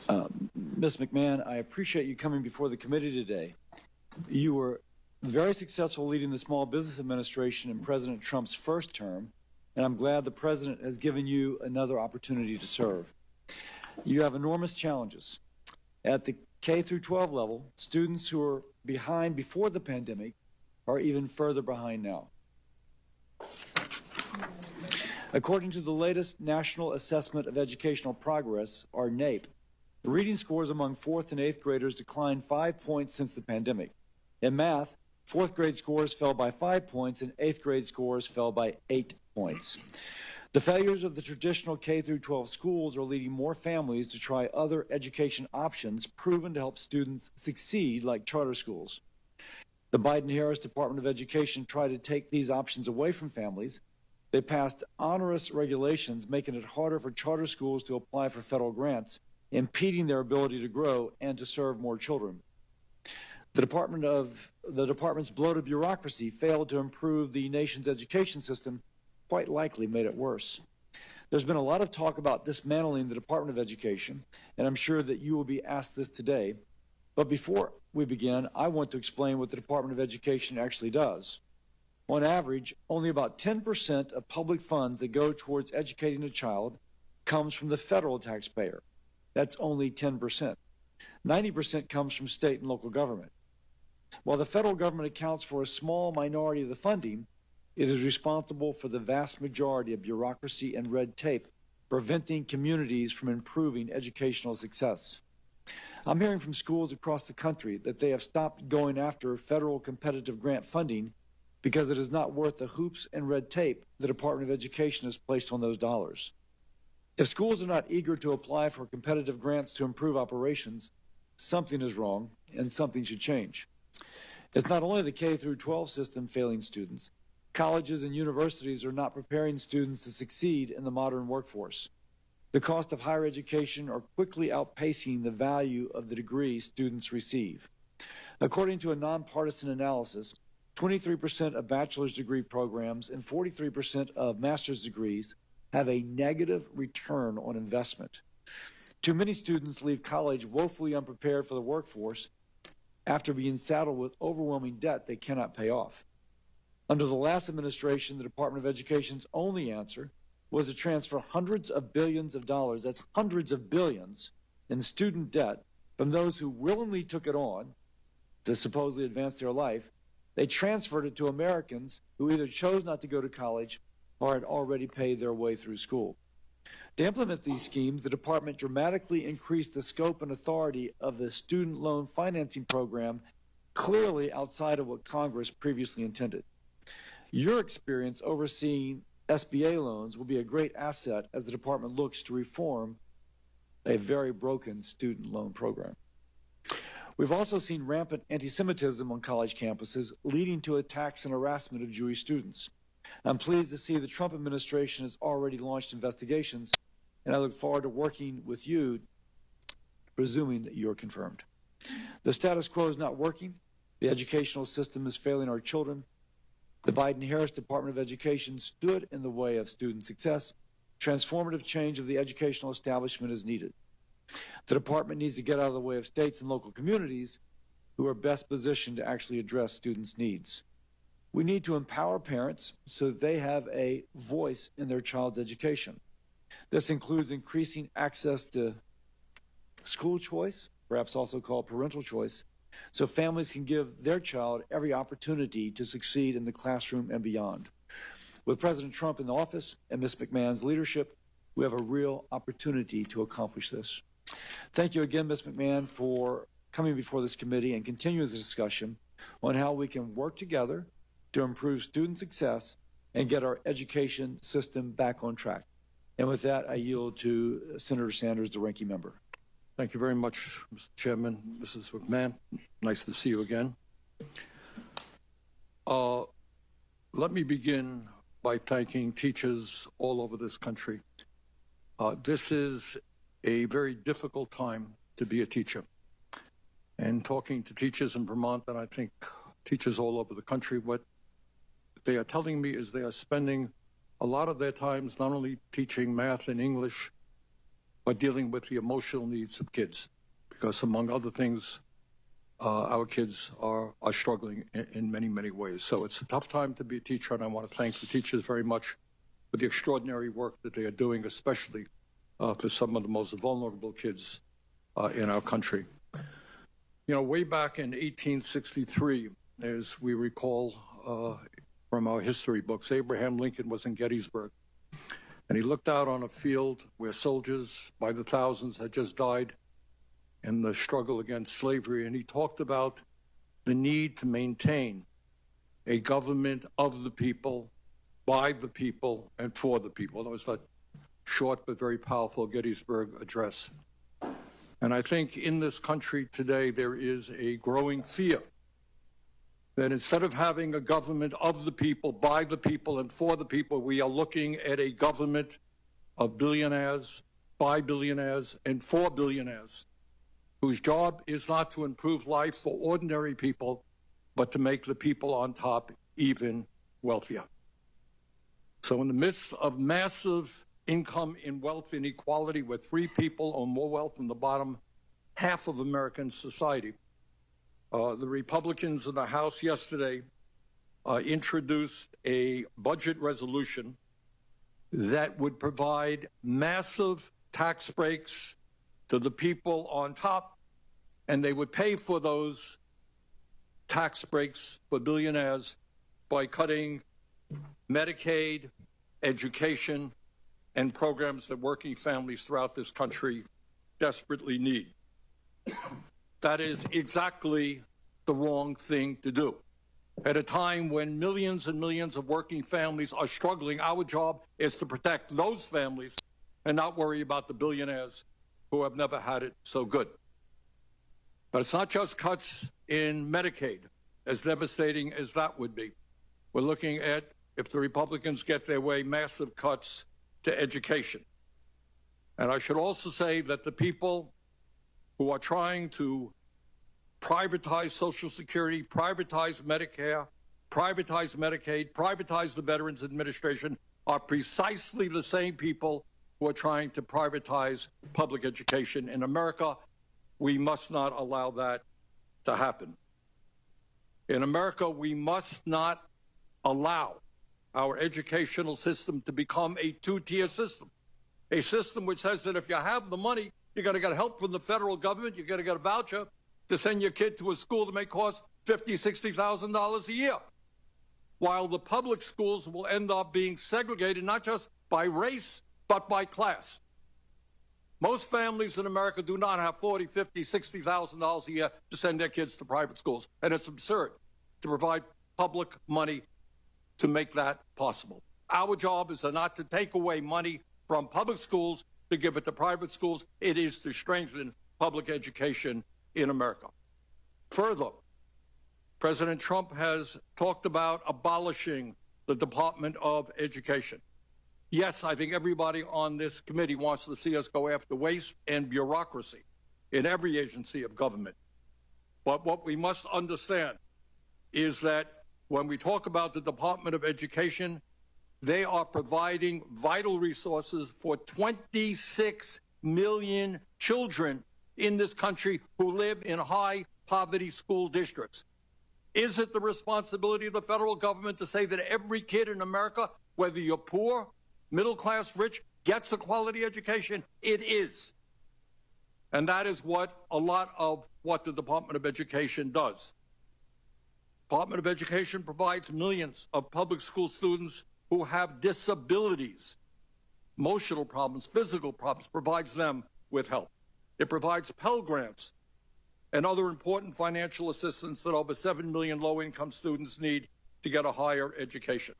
Ms. McMahon, I appreciate you coming before the committee today. You were very successful leading the Small Business Administration in President Trump's first term, and I'm glad the President has given you another opportunity to serve. You have enormous challenges. At the K through 12 level, students who were behind before the pandemic are even further behind now. According to the latest National Assessment of Educational Progress, or NAEP, the reading scores among 4th and 8th graders declined 5 points since the pandemic. In math, 4th grade scores fell by 5 points and 8th grade scores fell by 8 points. The failures of the traditional K through 12 schools are leading more families to try other education options proven to help students succeed, like charter schools. The Biden-Harris Department of Education tried to take these options away from families. They passed onerous regulations making it harder for charter schools to apply for federal grants, impeding their ability to grow and to serve more children. The department's bloated bureaucracy failed to improve the nation's education system, quite likely made it worse. There's been a lot of talk about dismantling the Department of Education, and I'm sure that you will be asked this today. But before we begin, I want to explain what the Department of Education actually does. On average, only about 10% of public funds that go towards educating a child comes from the federal taxpayer. That's only 10%. 90% comes from state and local government. While the federal government accounts for a small minority of the funding, it is responsible for the vast majority of bureaucracy and red tape, preventing communities from improving educational success. I'm hearing from schools across the country that they have stopped going after federal competitive grant funding because it is not worth the hoops and red tape the Department of Education has placed on those dollars. If schools are not eager to apply for competitive grants to improve operations, something is wrong and something should change. It's not only the K through 12 system failing students. Colleges and universities are not preparing students to succeed in the modern workforce. The cost of higher education are quickly outpacing the value of the degree students receive. According to a nonpartisan analysis, 23% of bachelor's degree programs and 43% of master's degrees have a negative return on investment. Too many students leave college woefully unprepared for the workforce after being saddled with overwhelming debt they cannot pay off. Under the last administration, the Department of Education's only answer was to transfer hundreds of billions of dollars, that's hundreds of billions, in student debt from those who willingly took it on to supposedly advance their life. They transferred it to Americans who either chose not to go to college or had already paid their way through school. To implement these schemes, the department dramatically increased the scope and authority of the student loan financing program, clearly outside of what Congress previously intended. Your experience overseeing SBA loans will be a great asset as the department looks to reform a very broken student loan program. We've also seen rampant anti-Semitism on college campuses, leading to attacks and harassment of Jewish students. I'm pleased to see the Trump administration has already launched investigations, and I look forward to working with you, presuming that you're confirmed. The status quo is not working. The educational system is failing our children. The Biden-Harris Department of Education stood in the way of student success. Transformative change of the educational establishment is needed. The department needs to get out of the way of states and local communities who are best positioned to actually address students' needs. We need to empower parents so that they have a voice in their child's education. This includes increasing access to school choice, perhaps also called parental choice, so families can give their child every opportunity to succeed in the classroom and beyond. With President Trump in office and Ms. McMahon's leadership, we have a real opportunity to accomplish this. Thank you again, Ms. McMahon, for coming before this committee and continuing the discussion on how we can work together to improve student success and get our education system back on track. And with that, I yield to Senator Sanders, the ranking member. Thank you very much, Mr. Chairman, Mrs. McMahon. Nice to see you again. Let me begin by thanking teachers all over this country. This is a very difficult time to be a teacher. And talking to teachers in Vermont, and I think teachers all over the country, what they are telling me is they are spending a lot of their times not only teaching math and English, but dealing with the emotional needs of kids, because among other things, our kids are struggling in many, many ways. So it's a tough time to be a teacher, and I want to thank the teachers very much for the extraordinary work that they are doing, especially for some of the most vulnerable kids in our country. You know, way back in 1863, as we recall from our history books, Abraham Lincoln was in Gettysburg, and he looked out on a field where soldiers by the thousands had just died in the struggle against slavery, and he talked about the need to maintain a government of the people, by the people, and for the people. That was that short but very powerful Gettysburg Address. And I think in this country today, there is a growing fear that instead of having a government of the people, by the people, and for the people, we are looking at a government of billionaires, by billionaires, and for billionaires, whose job is not to improve life for ordinary people, but to make the people on top even wealthier. So in the midst of massive income and wealth inequality, where 3 people own more wealth than the bottom half of American society, the Republicans in the House yesterday introduced a budget resolution that would provide massive tax breaks to the people on top, and they would pay for those tax breaks for billionaires by cutting Medicaid, education, and programs that working families throughout this country desperately need. That is exactly the wrong thing to do. At a time when millions and millions of working families are struggling, our job is to protect those families and not worry about the billionaires who have never had it so good. But it's not just cuts in Medicaid, as devastating as that would be. We're looking at, if the Republicans get their way, massive cuts to education. And I should also say that the people who are trying to privatize Social Security, privatize Medicare, privatize Medicaid, privatize the Veterans Administration are precisely the same people who are trying to privatize public education in America. We must not allow that to happen. In America, we must not allow our educational system to become a 2-tier system, a system which says that if you have the money, you're going to get help from the federal government, you're going to get a voucher to send your kid to a school that may cost $50,000, $60,000 a year, while the public schools will end up being segregated not just by race, but by class. Most families in America do not have $40,000, $50,000, $60,000 a year to send their kids to private schools, and it's absurd to provide public money to make that possible. Our job is not to take away money from public schools to give it to private schools. It is to strengthen public education in America. Further, President Trump has talked about abolishing the Department of Education. Yes, I think everybody on this committee wants to see us go after waste and bureaucracy in every agency of government. But what we must understand is that when we talk about the Department of Education, they are providing vital resources for 26 million children in this country who live in high poverty school districts. Is it the responsibility of the federal government to say that every kid in America, whether you're poor, middle class, rich, gets a quality education? It is. And that is what a lot of what the Department of Education does. Department of Education provides millions of public school students who have disabilities, emotional problems, physical problems, provides them with help. It provides Pell Grants and other important financial assistance that over 7 million low-income students need to get a higher education.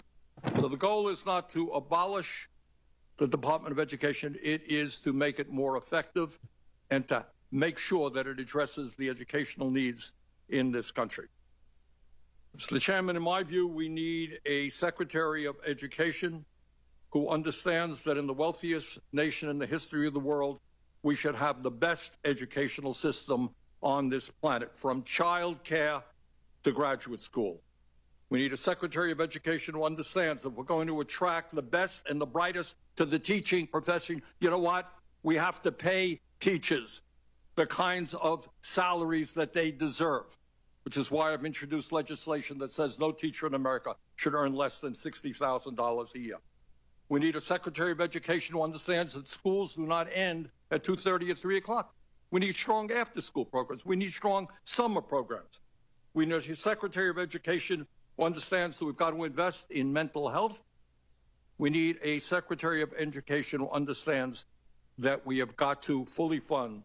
So the goal is not to abolish the Department of Education. It is to make it more effective and to make sure that it addresses the educational needs in this country. Mr. Chairman, in my view, we need a Secretary of Education who understands that in the wealthiest nation in the history of the world, we should have the best educational system on this planet, from child care to graduate school. We need a Secretary of Education who understands that we're going to attract the best and the brightest to the teaching profession. You know what? We have to pay teachers the kinds of salaries that they deserve, which is why I've introduced legislation that says no teacher in America should earn less than $60,000 a year. We need a Secretary of Education who understands that schools do not end at 2:30 or 3 o'clock. We need strong after-school programs. We need strong summer programs. We need a Secretary of Education who understands that we've got to invest in mental health. We need a Secretary of Education who understands that we have got to fully fund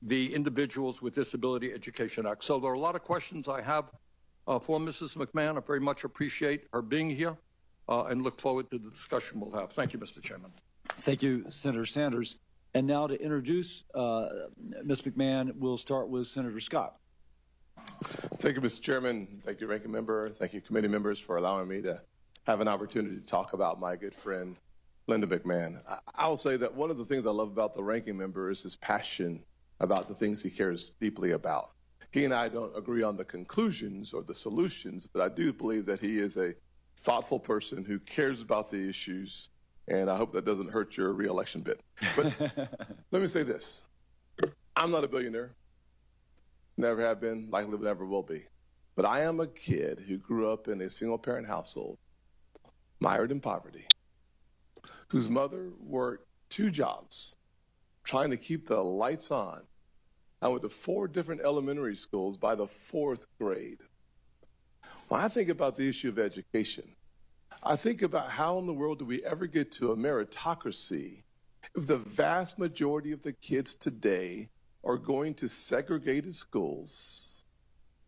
the Individuals with Disability Education Act. So there are a lot of questions I have for Mrs. McMahon. I very much appreciate her being here and look forward to the discussion we'll have. Thank you, Mr. Chairman. Thank you, Senator Sanders. And now to introduce Ms. McMahon, we'll start with Senator Scott. Thank you, Mr. Chairman. Thank you, Ranking Member. Thank you, committee members, for allowing me to have an opportunity to talk about my good friend, Linda McMahon. I'll say that one of the things I love about the Ranking Member is his passion about the things he cares deeply about. He and I don't agree on the conclusions or the solutions, but I do believe that he is a thoughtful person who cares about the issues, and I hope that doesn't hurt your reelection bid. But let me say this. I'm not a billionaire. Never have been, likely never will be. But I am a kid who grew up in a single-parent household, mired in poverty, whose mother worked 2 jobs, trying to keep the lights on. I went to 4 different elementary schools by the 4th grade. When I think about the issue of education, I think about how in the world do we ever get to a meritocracy if the vast majority of the kids today are going to segregated schools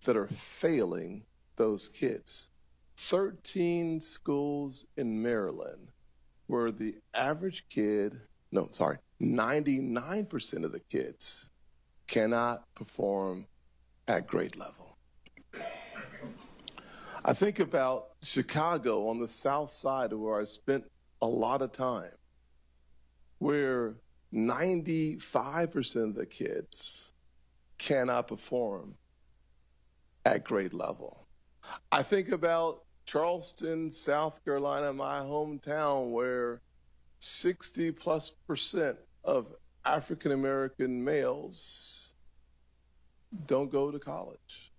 that are failing those kids. 13 schools in Maryland where the average kid, 99% of the kids cannot perform at grade level. I think about Chicago on the south side where I spent a lot of time, where 95% of the kids cannot perform at grade level. I think about Charleston, South Carolina, my hometown, where 60+% of African American males don't go to college.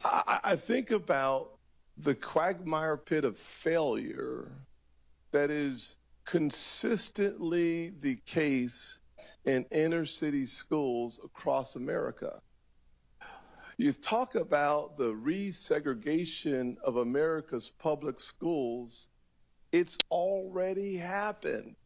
I think about the quagmire pit of failure that is consistently the case in inner city schools across America. You talk about the resegregation of America's public schools. It's already happened.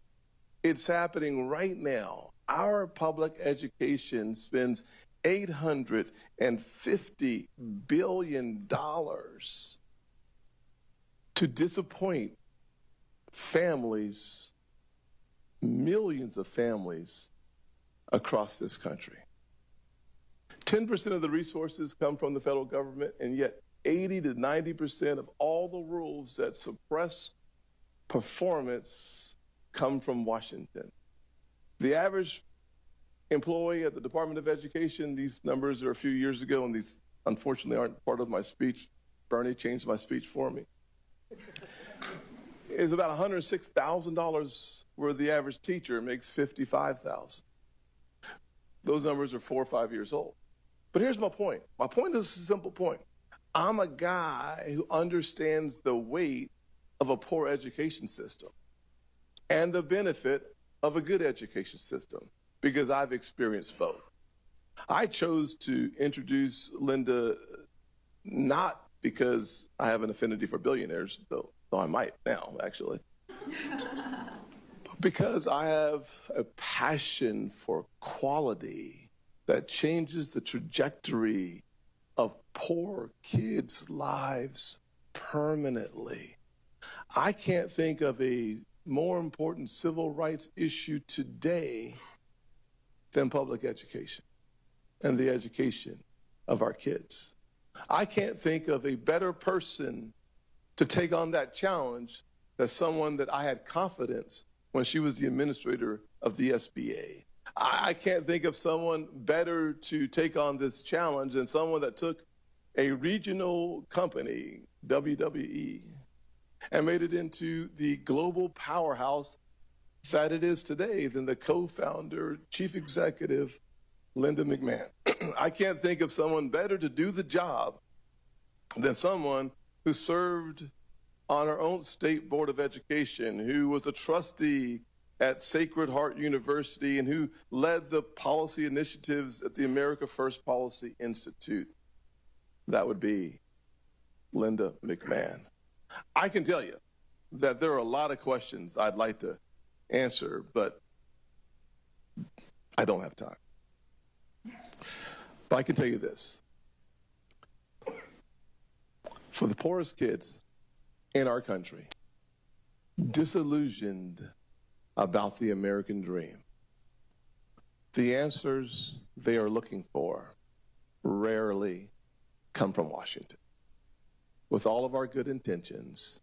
It's happening right now. Our public education spends $850 billion to disappoint families, millions of families across this country. 10% of the resources come from the federal government, and yet 80 to 90% of all the rules that suppress performance come from Washington. The average employee at the Department of Education, these numbers are a few years ago, and these unfortunately aren't part of my speech. Bernie changed my speech for me. Is about $106,000, where the average teacher makes $55,000. Those numbers are 4 or 5 years old. But here's my point. My point is a simple point. I'm a guy who understands the weight of a poor education system and the benefit of a good education system, because I've experienced both. I chose to introduce Linda not because I have an affinity for billionaires, though I might now, actually, but because I have a passion for quality that changes the trajectory of poor kids' lives permanently. I can't think of a more important civil rights issue today than public education and the education of our kids. I can't think of a better person to take on that challenge than someone that I had confidence when she was the administrator of the SBA. I can't think of someone better to take on this challenge than someone that took a regional company, WWE, and made it into the global powerhouse that it is today than the co-founder, chief executive, Linda McMahon. I can't think of someone better to do the job than someone who served on our own state board of education, who was a trustee at Sacred Heart University, and who led the policy initiatives at the America First Policy Institute. That would be Linda McMahon. I can tell you that there are a lot of questions I'd like to answer, but I don't have time. But I can tell you this. For the poorest kids in our country, disillusioned about the American dream, the answers they are looking for rarely come from Washington. With all of our good intentions,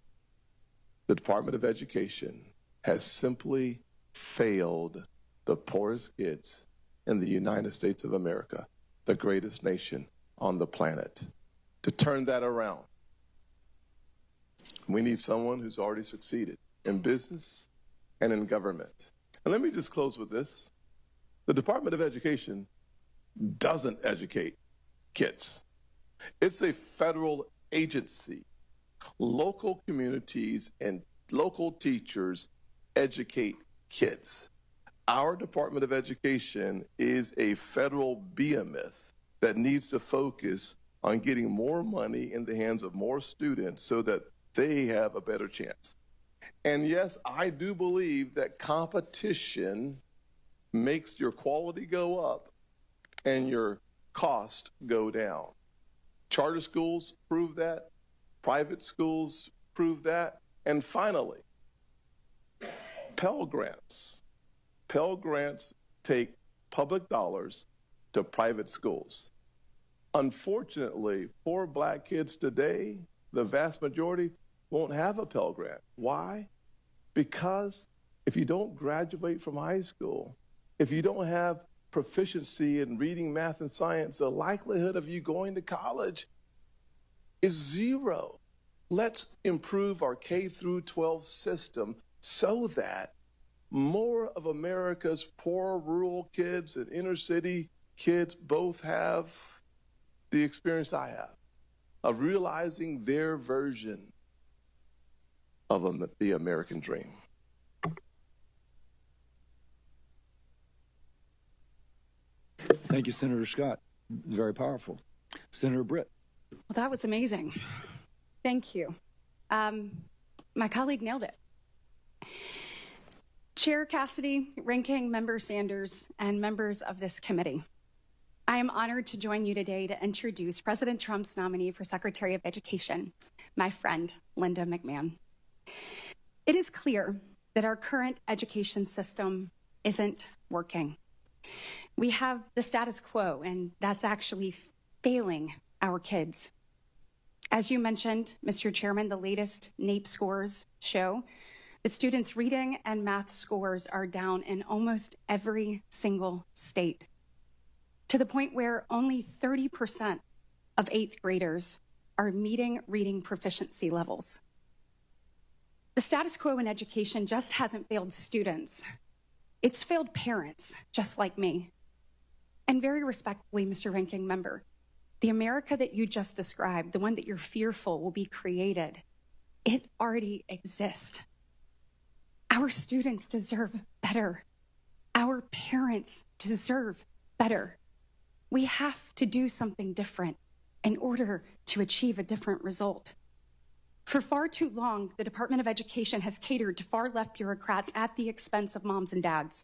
the Department of Education has simply failed the poorest kids in the United States of America, the greatest nation on the planet. To turn that around, we need someone who's already succeeded in business and in government. And let me just close with this. The Department of Education doesn't educate kids. It's a federal agency. Local communities and local teachers educate kids. Our Department of Education is a federal behemoth that needs to focus on getting more money in the hands of more students so that they have a better chance. And yes, I do believe that competition makes your quality go up and your cost go down. Charter schools prove that. Private schools prove that. And finally, Pell Grants. Pell Grants take public dollars to private schools. Unfortunately, poor black kids today, the vast majority, won't have a Pell Grant. Why? Because if you don't graduate from high school, if you don't have proficiency in reading, math, and science, the likelihood of you going to college is zero. Let's improve our K through 12 system so that more of America's poor rural kids and inner city kids both have the experience I have of realizing their version of the American dream. Thank you, Senator Scott. Very powerful. Senator Britt. Well, that was amazing. Thank you. My colleague nailed it. Chair Cassidy, Ranking Member Sanders, and members of this committee, I am honored to join you today to introduce President Trump's nominee for Secretary of Education, my friend, Linda McMahon. It is clear that our current education system isn't working. We have the status quo, and that's actually failing our kids. As you mentioned, Mr. Chairman, the latest NAEP scores show that students' reading and math scores are down in almost every single state, to the point where only 30% of 8th graders are meeting reading proficiency levels. The status quo in education just hasn't failed students. It's failed parents, just like me. And very respectfully, Mr. Ranking Member, the America that you just described, the one that you're fearful will be created, it already exists. Our students deserve better. Our parents deserve better. We have to do something different in order to achieve a different result. For far too long, the Department of Education has catered to far-left bureaucrats at the expense of moms and dads.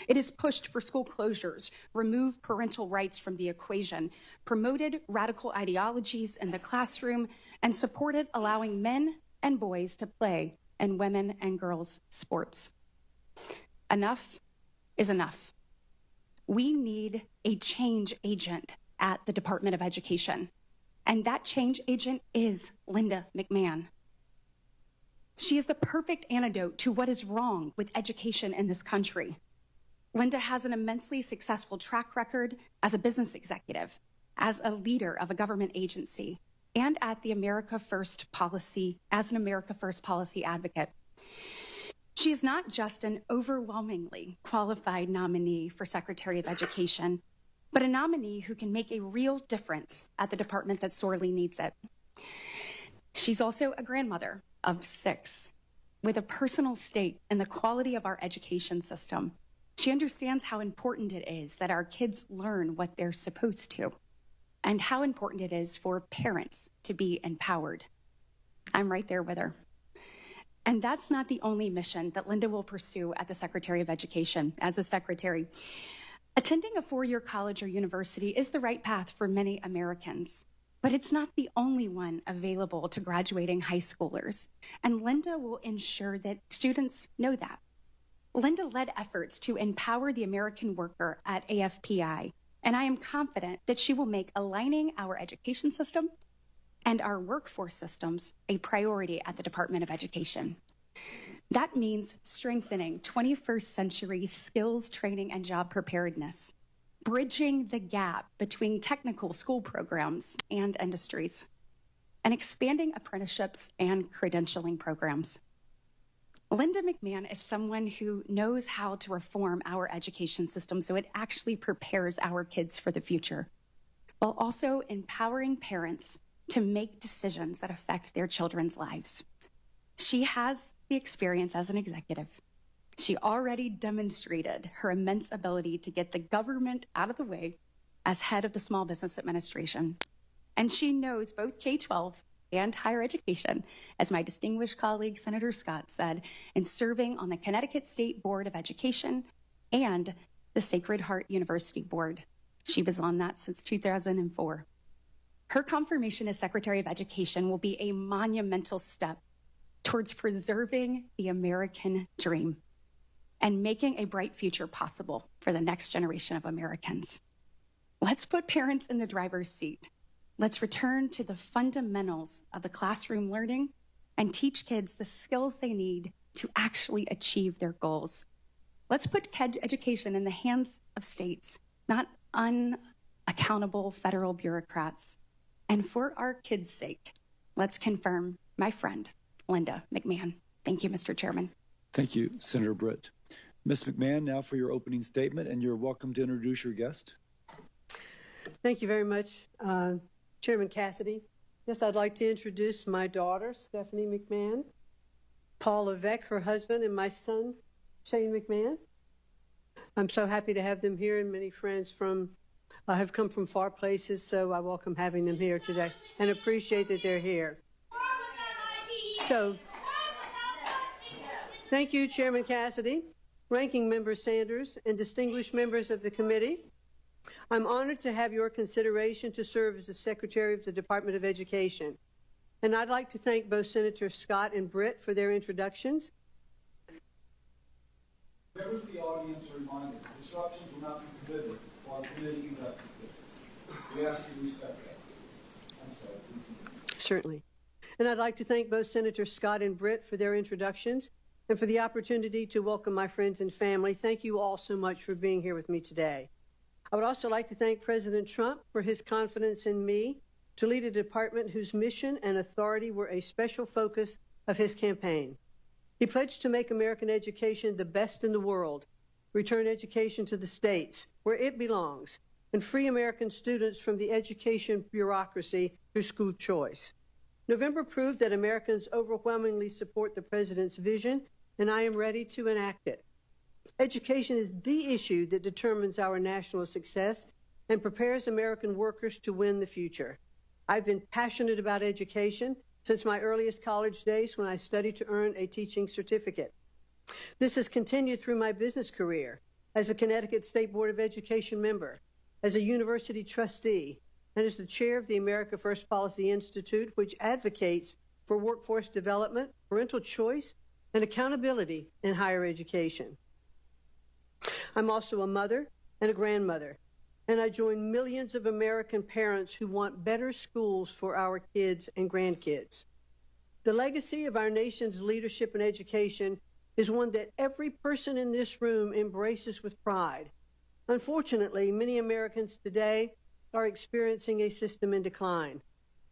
It has pushed for school closures, removed parental rights from the equation, promoted radical ideologies in the classroom, and supported allowing men and boys to play in women and girls' sports. Enough is enough. We need a change agent at the Department of Education, and that change agent is Linda McMahon. She is the perfect antidote to what is wrong with education in this country. Linda has an immensely successful track record as a business executive, as a leader of a government agency, and at the America First policy, as an America First policy advocate. She is not just an overwhelmingly qualified nominee for Secretary of Education, but a nominee who can make a real difference at the department that sorely needs it. She's also a grandmother of 6, with a personal stake in the quality of our education system. She understands how important it is that our kids learn what they're supposed to, and how important it is for parents to be empowered. I'm right there with her. And that's not the only mission that Linda will pursue at the Secretary of Education as a secretary. Attending a 4-year college or university is the right path for many Americans, but it's not the only one available to graduating high schoolers, and Linda will ensure that students know that. Linda led efforts to empower the American worker at AFPI, and I am confident that she will make aligning our education system and our workforce systems a priority at the Department of Education. That means strengthening 21st century skills training and job preparedness, bridging the gap between technical school programs and industries, and expanding apprenticeships and credentialing programs. Linda McMahon is someone who knows how to reform our education system so it actually prepares our kids for the future, while also empowering parents to make decisions that affect their children's lives. She has the experience as an executive. She already demonstrated her immense ability to get the government out of the way as head of the Small Business Administration. And she knows both K-12 and higher education, as my distinguished colleague, Senator Scott, said, in serving on the Connecticut State Board of Education and the Sacred Heart University Board. She was on that since 2004. Her confirmation as Secretary of Education will be a monumental step towards preserving the American dream and making a bright future possible for the next generation of Americans. Let's put parents in the driver's seat. Let's return to the fundamentals of the classroom learning and teach kids the skills they need to actually achieve their goals. Let's put education in the hands of states, not unaccountable federal bureaucrats. And for our kids' sake, let's confirm my friend, Linda McMahon. Thank you, Mr. Chairman. Thank you, Senator Britt. Ms. McMahon, now for your opening statement, and you're welcome to introduce your guest. Thank you very much, Chairman Cassidy. Yes, I'd like to introduce my daughter, Stephanie McMahon, Paul Levesque, her husband, and my son, Shane McMahon. I'm so happy to have them here, and many friends have come from far places, so I welcome having them here today and appreciate that they're here. So, thank you, Chairman Cassidy, Ranking Member Sanders, and distinguished members of the committee. I'm honored to have your consideration to serve as the Secretary of the Department of Education. And I'd like to thank both Senator Scott and Britt for their introductions. Members of the audience are reminded that disruptions will not be permitted while the committee conducts business. We ask you to respect that. I'm sorry. Certainly. And I'd like to thank both Senator Scott and Britt for their introductions and for the opportunity to welcome my friends and family. Thank you all so much for being here with me today. I would also like to thank President Trump for his confidence in me to lead a department whose mission and authority were a special focus of his campaign. He pledged to make American education the best in the world, return education to the states where it belongs, and free American students from the education bureaucracy through school choice. November proved that Americans overwhelmingly support the president's vision, and I am ready to enact it. Education is the issue that determines our national success and prepares American workers to win the future. I've been passionate about education since my earliest college days when I studied to earn a teaching certificate. This has continued through my business career as a Connecticut State Board of Education member, as a university trustee, and as the chair of the America First Policy Institute, which advocates for workforce development, parental choice, and accountability in higher education. I'm also a mother and a grandmother, and I join millions of American parents who want better schools for our kids and grandkids. The legacy of our nation's leadership in education is one that every person in this room embraces with pride. Unfortunately, many Americans today are experiencing a system in decline.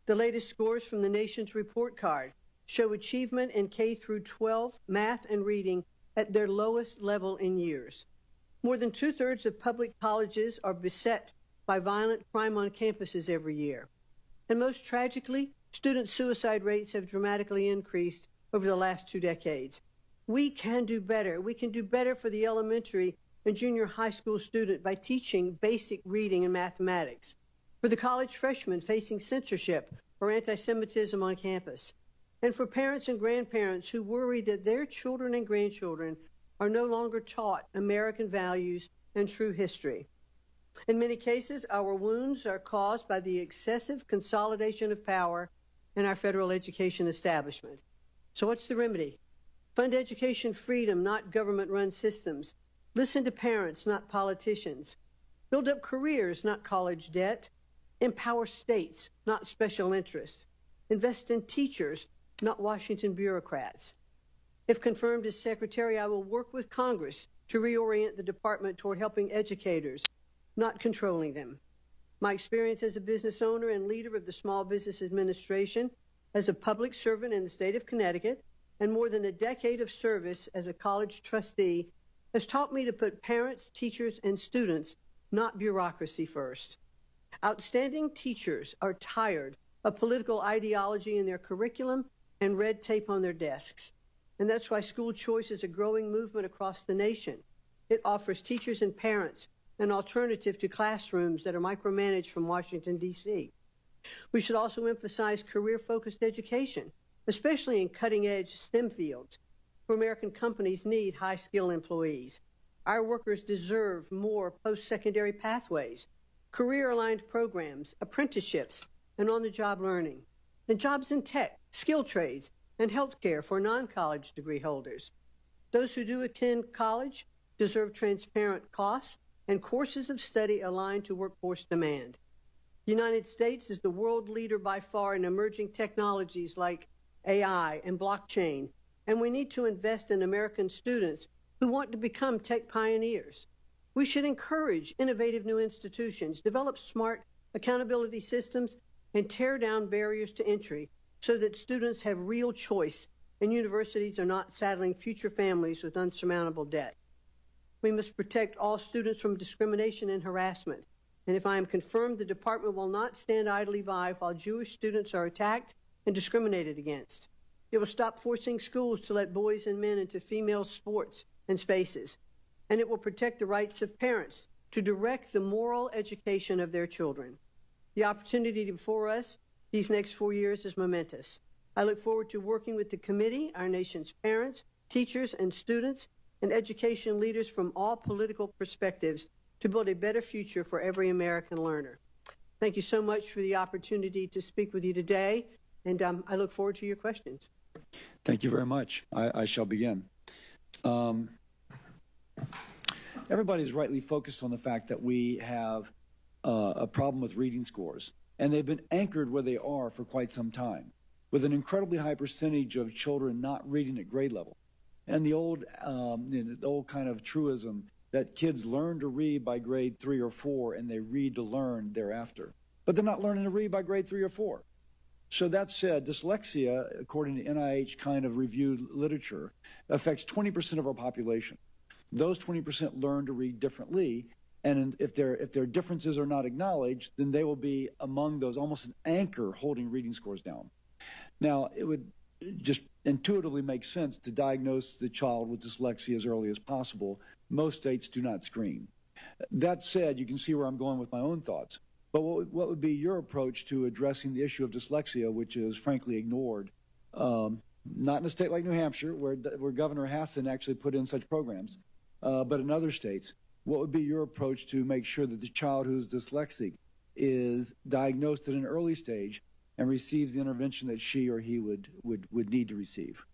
The latest scores from the nation's report card show achievement in K through 12 math and reading at their lowest level in years. More than 2/3 of public colleges are beset by violent crime on campuses every year. And most tragically, student suicide rates have dramatically increased over the last 2 decades. We can do better. We can do better for the elementary and junior high school student by teaching basic reading and mathematics, for the college freshman facing censorship or anti-Semitism on campus, and for parents and grandparents who worry that their children and grandchildren are no longer taught American values and true history. In many cases, our wounds are caused by the excessive consolidation of power in our federal education establishment. So what's the remedy? Fund education freedom, not government-run systems. Listen to parents, not politicians. Build up careers, not college debt. Empower states, not special interests. Invest in teachers, not Washington bureaucrats. If confirmed as Secretary, I will work with Congress to reorient the department toward helping educators, not controlling them. My experience as a business owner and leader of the Small Business Administration, as a public servant in the state of Connecticut, and more than a decade of service as a college trustee has taught me to put parents, teachers, and students, not bureaucracy, first. Outstanding teachers are tired of political ideology in their curriculum and red tape on their desks. And that's why school choice is a growing movement across the nation. It offers teachers and parents an alternative to classrooms that are micromanaged from Washington, D.C. We should also emphasize career-focused education, especially in cutting-edge STEM fields, where American companies need high-skilled employees. Our workers deserve more post-secondary pathways, career-aligned programs, apprenticeships, and on-the-job learning, and jobs in tech, skilled trades, and healthcare for non-college degree holders. Those who do attend college deserve transparent costs and courses of study aligned to workforce demand. The United States is the world leader by far in emerging technologies like AI and blockchain, and we need to invest in American students who want to become tech pioneers. We should encourage innovative new institutions, develop smart accountability systems, and tear down barriers to entry so that students have real choice and universities are not saddling future families with unsurmountable debt. We must protect all students from discrimination and harassment. And if I am confirmed, the department will not stand idly by while Jewish students are attacked and discriminated against. It will stop forcing schools to let boys and men into female sports and spaces. And it will protect the rights of parents to direct the moral education of their children. The opportunity before us these next 4 years is momentous. I look forward to working with the committee, our nation's parents, teachers, and students, and education leaders from all political perspectives to build a better future for every American learner. Thank you so much for the opportunity to speak with you today, and I look forward to your questions. Thank you very much. I shall begin. Everybody's rightly focused on the fact that we have a problem with reading scores, and they've been anchored where they are for quite some time, with an incredibly high percentage of children not reading at grade level. And the old kind of truism that kids learn to read by grade 3 or 4 and they read to learn thereafter. But they're not learning to read by grade 3 or 4. So that said, dyslexia, according to NIH kind of reviewed literature, affects 20% of our population. Those 20% learn to read differently, and if their differences are not acknowledged, then they will be among those, almost an anchor holding reading scores down. Now, it would just intuitively make sense to diagnose the child with dyslexia as early as possible. Most states do not screen. That said, you can see where I'm going with my own thoughts. But what would be your approach to addressing the issue of dyslexia, which is frankly ignored, not in a state like New Hampshire, where Governor Hassan actually put in such programs, but in other states? What would be your approach to make sure that the child who's dyslexic is diagnosed at an early stage and receives the intervention that she or he would need to receive?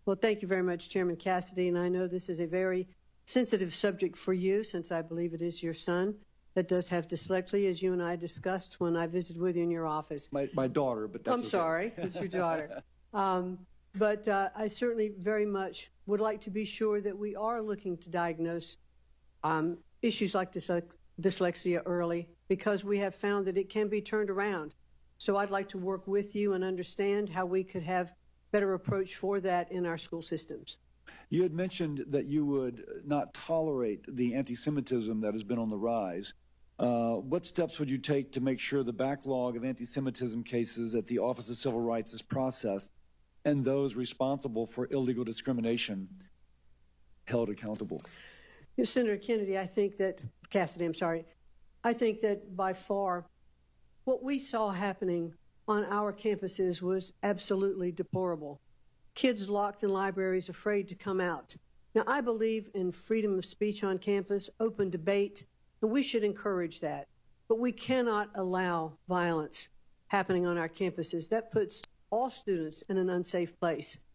Well, thank you very much, Chairman Cassidy, and I know this is a very sensitive subject for you, since I believe it is your son that does have dyslexia, as you and I discussed when I visited with you in your office. My daughter, but that's I'm sorry, it's your daughter. But I certainly very much would like to be sure that we are looking to diagnose issues like dyslexia early, because we have found that it can be turned around. So I'd like to work with you and understand how we could have better approach for that in our school systems. You had mentioned that you would not tolerate the anti-Semitism that has been on the rise. What steps would you take to make sure the backlog of anti-Semitism cases at the Office of Civil Rights is processed and those responsible for illegal discrimination held accountable? Senator Kennedy, Cassidy, I think that by far what we saw happening on our campuses was absolutely deplorable. Kids locked in libraries, afraid to come out. Now, I believe in freedom of speech on campus, open debate, and we should encourage that. But we cannot allow violence happening on our campuses. That puts all students in an unsafe place.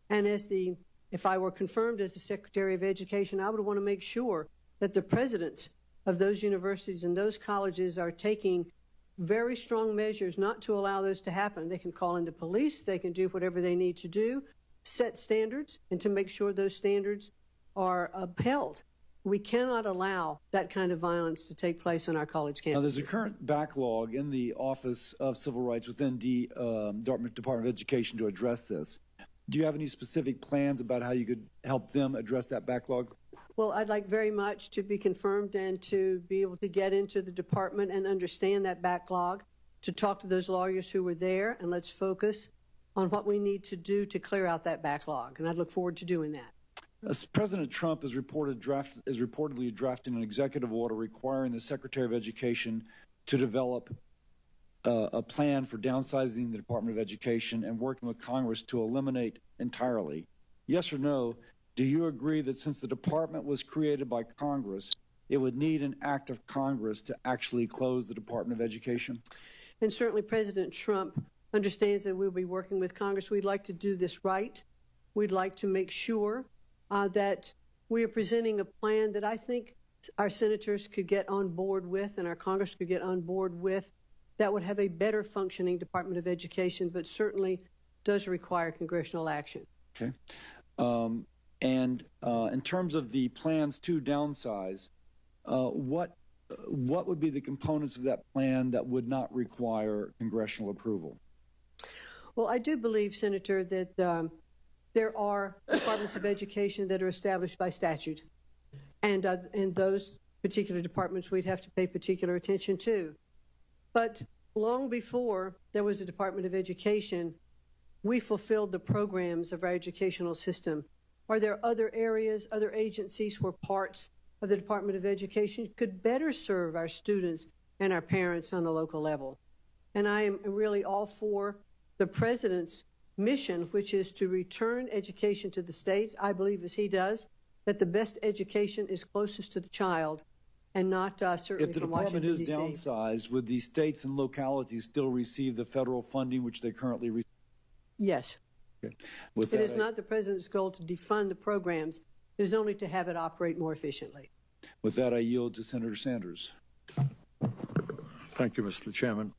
And if I were confirmed as the Secretary of Education, I would want to make sure that the presidents of those universities and those colleges are taking very strong measures not to allow those to happen. They can call in the police, they can do whatever they need to do, set standards, and to make sure those standards are upheld. We cannot allow that kind of violence to take place on our college campuses. Now, there's a current backlog in the Office of Civil Rights within the Department of Education to address this. Do you have any specific plans about how you could help them address that backlog? Well, I'd like very much to be confirmed and to be able to get into the department and understand that backlog, to talk to those lawyers who were there, and let's focus on what we need to do to clear out that backlog. And I look forward to doing that. President Trump is reportedly drafting an executive order requiring the Secretary of Education to develop a plan for downsizing the Department of Education and working with Congress to eliminate entirely. Yes or no, do you agree that since the department was created by Congress, it would need an act of Congress to actually close the Department of Education? And certainly President Trump understands that we'll be working with Congress. We'd like to do this right. We'd like to make sure that we are presenting a plan that I think our senators could get on board with and our Congress could get on board with that would have a better functioning Department of Education, but certainly does require congressional action. Okay. In terms of the plans to downsize, what would be the components of that plan that would not require congressional approval? Well, I do believe, Senator, that there are departments of education that are established by statute, and those particular departments we'd have to pay particular attention to. But long before there was a Department of Education, we fulfilled the programs of our educational system. Are there other areas, other agencies where parts of the Department of Education could better serve our students and our parents on the local level? And I am really all for the President's mission, which is to return education to the states. I believe, as he does, that the best education is closest to the child and not certainly from Washington, D.C. If the department is downsized, would the states and localities still receive the federal funding which they currently receive? Yes. Okay. It is not the President's goal to defund the programs. It is only to have it operate more efficiently. With that, I yield to Senator Sanders. Thank you, Mr. Chairman.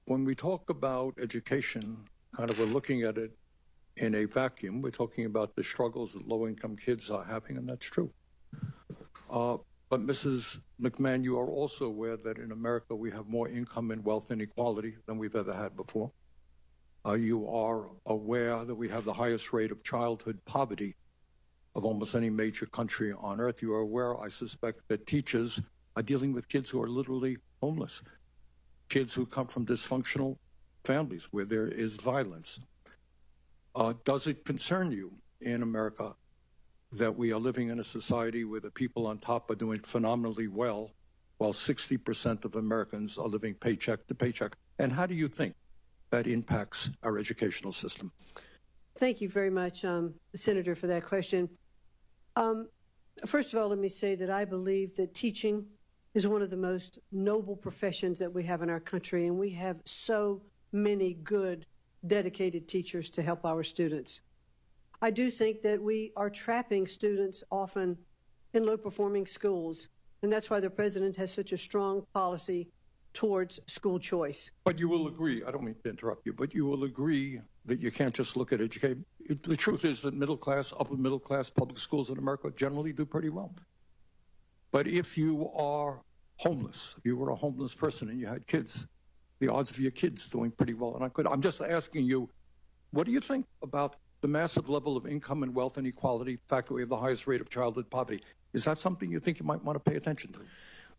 When we talk about education, we're looking at it in a vacuum. We're talking about the struggles that low-income kids are having, and that's true. But Mrs. McMahon, you are also aware that in America we have more income and wealth inequality than we've ever had before. You are aware that we have the highest rate of childhood poverty of almost any major country on earth. You are aware, I suspect, that teachers are dealing with kids who are literally homeless, kids who come from dysfunctional families where there is violence. Does it concern you in America that we are living in a society where the people on top are doing phenomenally well, while 60% of Americans are living paycheck to paycheck? And how do you think that impacts our educational system? Thank you very much, Senator, for that question. First of all, let me say that I believe that teaching is one of the most noble professions that we have in our country, and we have so many good, dedicated teachers to help our students. I do think that we are trapping students often in low-performing schools, and that's why the President has such a strong policy towards school choice. But you will agree, I don't mean to interrupt you, but you will agree that you can't just look at education. The truth is that middle class, upper middle class public schools in America generally do pretty well. But if you are homeless, if you were a homeless person and you had kids, the odds of your kids doing pretty well, and I'm just asking you, What do you think about the massive level of income and wealth inequality, the fact that we have the highest rate of childhood poverty? Is that something you think you might want to pay attention to?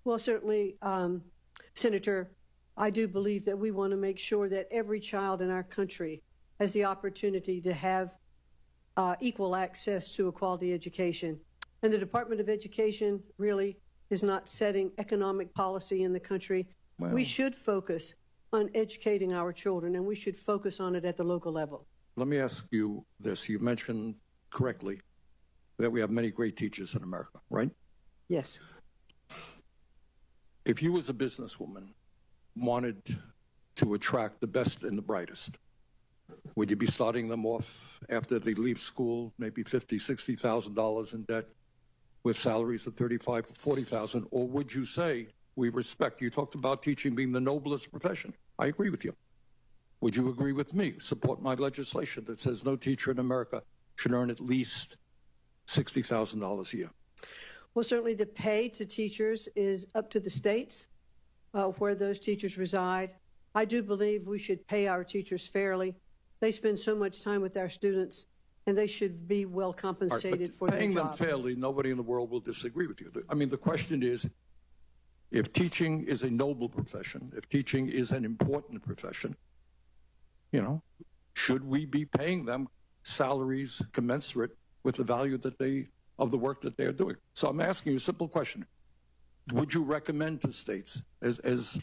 Well, certainly, Senator, I do believe that we want to make sure that every child in our country has the opportunity to have equal access to a quality education. And the Department of Education really is not setting economic policy in the country. Well, we should focus on educating our children, and we should focus on it at the local level. let me ask you this. You mentioned correctly that we have many great teachers in America, right? Yes. If you as a businesswoman wanted to attract the best and the brightest, would you be starting them off after they leave school, maybe $50,000, $60,000 in debt with salaries of $35,000 or $40,000? Or would you say, we respect, you talked about teaching being the noblest profession. I agree with you. Would you agree with me, support my legislation that says no teacher in America should earn at least $60,000 a year? Well, certainly the pay to teachers is up to the states where those teachers reside. I do believe we should pay our teachers fairly. They spend so much time with our students, and they should be well compensated for their job. Paying them fairly, nobody in the world will disagree with you. I mean, the question is, if teaching is a noble profession, if teaching is an important profession, you know, should we be paying them salaries commensurate with the value that of the work that they are doing? So I'm asking you a simple question. Would you recommend to states, as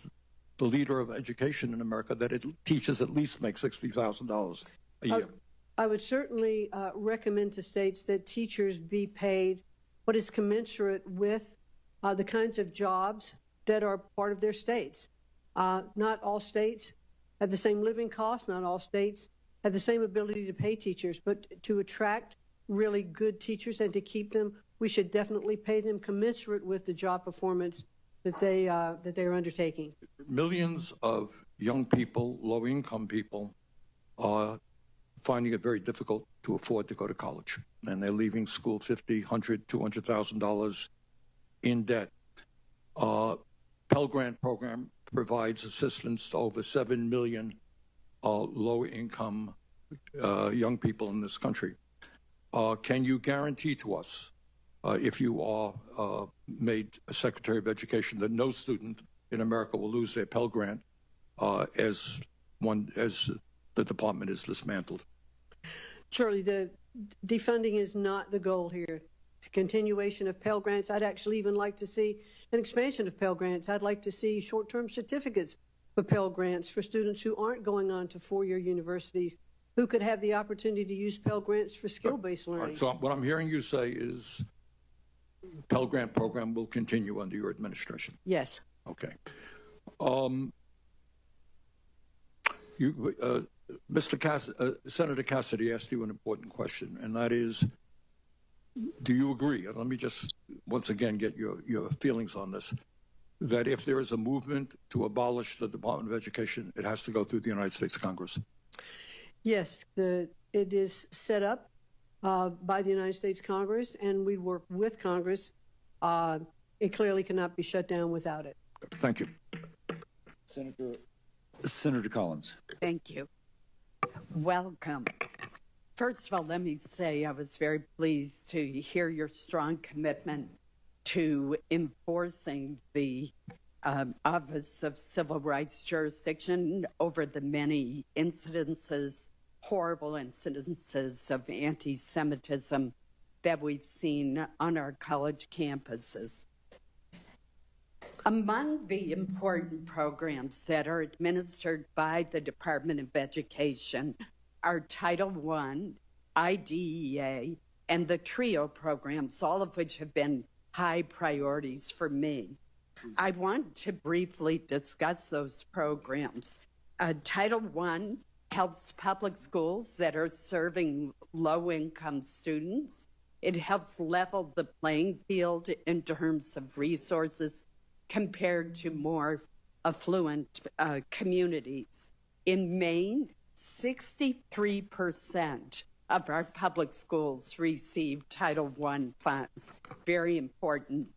the leader of education in America, that teachers at least make $60,000 a year? I would certainly recommend to states that teachers be paid what is commensurate with the kinds of jobs that are part of their states. Not all states have the same living costs. Not all states have the same ability to pay teachers, but to attract really good teachers and to keep them, we should definitely pay them commensurate with the job performance that they are undertaking. Millions of young people, low-income people, are finding it very difficult to afford to go to college, and they're leaving school $50,000, $100,000, $200,000 in debt. Pell Grant program provides assistance to over 7 million low-income young people in this country. Can you guarantee to us, if you are made a Secretary of Education, that no student in America will lose their Pell Grant as the department is dismantled? Surely the defunding is not the goal here. The continuation of Pell Grants, I'd actually even like to see an expansion of Pell Grants. I'd like to see short-term certificates for Pell Grants for students who aren't going on to four-year universities, who could have the opportunity to use Pell Grants for skill-based learning. Right, so what I'm hearing you say is Pell Grant program will continue under your administration. Yes. Okay. Senator Cassidy asked you an important question, and that is, do you agree, and let me just once again get your feelings on this, that if there is a movement to abolish the Department of Education, it has to go through the United States Congress? Yes, it is set up by the United States Congress, and we work with Congress. It clearly cannot be shut down without it. Thank you. Senator Collins. Thank you. Welcome. First of all, let me say I was very pleased to hear your strong commitment to enforcing the Office of Civil Rights jurisdiction over the many incidences, horrible incidences of anti-Semitism that we've seen on our college campuses. Among the important programs that are administered by the Department of Education are Title I, IDEA, and the TRIO programs, all of which have been high priorities for me. I want to briefly discuss those programs. Title I helps public schools that are serving low-income students. It helps level the playing field in terms of resources compared to more affluent communities. In Maine, 63% of our public schools receive Title I funds. Very important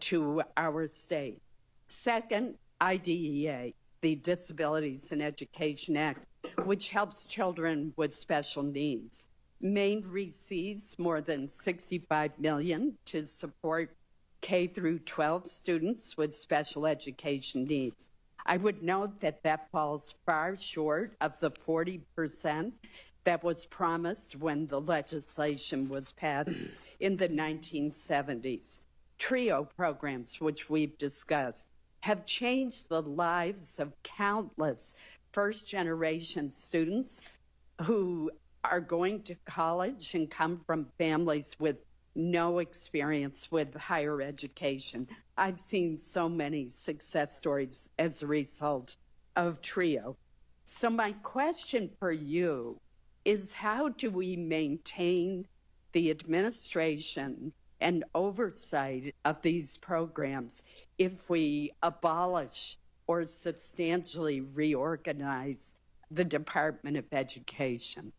to our state. Second, IDEA, the Disabilities in Education Act, which helps children with special needs. Maine receives more than $65 million to support K through 12 students with special education needs. I would note that that falls far short of the 40% that was promised when the legislation was passed in the 1970s. TRIO programs, which we've discussed, have changed the lives of countless first-generation students who are going to college and come from families with no experience with higher education. I've seen so many success stories as a result of TRIO. So my question for you is, how do we maintain the administration and oversight of these programs if we abolish or substantially reorganize the Department of Education?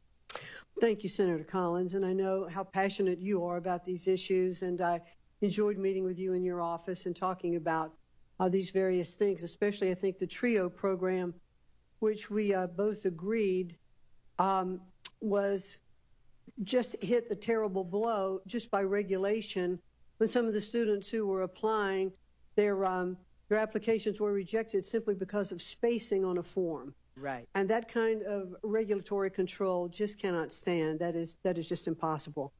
Thank you, Senator Collins, and I know how passionate you are about these issues, and I enjoyed meeting with you in your office and talking about these various things, especially I think the TRIO program, which we both agreed was just hit a terrible blow just by regulation when some of the students who were applying, their applications were rejected simply because of spacing on a form. Right. And that kind of regulatory control just cannot stand. That is just impossible.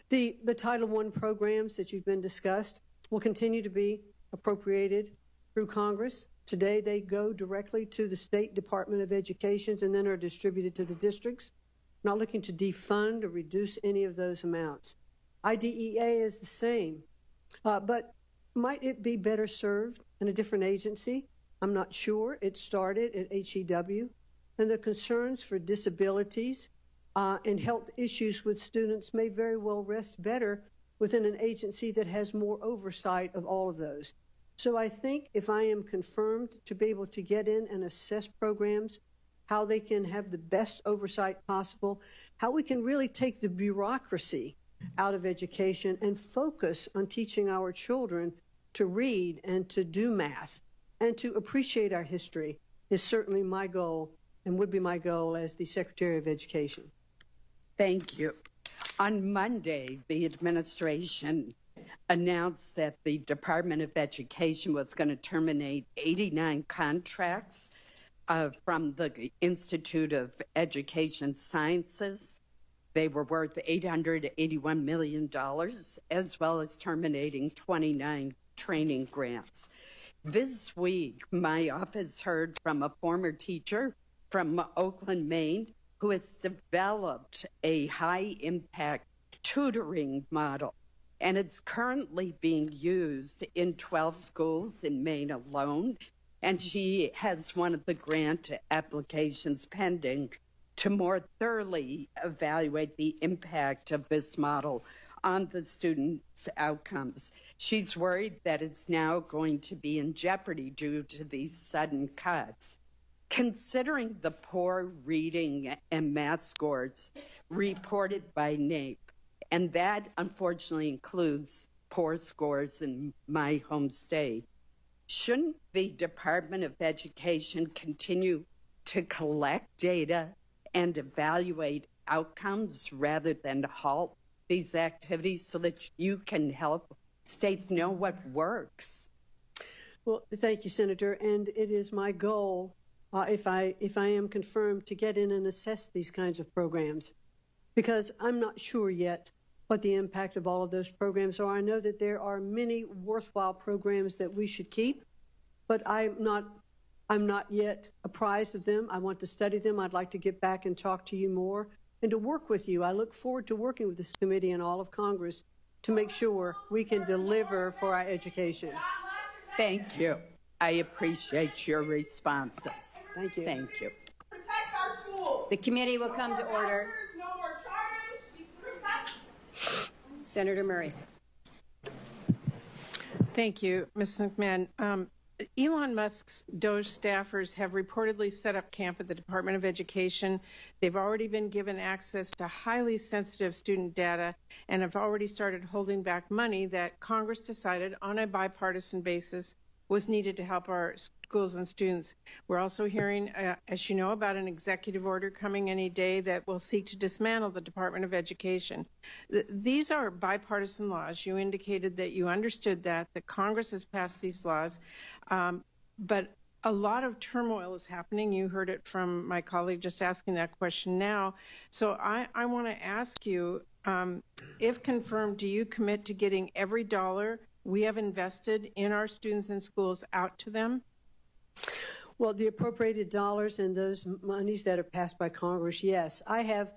The Title I programs that you've been discussed will continue to be appropriated through Congress. Today, they go directly to the State Department of Education and then are distributed to the districts. Not looking to defund or reduce any of those amounts. IDEA is the same, but might it be better served in a different agency? I'm not sure. It started at HEW, and the concerns for disabilities and health issues with students may very well rest better within an agency that has more oversight of all of those. So I think if I am confirmed to be able to get in and assess programs, how they can have the best oversight possible, how we can really take the bureaucracy out of education and focus on teaching our children to read and to do math and to appreciate our history is certainly my goal and would be my goal as the Secretary of Education. Thank you. On Monday, the administration announced that the Department of Education was going to terminate 89 contracts from the Institute of Education Sciences. They were worth $881 million, as well as terminating 29 training grants. This week, my office heard from a former teacher from Oakland, Maine, who has developed a high-impact tutoring model, and it's currently being used in 12 schools in Maine alone, and she has one of the grant applications pending to more thoroughly evaluate the impact of this model on the students' outcomes. She's worried that it's now going to be in jeopardy due to these sudden cuts. Considering the poor reading and math scores reported by NAEP, and that unfortunately includes poor scores in my home state, shouldn't the Department of Education continue to collect data and evaluate outcomes rather than halt these activities so that you can help states know what works? Well, thank you, Senator. And it is my goal, if I am confirmed, to get in and assess these kinds of programs, because I'm not sure yet what the impact of all of those programs are. I know that there are many worthwhile programs that we should keep, but I'm not yet apprised of them. I want to study them. I'd like to get back and talk to you more and to work with you. I look forward to working with this committee and all of Congress to make sure we can deliver for our education. Thank you. I appreciate your responses. Thank you. Thank you. Protect our schools. The committee will come to order. No more charters. Protect. Senator Murray. Thank you, Ms. McMahon. Elon Musk's DOJ staffers have reportedly set up camp at the Department of Education. They've already been given access to highly sensitive student data and have already started holding back money that Congress decided on a bipartisan basis was needed to help our schools and students. We're also hearing, as you know, about an executive order coming any day that will seek to dismantle the Department of Education. These are bipartisan laws. You indicated that you understood that Congress has passed these laws, but a lot of turmoil is happening. You heard it from my colleague just asking that question now. So I want to ask you, if confirmed, do you commit to getting every dollar we have invested in our students and schools out to them? Well, the appropriated dollars and those monies that are passed by Congress, yes. I have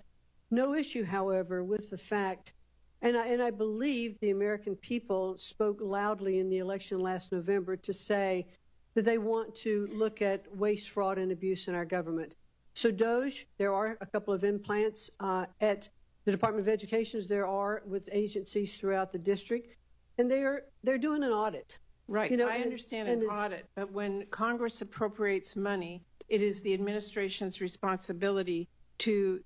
no issue, however, with the fact, and I believe the American people spoke loudly in the election last November to say that they want to look at waste, fraud, and abuse in our government. So DOJ, there are a couple of implants at the Department of Education, as there are with agencies throughout the district, and they're doing an audit. Right, You know, I understand an audit, but when Congress appropriates money, it is the administration's responsibility to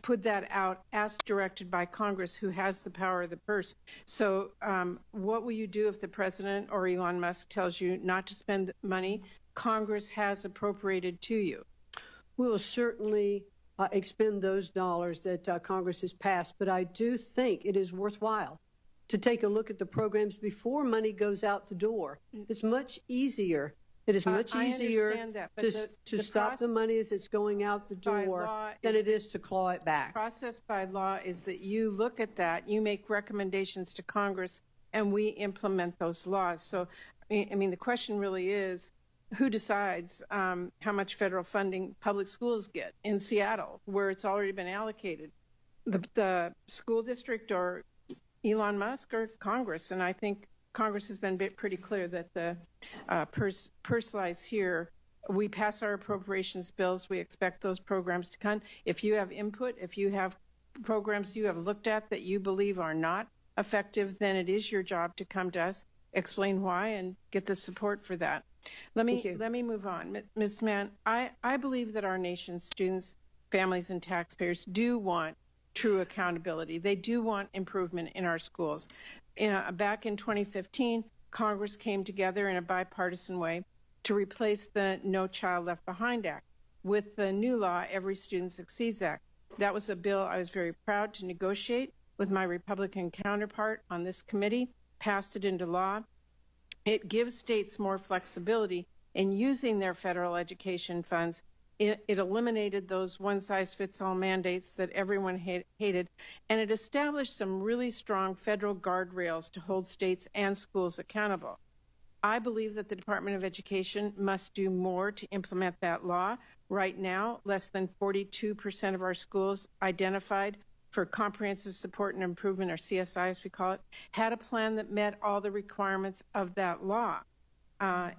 put that out as directed by Congress, who has the power of the purse. So what will you do if the president or Elon Musk tells you not to spend money Congress has appropriated to you? We will certainly expend those dollars that Congress has passed, but I do think it is worthwhile to take a look at the programs before money goes out the door. It's much easier. It is much easier to stop the money as it's going out the door than it is to claw it back. The process by law is that you look at that, you make recommendations to Congress, and we implement those laws. So, I mean, the question really is, who decides how much federal funding public schools get in Seattle, where it's already been allocated? The school district or Elon Musk or Congress? And I think Congress has been pretty clear that the purse lies here. We pass our appropriations bills. We expect those programs to come. If you have input, if you have programs you have looked at that you believe are not effective, then it is your job to come to us, explain why, and get the support for that. Let me move on. Ms. Mann, I believe that our nation's students, families, and taxpayers do want true accountability. They do want improvement in our schools. Back in 2015, Congress came together in a bipartisan way to replace the No Child Left Behind Act with the new law, Every Student Succeeds Act. That was a bill I was very proud to negotiate with my Republican counterpart on this committee, passed it into law. It gives states more flexibility in using their federal education funds. It eliminated those one-size-fits-all mandates that everyone hated, and it established some really strong federal guardrails to hold states and schools accountable. I believe that the Department of Education must do more to implement that law. Right now, less than 42% of our schools identified for comprehensive support and improvement, or CSI as we call it, had a plan that met all the requirements of that law.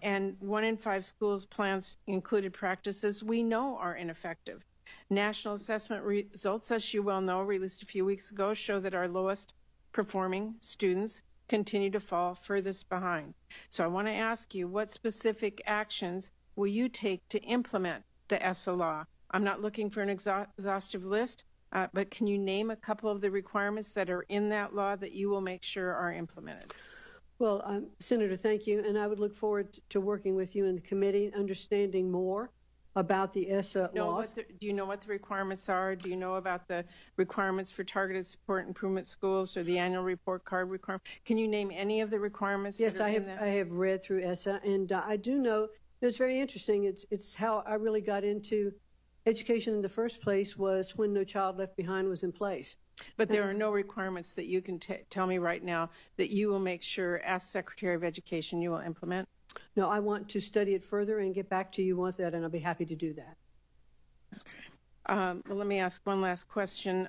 And 1 in 5 schools' plans included practices we know are ineffective. National assessment results, as you well know, released a few weeks ago, show that our lowest performing students continue to fall furthest behind. So I want to ask you, what specific actions will you take to implement the ESSA law? I'm not looking for an exhaustive list, but can you name a couple of the requirements that are in that law that you will make sure are implemented? Well, Senator, thank you. And I would look forward to working with you in the committee, understanding more about the ESSA laws. Do you know what the requirements are? Do you know about the requirements for targeted support improvement schools or the annual report card requirement? Can you name any of the requirements? Yes, I have read through ESSA, and I do know it's very interesting. It's how I really got into education in the first place, was when No Child Left Behind was in place. But there are no requirements that you can tell me right now that you will make sure, as Secretary of Education, you will implement? No, I want to study it further and get back to you with that, and I'll be happy to do that. Okay. Well, let me ask one last question.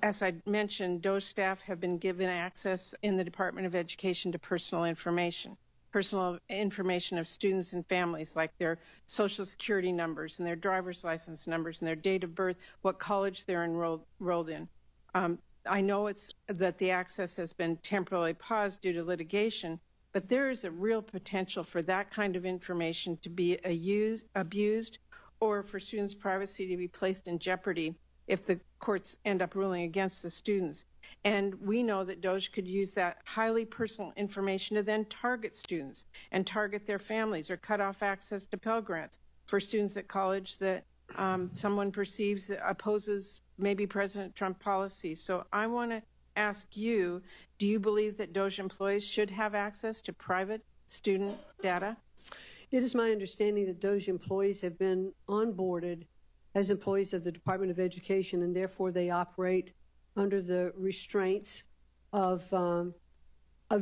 As I mentioned, DOJ staff have been given access in the Department of Education to personal information of students and families, like their Social Security numbers and their driver's license numbers and their date of birth, what college they're enrolled in. I know that the access has been temporarily paused due to litigation, but there is a real potential for that kind of information to be abused or for students' privacy to be placed in jeopardy if the courts end up ruling against the students. And we know that DOJ could use that highly personal information to then target students and target their families or cut off access to Pell Grants for students at college that someone perceives opposes maybe President Trump policies. So I want to ask you, do you believe that DOJ employees should have access to private student data? It is my understanding that DOJ employees have been onboarded as employees of the Department of Education, and therefore they operate under the restraints of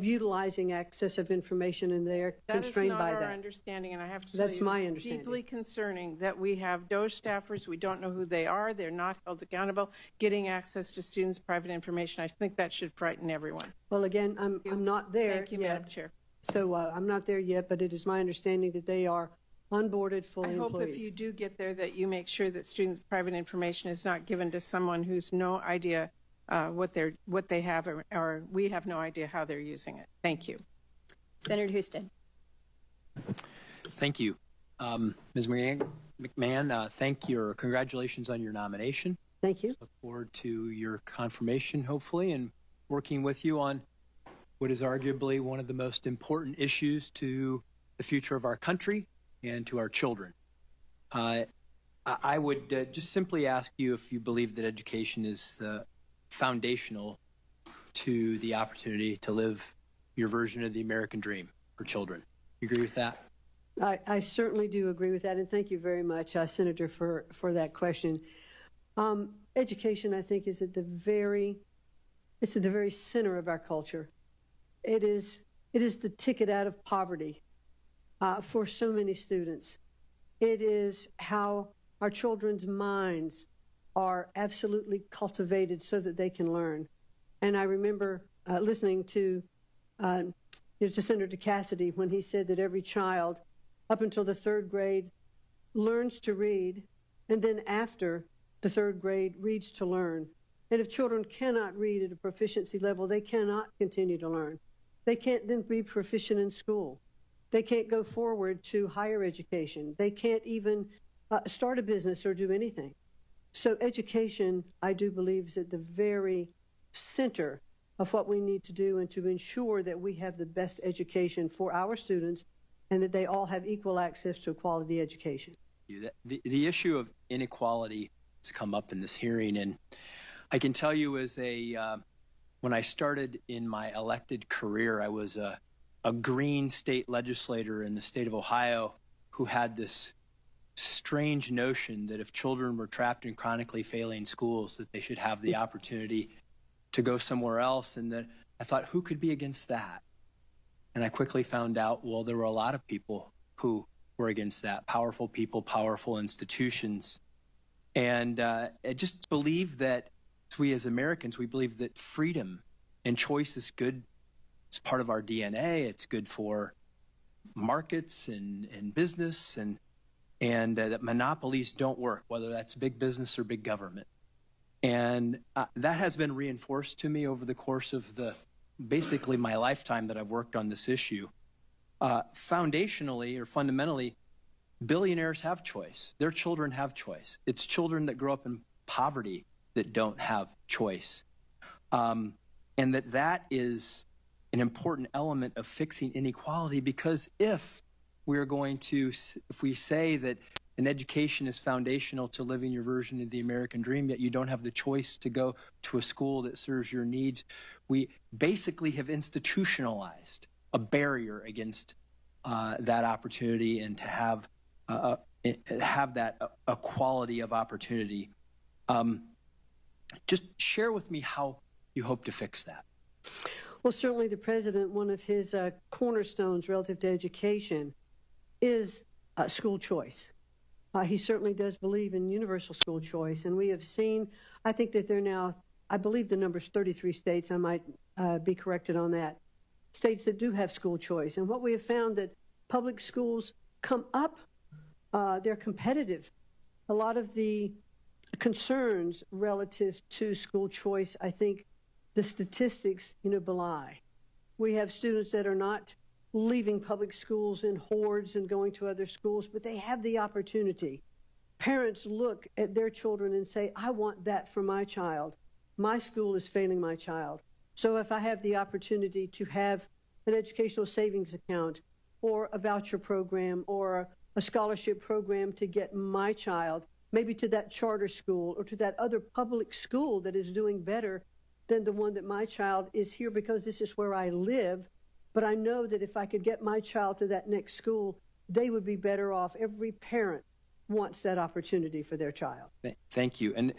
utilizing access of information, and they are constrained by that. That is not our understanding, and I have to tell That's you, my it's understanding. deeply concerning that we have DOJ staffers, we don't know who they are, they're not held accountable, getting access to students' private information. I think that should frighten everyone. Well, again, I'm not there Thank you, yet. Madam Chair. So I'm not there yet, but it is my understanding that they are onboarded fully I hope employees. if you do get there that you make sure that students' private information is not given to someone who's no idea what they have, or we have no idea how they're using it. Thank you. Senator Houston. Thank you. Ms. McMahon, thank you. Congratulations on your nomination. Thank you. Look forward to your confirmation, hopefully, and working with you on what is arguably one of the most important issues to the future of our country and to our children. I would just simply ask you if you believe that education is foundational to the opportunity to live your version of the American dream for children. You agree with that? I certainly do agree with that, and thank you very much, Senator, for that question. Education, I think, is at the very center of our culture. It is the ticket out of poverty for so many students. It is how our children's minds are absolutely cultivated so that they can learn. And I remember listening to Senator Cassidy when he said that every child up until the third grade learns to read, and then after the third grade reads to learn. And if children cannot read at a proficiency level, they cannot continue to learn. They can't then be proficient in school. They can't go forward to higher education. They can't even start a business or do anything. So education, I do believe, is at the very center of what we need to do and to ensure that we have the best education for our students and that they all have equal access to a quality education. The issue of inequality has come up in this hearing, and I can tell you when I started in my elected career, I was a green state legislator in the state of Ohio who had this strange notion that if children were trapped in chronically failing schools, that they should have the opportunity to go somewhere else. And that I thought, who could be against that? And I quickly found out, well, there were a lot of people who were against that. Powerful people, powerful institutions. And I just believe that we as Americans, we believe that freedom and choice is good. It's part of our DNA. It's good for markets and business, and that monopolies don't work, whether that's big business or big government. And that has been reinforced to me over the course of basically my lifetime that I've worked on this issue. Foundationally or fundamentally, billionaires have choice. Their children have choice. It's children that grow up in poverty that don't have choice. And that is an important element of fixing inequality, because if we say that an education is foundational to living your version of the American dream, yet you don't have the choice to go to a school that serves your needs, we basically have institutionalized a barrier against that opportunity and to have that equality of opportunity. Just share with me how you hope to fix that. Well, certainly the president, one of his cornerstones relative to education is school choice. He certainly does believe in universal school choice. And we have seen, I think that there are now, I believe the number's 33 states, I might be corrected on that, states that do have school choice. And what we have found that public schools come up, they're competitive. A lot of the concerns relative to school choice, I think the statistics, belie. We have students that are not leaving public schools in hordes and going to other schools, but they have the opportunity parents look at their children and say, I want that for my child. My school is failing my child. So if I have the opportunity to have an educational savings account or a voucher program or a scholarship program to get my child maybe to that charter school or to that other public school that is doing better than the one that my child is here because this is where I live. But I know that if I could get my child to that next school, they would be better off. Every parent wants that opportunity for their child. Thank you. And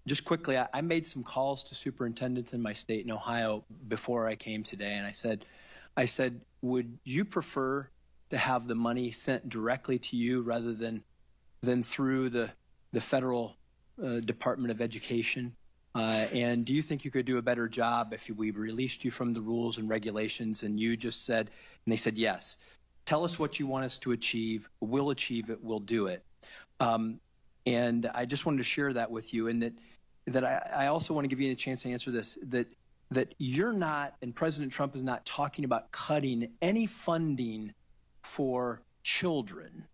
just quickly, I made some calls to superintendents in my state in Ohio before I came today, and I said, would you prefer to have the money sent directly to you rather than through the federal Department of Education? And do you think you could do a better job if we released you from the rules and regulations and you just said, and they said, yes, tell us what you want us to achieve, we'll achieve it, we'll do it. And I just wanted to share that with you, and that I also want to give you a chance to answer this, that you're not, and President Trump is not talking about cutting any funding for children.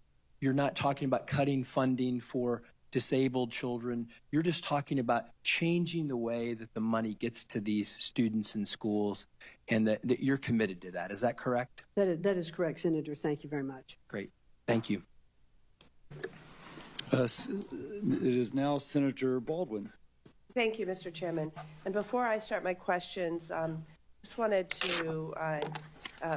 You're not talking about cutting funding for disabled children. You're just talking about changing the way that the money gets to these students in schools, and that you're committed to that. Is that correct? That is correct, Senator. Thank you very much. Great. Thank you. It is now Senator Baldwin. Thank you, Mr. Chairman. And before I start my questions, just wanted to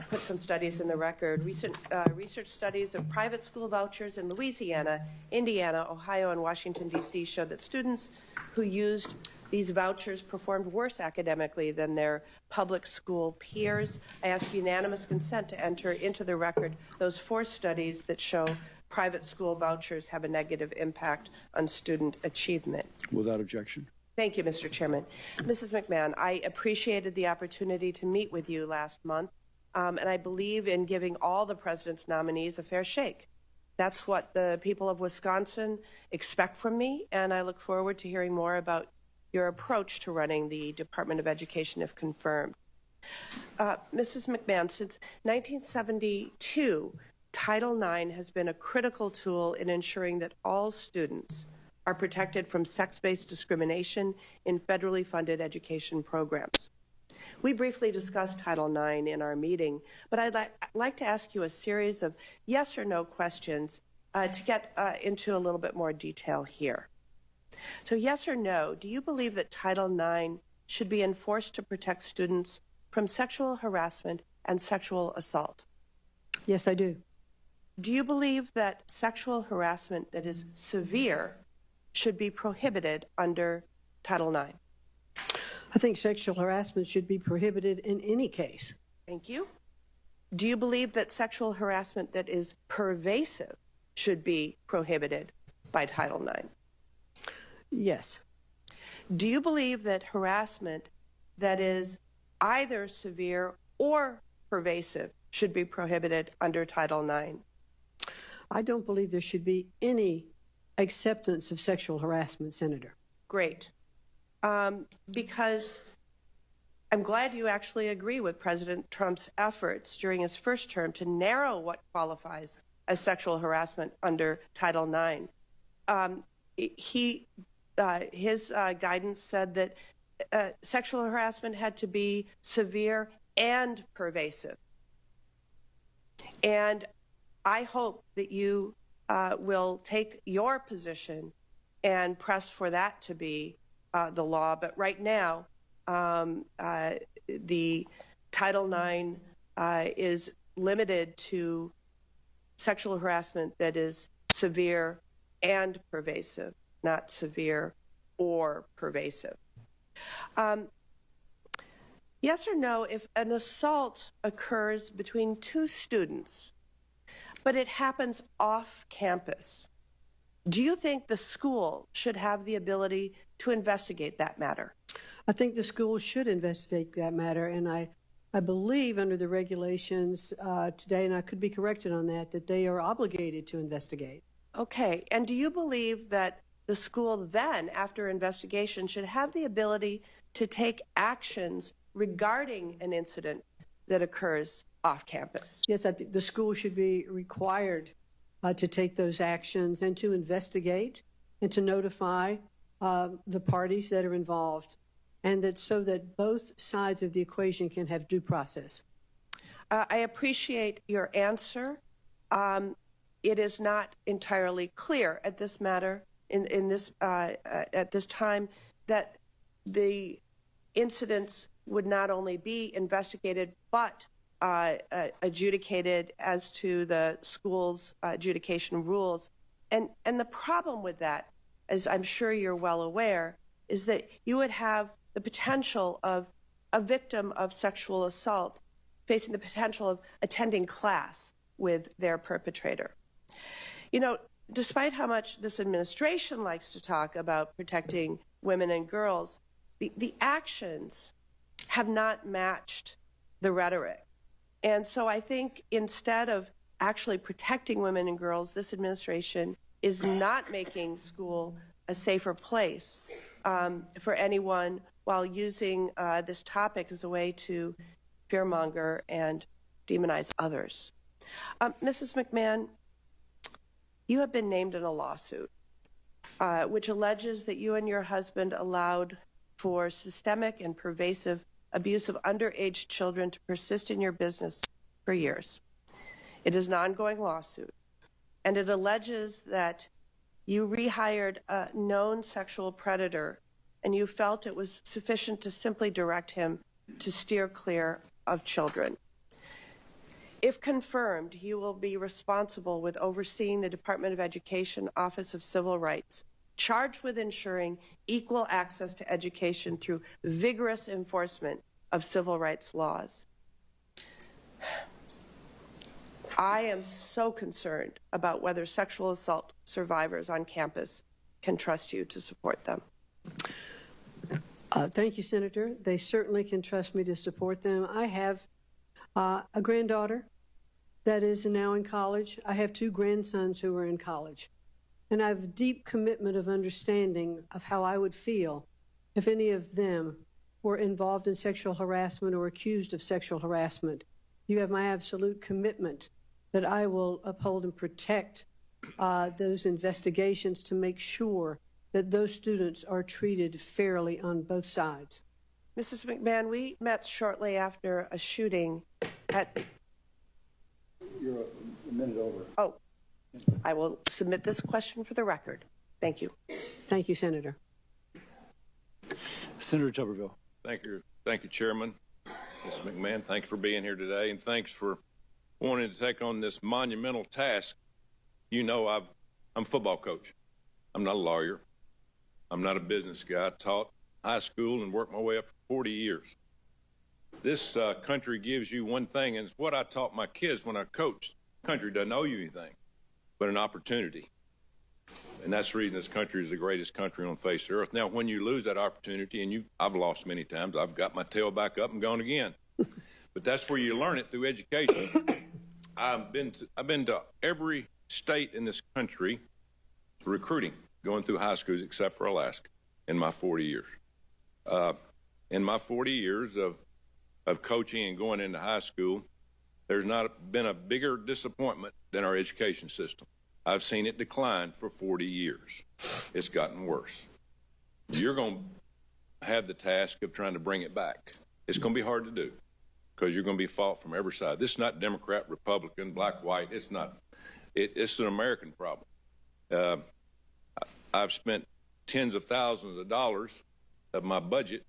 put some studies in the record. Recent research studies of private school vouchers in Louisiana, Indiana, Ohio, and Washington, D.C. showed that students who used these vouchers performed worse academically than their public school peers. I ask unanimous consent to enter into the record those 4 studies that show private school vouchers have a negative impact on student achievement. Without objection. Thank you, Mr. Chairman. Mrs. McMahon, I appreciated the opportunity to meet with you last month, and I believe in giving all the president's nominees a fair shake. That's what the people of Wisconsin expect from me, and I look forward to hearing more about your approach to running the Department of Education if confirmed. Mrs. McMahon, since 1972, Title IX has been a critical tool in ensuring that all students are protected from sex-based discrimination in federally funded education programs. We briefly discussed Title IX in our meeting, but I'd like to ask you a series of yes or no questions to get into a little bit more detail here. So yes or no, do you believe that Title IX should be enforced to protect students from sexual harassment and sexual assault? Yes, I do. Do you believe that sexual harassment that is severe should be prohibited under Title IX? I think sexual harassment should be prohibited in any case. Thank you. Do you believe that sexual harassment that is pervasive should be prohibited by Title IX? Yes. Do you believe that harassment that is either severe or pervasive should be prohibited under Title IX? I don't believe there should be any acceptance of sexual harassment, Senator. Great. Because I'm glad you actually agree with President Trump's efforts during his first term to narrow what qualifies as sexual harassment under Title IX. His guidance said that sexual harassment had to be severe and pervasive. And I hope that you will take your position and press for that to be the law. But right now, the Title IX is limited to sexual harassment that is severe and pervasive, not severe or pervasive. Yes or no, if an assault occurs between 2 students, but it happens off campus, do you think the school should have the ability to investigate that matter? I think the school should investigate that matter, and I believe under the regulations today, and I could be corrected on that, that they are obligated to investigate. Okay, and do you believe that the school then, after investigation, should have the ability to take actions regarding an incident that occurs off campus? Yes, I think the school should be required to take those actions and to investigate and to notify the parties that are involved, and that so that both sides of the equation can have due process. I appreciate your answer. It is not entirely clear at this matter, at this time, that the incidents would not only be investigated but adjudicated as to the school's adjudication rules. And the problem with that, as I'm sure you're well aware, is that you would have the potential of a victim of sexual assault facing the potential of attending class with their perpetrator. You know, despite how much this administration likes to talk about protecting women and girls, the actions have not matched the rhetoric. And so I think instead of actually protecting women and girls, this administration is not making school a safer place for anyone, while using this topic as a way to fearmonger and demonize others. Mrs. McMahon, you have been named in a lawsuit which alleges that you and your husband allowed for systemic and pervasive abuse of underage children to persist in your business for years. It is an ongoing lawsuit, and it alleges that you rehired a known sexual predator, and you felt it was sufficient to simply direct him to steer clear of children. If confirmed, you will be responsible with overseeing the Department of Education Office of Civil Rights, charged with ensuring equal access to education through vigorous enforcement of civil rights laws. I am so concerned about whether sexual assault survivors on campus can trust you to support them. Thank you, Senator. They certainly can trust me to support them. I have a granddaughter that is now in college. I have two grandsons who are in college. And I have a deep commitment of understanding of how I would feel if any of them were involved in sexual harassment or accused of sexual harassment. You have my absolute commitment that I will uphold and protect those investigations to make sure that those students are treated fairly on both sides. Mrs. McMahon, we met shortly after a shooting at... You're a minute over. Oh, I will submit this question for the record. Thank you. Thank you, Senator. Senator Tuberville. Thank you, Chairman. Ms. McMahon, thank you for being here today, and thanks for wanting to take on this monumental task. You know, I'm a football coach. I'm not a lawyer. I'm not a business guy. I taught high school and worked my way up for 40 years. This country gives you one thing, and it's what I taught my kids when I coached. The country doesn't owe you anything but an opportunity. And that's the reason this country is the greatest country on the face of the earth. Now, when you lose that opportunity, and I've lost many times, I've got my tail back up and gone again. But that's where you learn it, through education. I've been to every state in this country recruiting, going through high schools except for Alaska in my 40 years. In my 40 years of coaching and going into high school, there's not been a bigger disappointment than our education system. I've seen it decline for 40 years. It's gotten worse. You're going to have the task of trying to bring it back. It's going to be hard to do because you're going to be fought from every side. This is not Democrat, Republican, black, white. It's not. It's an American problem. I've spent tens of thousands of dollars of my budget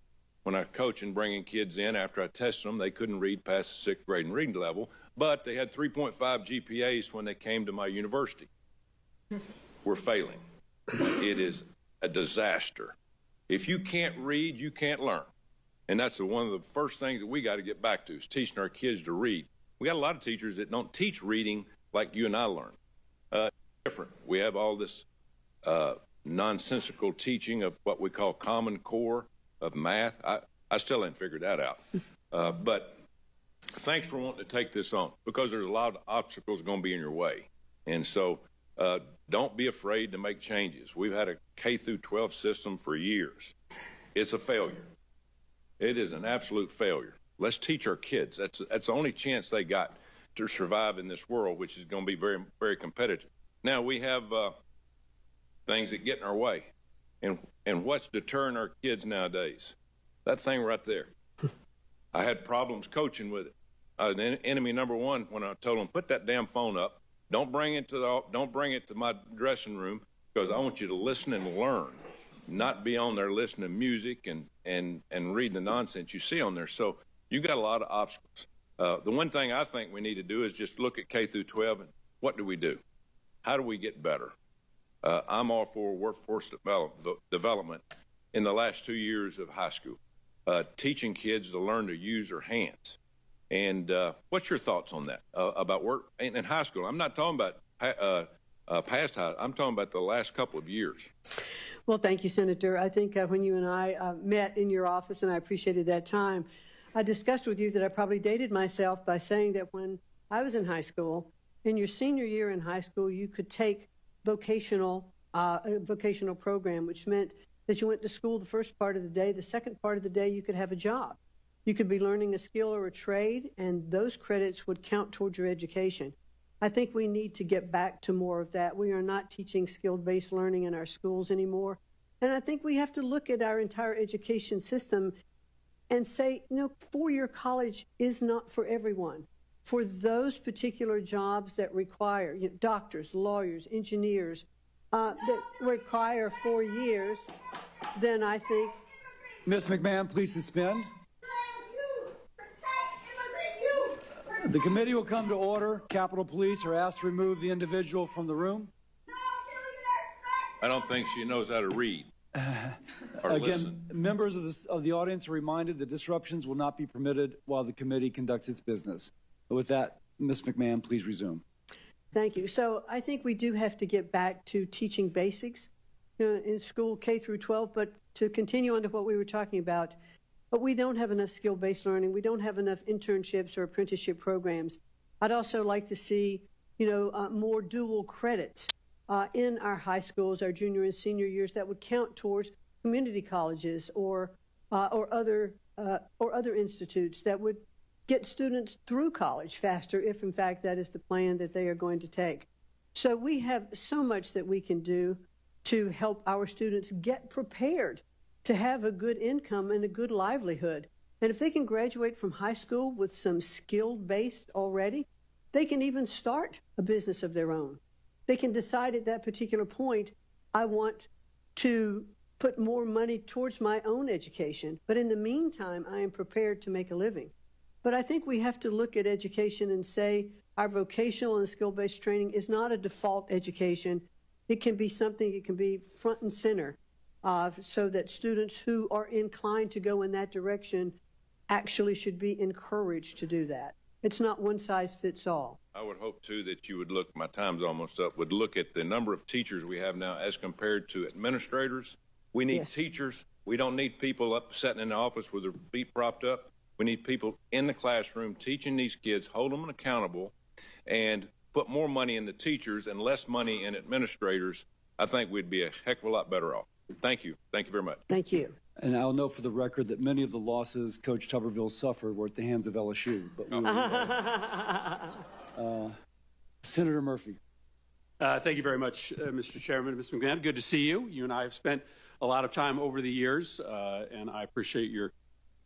when I coach and bringing kids in after I tested them. They couldn't read past the 6th grade and reading level, but they had 3.5 GPAs when they came to my university. We're failing. It is a disaster. If you can't read, you can't learn. And that's one of the first things that we got to get back to, is teaching our kids to read. We got a lot of teachers that don't teach reading like you and I learn. Different. We have all this nonsensical teaching of what we call Common Core of math. I still haven't figured that out. But thanks for wanting to take this on, because there's a lot of obstacles going to be in your way. And so don't be afraid to make changes. We've had a K through 12 system for years. It's a failure. It is an absolute failure. Let's teach our kids. That's the only chance they got to survive in this world, which is going to be very, very competitive. Now we have things that get in our way. And what's deterring our kids nowadays? That thing right there. I had problems coaching with it. Enemy number one when I told them, put that damn phone up. Don't bring it to my dressing room, because I want you to listen and learn, not be on there listening to music and reading the nonsense you see on there. So you got a lot of obstacles. The one thing I think we need to do is just look at K through 12 and what do we do? How do we get better? I'm all for workforce development in the last 2 years of high school, teaching kids to learn to use their hands. And what's your thoughts on that, about work in high school? I'm not talking about past high. I'm talking about the last couple of years. Well, thank you, Senator. I think when you and I met in your office, and I appreciated that time, I discussed with you that I probably dated myself by saying that when I was in high school, in your senior year in high school, you could take a vocational program, which meant that you went to school the first part of the day. The second part of the day, you could have a job. You could be learning a skill or a trade, and those credits would count towards your education. I think we need to get back to more of that. We are not teaching skill-based learning in our schools anymore. And I think we have to look at our entire education system and say, four-year college is not for everyone. For those particular jobs that require doctors, lawyers, engineers, that require 4 years, then I think... Ms. McMahon, please suspend. The committee will come to order. Capitol Police are asked to remove the individual from the room. I don't think she knows how to read or Again, listen. members of the audience are reminded that disruptions will not be permitted while the committee conducts its business. With that, Ms. McMahon, please resume. Thank you. So I think we do have to get back to teaching basics in school K through 12, but to continue on to what we were talking about, but we don't have enough skill-based learning. We don't have enough internships or apprenticeship programs. I'd also like to see, more dual credits in our high schools, our junior and senior years, that would count towards community colleges or other institutes that would get students through college faster, if in fact that is the plan that they are going to take. So we have so much that we can do to help our students get prepared to have a good income and a good livelihood. And if they can graduate from high school with some skill-based already, they can even start a business of their own. They can decide at that particular point, I want to put more money towards my own education, but in the meantime, I am prepared to make a living. But I think we have to look at education and say our vocational and skill-based training is not a default education. It can be something, it can be front and center, so that students who are inclined to go in that direction actually should be encouraged to do that. It's not one size fits all. I would hope, too, that you would look, my time's almost up, would look at the number of teachers we have now as compared to administrators. We need teachers. We don't need people up sitting in the office with their feet propped up. We need people in the classroom teaching these kids, hold them accountable, and put more money in the teachers and less money in administrators. I think we'd be a heck of a lot better off. Thank you. Thank you very much. Thank you. And I'll note for the record that many of the losses Coach Tuberville suffered were at the hands of LSU. But Senator Murphy. Thank you very much, Mr. Chairman. Ms. McMahon, good to see you. You and I have spent a lot of time over the years, and I appreciate your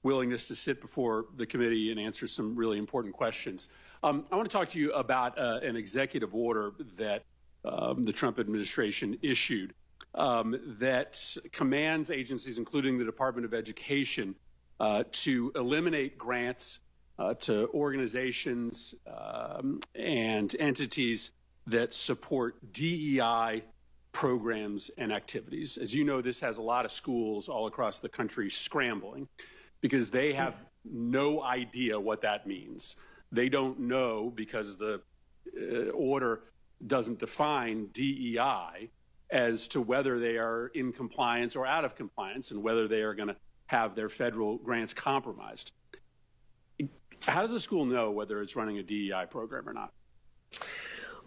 willingness to sit before the committee and answer some really important questions. I want to talk to you about an executive order that the Trump administration issued that commands agencies, including the Department of Education, to eliminate grants to organizations and entities that support DEI programs and activities. As you know, this has a lot of schools all across the country scrambling because they have no idea what that means. They don't know because the order doesn't define DEI as to whether they are in compliance or out of compliance and whether they are going to have their federal grants compromised. How does a school know whether it's running a DEI program or not?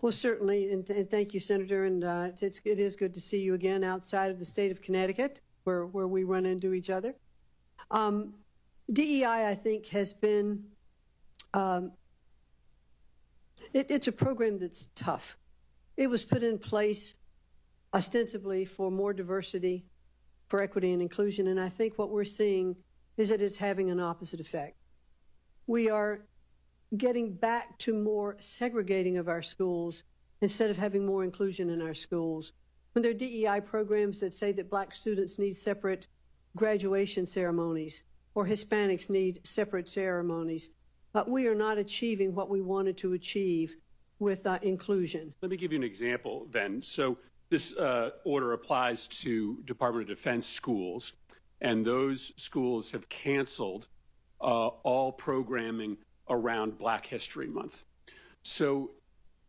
Well, certainly, and thank you, Senator, and it is good to see you again outside of the state of Connecticut, where we run into each other. DEI, I think, has been, it's a program that's tough. It was put in place ostensibly for more diversity, for equity and inclusion, and I think what we're seeing is that it's having an opposite effect. We are getting back to more segregating of our schools instead of having more inclusion in our schools. When there are DEI programs that say that Black students need separate graduation ceremonies or Hispanics need separate ceremonies, we are not achieving what we wanted to achieve with inclusion. Let me give you an example then. So this order applies to Department of Defense schools, and those schools have canceled all programming around Black History Month. So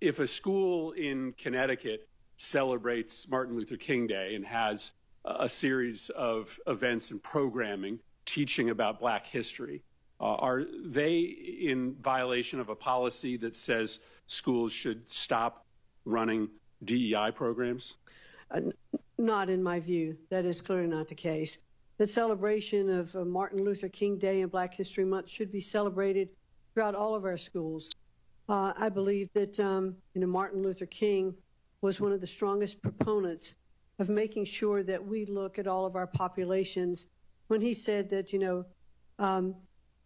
if a school in Connecticut celebrates Martin Luther King Day and has a series of events and programming teaching about Black history, are they in violation of a policy that says schools should stop running DEI programs? Not in my view. That is clearly not the case. The celebration of Martin Luther King Day and Black History Month should be celebrated throughout all of our schools. I believe that Martin Luther King was one of the strongest proponents of making sure that we look at all of our populations when he said that,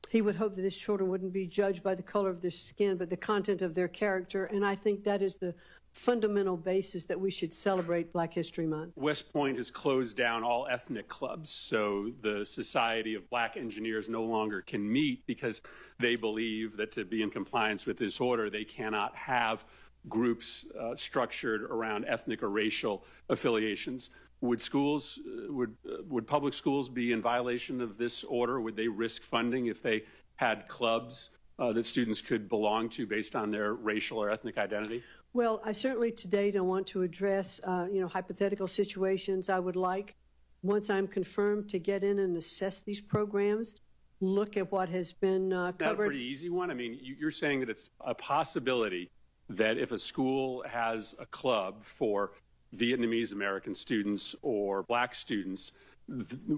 he would hope that his children wouldn't be judged by the color of their skin, but the content of their character. And I think that is the fundamental basis that we should celebrate Black History Month. West Point has closed down all ethnic clubs, so the Society of Black Engineers no longer can meet because they believe that to be in compliance with this order, they cannot have groups structured around ethnic or racial affiliations. Would schools, would public schools be in violation of this order? Would they risk funding if they had clubs that students could belong to based on their racial or ethnic identity? Well, I certainly today don't want to address, hypothetical situations. I would like, once I'm confirmed, to get in and assess these programs, look at what has been covered. That's a pretty easy one. I mean, you're saying that it's a possibility that if a school has a club for Vietnamese American students or Black students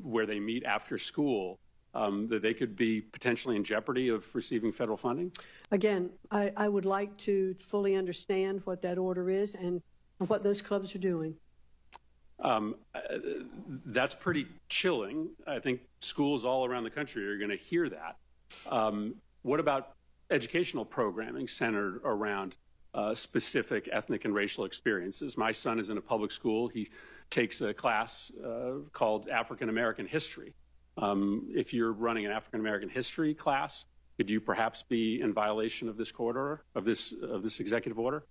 where they meet after school, that they could be potentially in jeopardy of receiving federal funding? Again, I would like to fully understand what that order is and what those clubs are doing. That's pretty chilling. I think schools all around the country are going to hear that. What about educational programming centered around specific ethnic and racial experiences? My son is in a public school. He takes a class called African American History. If you're running an African American history class, could you perhaps be in violation of this court order, of this executive order?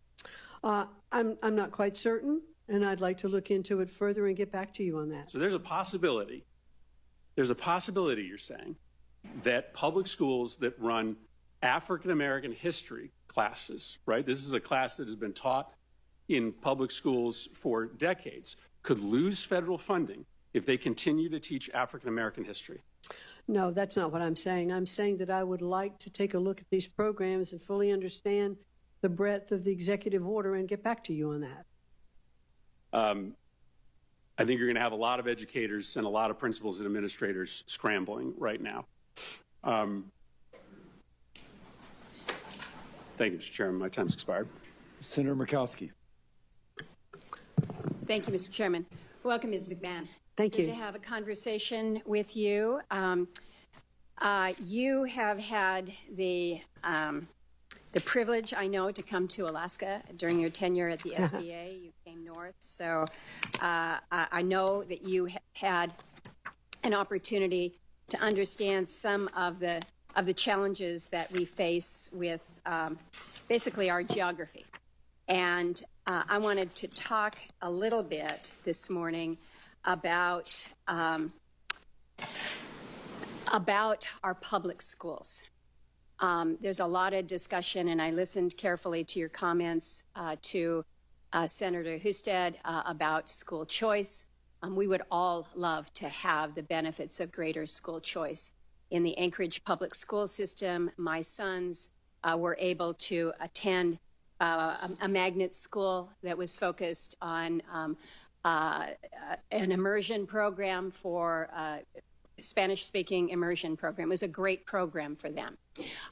I'm not quite certain, and I'd like to look into it further and get back to you on that. So there's a possibility. There's a possibility, you're saying, that public schools that run African American history classes, right? This is a class that has been taught in public schools for decades, could lose federal funding if they continue to teach African American history. No, that's not what I'm saying. I'm saying that I would like to take a look at these programs and fully understand the breadth of the executive order and get back to you on that. I think you're going to have a lot of educators and a lot of principals and administrators scrambling right now. Thank you, Mr. Chairman. My time's expired. Senator Murkowski. Thank you, Mr. Chairman. Welcome, Ms. McMahon. Thank you. Good to have a conversation with you. You have had the privilege, I know, to come to Alaska during your tenure at the SBA. You came north, so I know that you had an opportunity to understand some of the challenges that we face with basically our geography. And I wanted to talk a little bit this morning about our public schools. There's a lot of discussion, and I listened carefully to your comments to Senator Husted about school choice. We would all love to have the benefits of greater school choice. In the Anchorage public school system, my sons were able to attend a magnet school that was focused on an immersion program for Spanish-speaking immersion program. It was a great program for them.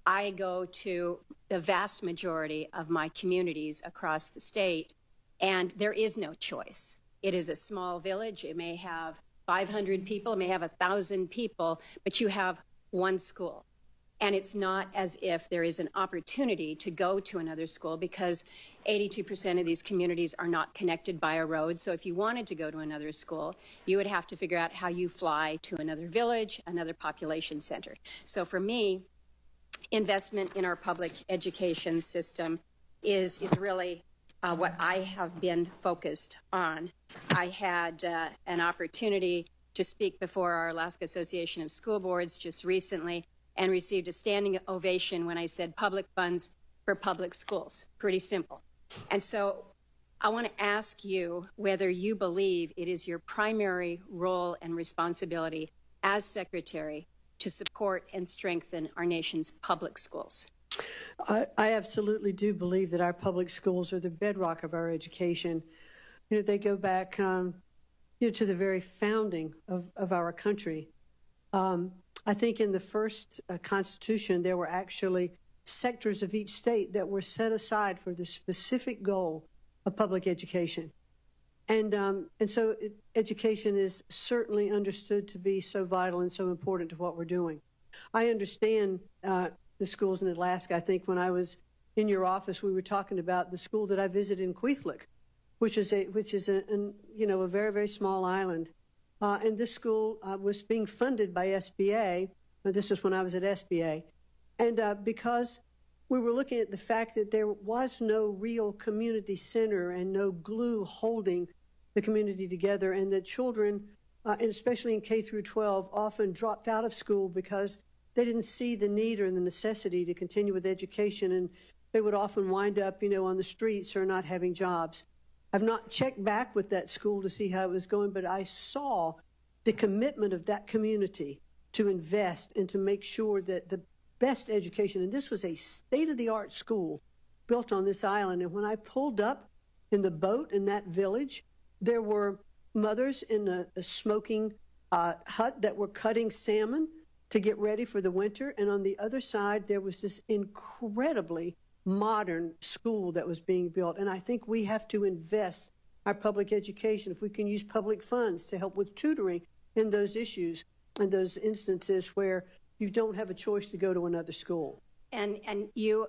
I go to the vast majority of my communities across the state And there is no choice. It is a small village. It may have 500 people, it may have 1,000 people, but you have one school. And it's not as if there is an opportunity to go to another school because 82% of these communities are not connected by a road. So if you wanted to go to another school, you would have to figure out how you fly to another village, another population center. So for me, investment in our public education system is really what I have been focused on. I had an opportunity to speak before our Alaska Association of School Boards just recently and received a standing ovation when I said public funds for public schools. Pretty simple. And so I want to ask you whether you believe it is your primary role and responsibility as Secretary to support and strengthen our nation's public schools. I absolutely do believe that our public schools are the bedrock of our education. You know, they go back, to the very founding of our country. I think in the first Constitution, there were actually sectors of each state that were set aside for the specific goal of public education. And so education is certainly understood to be so vital and so important to what we're doing. I understand the schools in Alaska. I think when I was in your office, we were talking about the school that I visited in Kwethluk, which is a very, very small island. And this school was being funded by SBA. This was when I was at SBA. And because we were looking at the fact that there was no real community center and no glue holding the community together, and that children, and especially in K through 12, often dropped out of school because they didn't see the need or the necessity to continue with education, and they would often wind up, on the streets or not having jobs. I've not checked back with that school to see how it was going, but I saw the commitment of that community to invest and to make sure that the best education, and this was a state-of-the-art school built on this island. And when I pulled up in the boat in that village, there were mothers in a smoking hut that were cutting salmon to get ready for the winter. And on the other side, there was this incredibly modern school that was being built. And I think we have to invest our public education, if we can use public funds to help with tutoring in those issues and those instances where you don't have a choice to go to another school. And you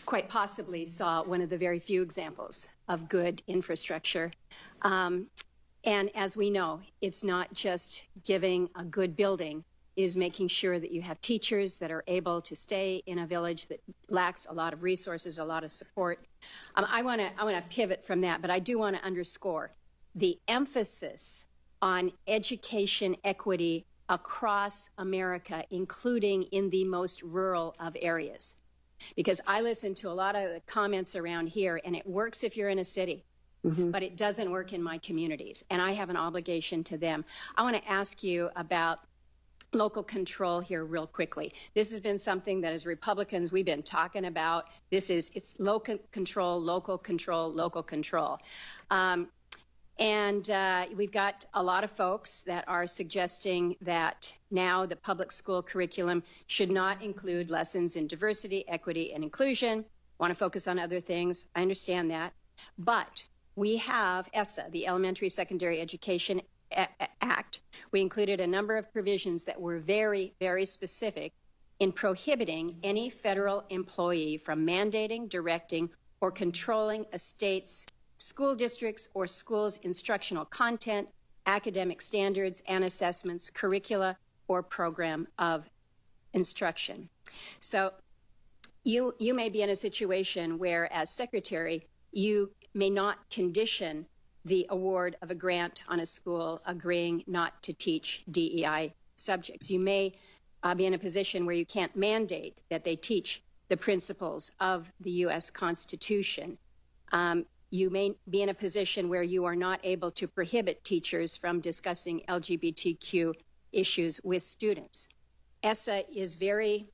quite possibly saw one of the very few examples of good infrastructure. And as we know, it's not just giving a good building, it is making sure that you have teachers that are able to stay in a village that lacks a lot of resources, a lot of support. I want to pivot from that, but I do want to underscore the emphasis on education equity across America, including in the most rural of areas. Because I listen to a lot of the comments around here, and it works if you're in a city, but it doesn't work in my communities, and I have an obligation to them. I want to ask you about local control here real quickly. This has been something that as Republicans we've been talking about. It's local control, local control, local control. And we've got a lot of folks that are suggesting that now the public school curriculum should not include lessons in diversity, equity, and inclusion. Want to focus on other things. I understand that. But we have ESSA, the Elementary Secondary Education Act. We included a number of provisions that were very, very specific in prohibiting any federal employee from mandating, directing, or controlling a state's school districts or schools' instructional content, academic standards and assessments, curricula, or program of instruction. So you may be in a situation where, as secretary, you may not condition the award of a grant on a school agreeing not to teach DEI subjects. You may be in a position where you can't mandate that they teach the principles of the U.S. Constitution. You may be in a position where you are not able to prohibit teachers from discussing LGBTQ issues with students. ESSA is very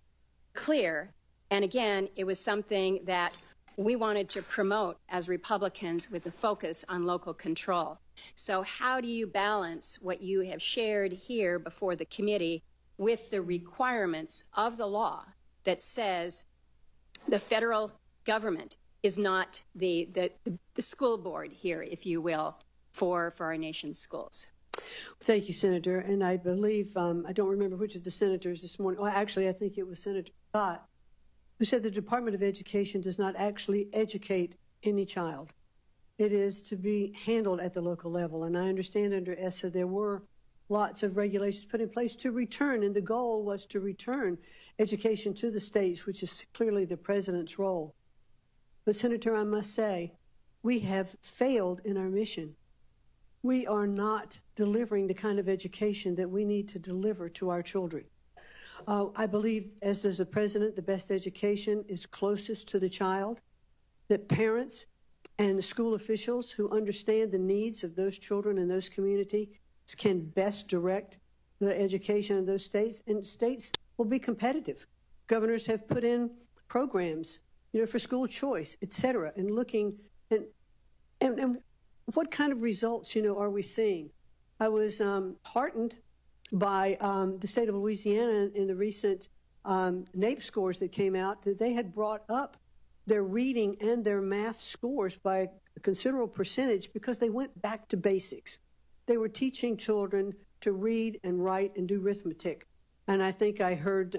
clear, and again, it was something that we wanted to promote as Republicans with a focus on local control. So how do you balance what you have shared here before the committee with the requirements of the law that says the federal government is not the school board here, if you will, for our nation's schools. Thank you, Senator. And I believe, I don't remember which of the senators this morning, well, actually, I think it was Senator Scott, who said the Department of Education does not actually educate any child. It is to be handled at the local level. And I understand under ESSA there were lots of regulations put in place to return, and the goal was to return education to the states, which is clearly the president's role. But, Senator, I must say, we have failed in our mission. We are not delivering the kind of education that we need to deliver to our children. I believe, as does the president, the best education is closest to the child, that parents and the school officials who understand the needs of those children in those communities can best direct the education in those states, and states will be competitive. Governors have put in programs, for school choice, et cetera, and looking and what kind of results, are we seeing? I was heartened by the state of Louisiana in the recent NAEP scores that came out, that they had brought up their reading and their math scores by a considerable percentage because they went back to basics. They were teaching children to read and write and do arithmetic. And I think I heard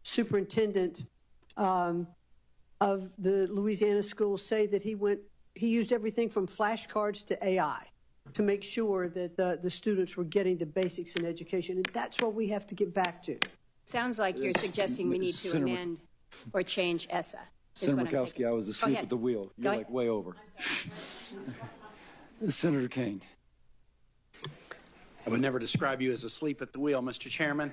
superintendent of the Louisiana schools say that he used everything from flashcards to AI to make sure that the students were getting the basics in education. And that's what we have to get back to. Sounds like you're suggesting we need to amend or change ESSA. Senator Murkowski, I was asleep at the wheel. You're like way over. Senator Kane. I would never describe you as asleep at the wheel, Mr. Chairman.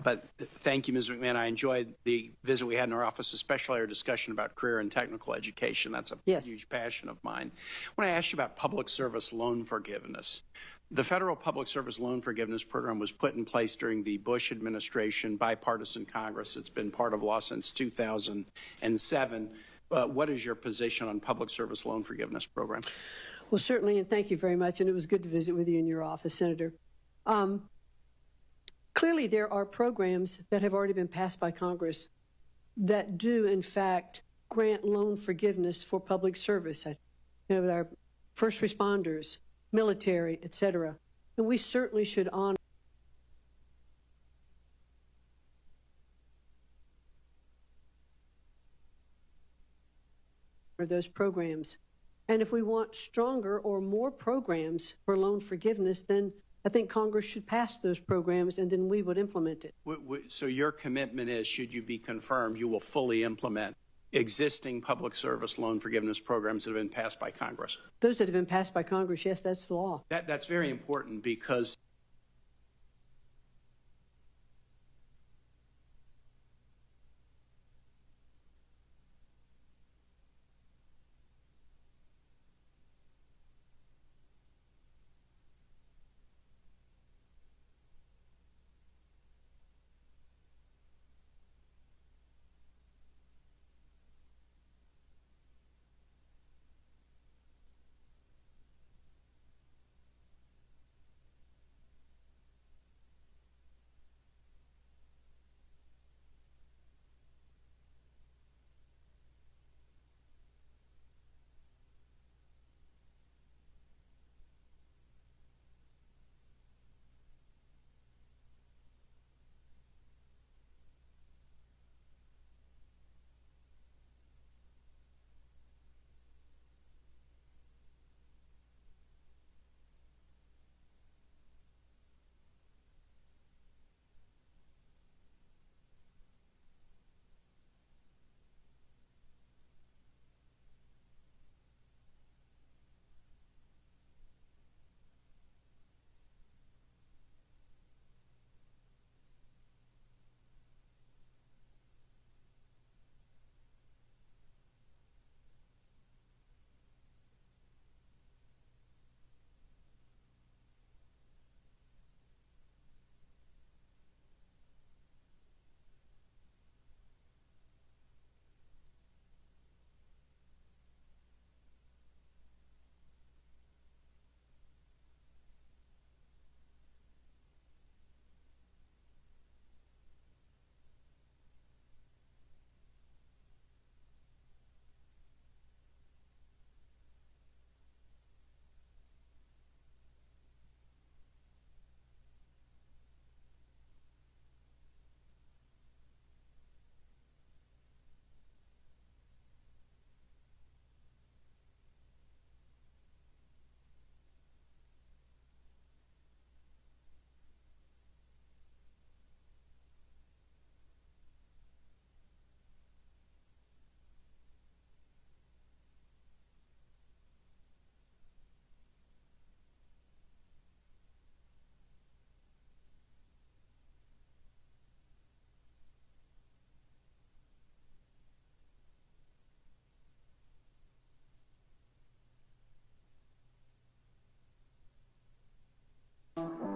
But thank you, Ms. McMahon. I enjoyed the visit we had in our office, especially our discussion about career and technical education. That's a huge passion of mine. I want to ask you about public service loan forgiveness. The federal public service loan forgiveness program was put in place during the Bush administration, bipartisan Congress. It's been part of law since 2007. What is your position on public service loan forgiveness program? Well, certainly, and thank you very much. And it was good to visit with you in your office, Senator. Clearly, there are programs that have already been passed by Congress that do, in fact, grant loan forgiveness for public service. Our first responders, military, et cetera. And we certainly should honor those programs. And if we want stronger or more programs for loan forgiveness, then I think Congress should pass those programs, and then we would implement it. So your commitment is, should you be confirmed, you will fully implement existing public service loan forgiveness programs that have been passed by Congress? Those that have been passed by Congress, yes, that's the law. That's very important because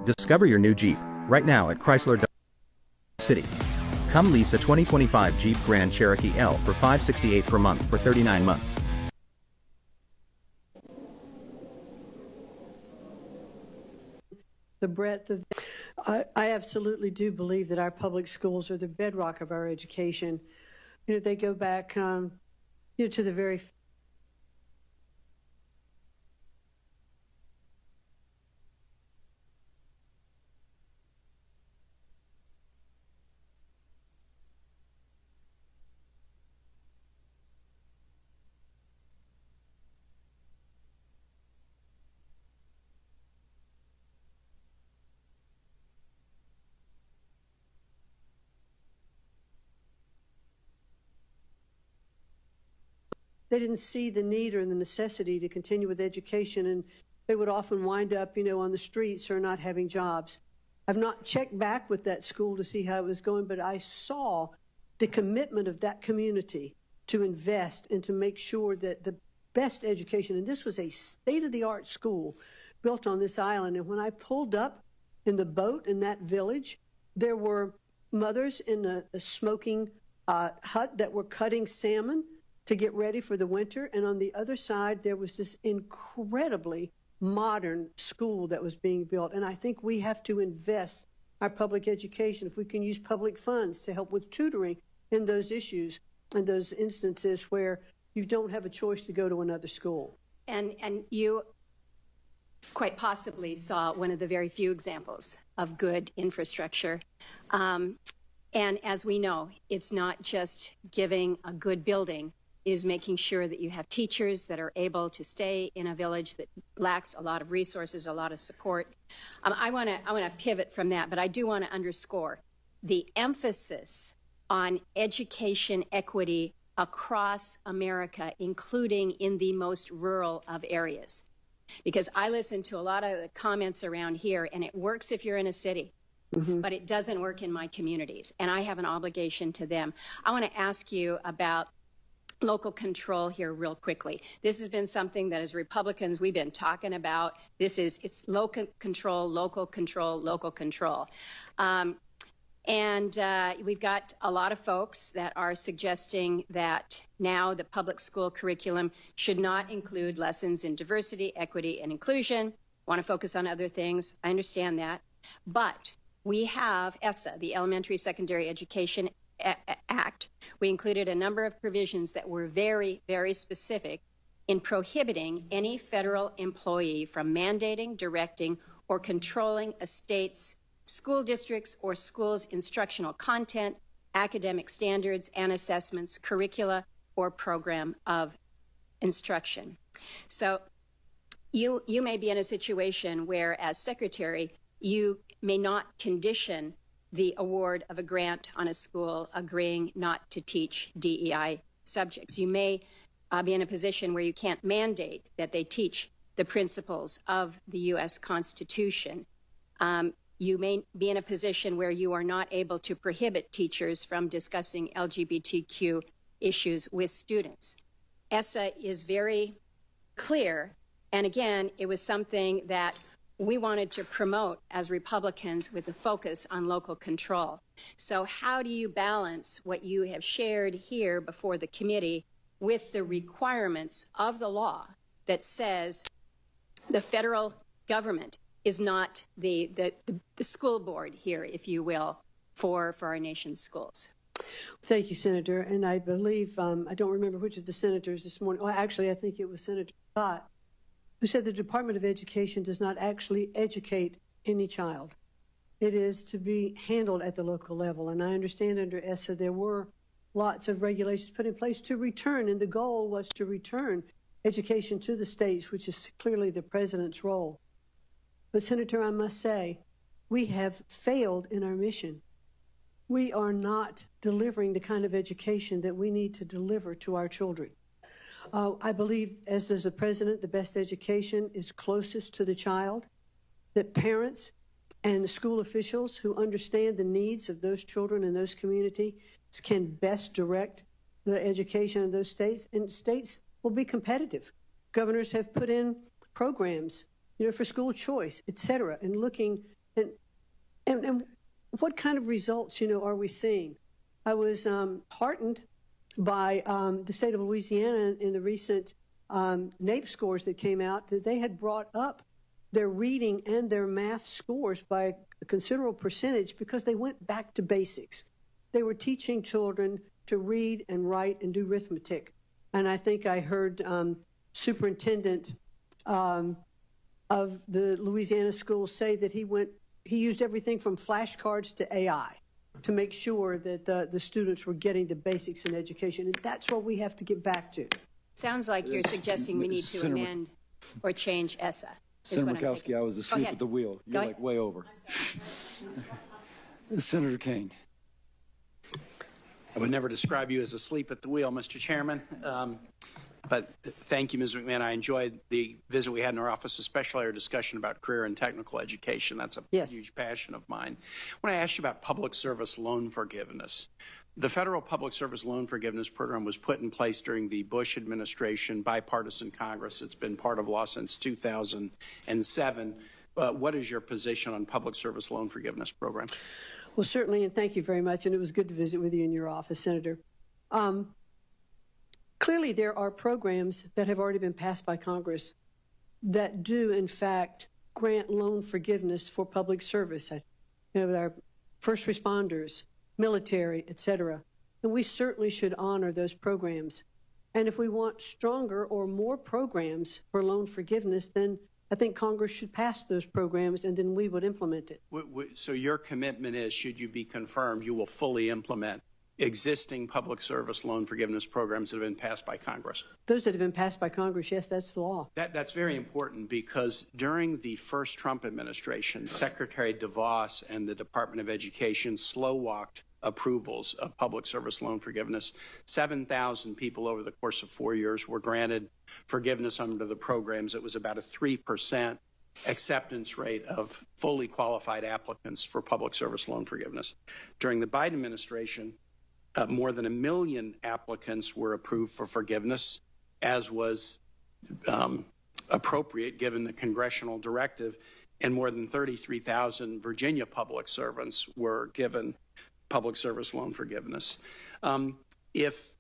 Discover your new Jeep right now at Chrysler City. Come lease a 2025 Jeep Grand Cherokee L for $568 per month for 39 months. The breadth of, I absolutely do believe that our public schools are the bedrock of our education. They go back, to the very. They didn't see the need or the necessity to continue with education, and they would often wind up, on the streets or not having jobs. I've not checked back with that school to see how it was going, but I saw the commitment of that community to invest and to make sure that the best education, and this was a state-of-the-art school built on this island, and when I pulled up in the boat in that village, there were mothers in a smoking hut that were cutting salmon to get ready for the winter. And on the other side, there was this incredibly modern school that was being built. And I think we have to invest our public education, if we can use public funds to help with tutoring in those issues and those instances where you don't have a choice to go to another school. And you quite possibly saw one of the very few examples of good infrastructure. And as we know, it's not just giving a good building, is making sure that you have teachers that are able to stay in a village that lacks a lot of resources, a lot of support. I want to pivot from that, but I do want to underscore the emphasis on education equity across America, including in the most rural of areas. Because I listen to a lot of the comments around here, and it works if you're in a city, but it doesn't work in my communities, and I have an obligation to them. I want to ask you about local control here real quickly. This has been something that as Republicans we've been talking about. It's local control, local control, local control. And we've got a lot of folks that are suggesting that now the public school curriculum should not include lessons in diversity, equity, and inclusion. Want to focus on other things. I understand that. But we have ESSA, the Elementary Secondary Education Act. We included a number of provisions that were very, very specific in prohibiting any federal employee from mandating, directing, or controlling a state's school districts or schools' instructional content, academic standards and assessments, curricula, or program of instruction. So you may be in a situation where, as secretary, you may not condition the award of a grant on a school agreeing not to teach DEI subjects. You may be in a position where you can't mandate that they teach the principles of the U.S. Constitution. You may be in a position where you are not able to prohibit teachers from discussing LGBTQ issues with students. ESSA is very clear, and again, it was something that we wanted to promote as Republicans with a focus on local control. So how do you balance what you have shared here before the committee with the requirements of the law that says the federal government is not the school board here, if you will, for our nation's schools? Thank you, Senator. And I believe, I don't remember which of the senators this morning, well, actually, I think it was Senator Scott, who said the Department of Education does not actually educate any child. It is to be handled at the local level. And I understand under ESSA there were lots of regulations put in place to return, and the goal was to return education to the states, which is clearly the president's role. But Senator, I must say, we have failed in our mission. We are not delivering the kind of education that we need to deliver to our children. I believe, as does the president, the best education is closest to the child, that parents and the school officials who understand the needs of those children in those communities can best direct the education of those states, and states will be competitive. Governors have put in programs, for school choice, et cetera, and looking And what kind of results, are we seeing? I was heartened by the state of Louisiana in the recent NAEP scores that came out, that they had brought up their reading and their math scores by a considerable percentage because they went back to basics. They were teaching children to read and write and do arithmetic. And I think I heard superintendent of the Louisiana schools say that he used everything from flashcards to AI to make sure that the students were getting the basics in education. And that's what we have to get back to. Sounds like you're suggesting we need to amend or change ESSA. Senator Murkowski, I was asleep at the wheel. You're like way over. Senator Kane. I would never describe you as asleep at the wheel, Mr. Chairman. But thank you, Ms. McMahon. I enjoyed the visit we had in our office, especially our discussion about career and technical education. That's a huge passion of mine. When I asked you about public service loan forgiveness, the federal public service loan forgiveness program was put in place during the Bush administration, bipartisan Congress. It's been part of law since 2007. What is your position on public service loan forgiveness program? Well, certainly, and thank you very much. And it was good to visit with you in your office, Senator. Clearly, there are programs that have already been passed by Congress that do, in fact, grant loan forgiveness for public service. Our first responders, military, et cetera. And we certainly should honor those programs. And if we want stronger or more programs for loan forgiveness, then I think Congress should pass those programs and then we would implement it. So your commitment is, should you be confirmed, you will fully implement existing public service loan forgiveness programs that have been passed by Congress? Those that have been passed by Congress, yes, that's the law. That's very important because during the first Trump administration, Secretary DeVos and the Department of Education slow-walked approvals of public service loan forgiveness. 7,000 people over the course of 4 years were granted forgiveness under the programs. It was about a 3% acceptance rate of fully qualified applicants for public service loan forgiveness. During the Biden administration, more than 1 million applicants were approved for forgiveness, as was appropriate given the congressional directive, and more than 33,000 Virginia public servants were given public service loan forgiveness. If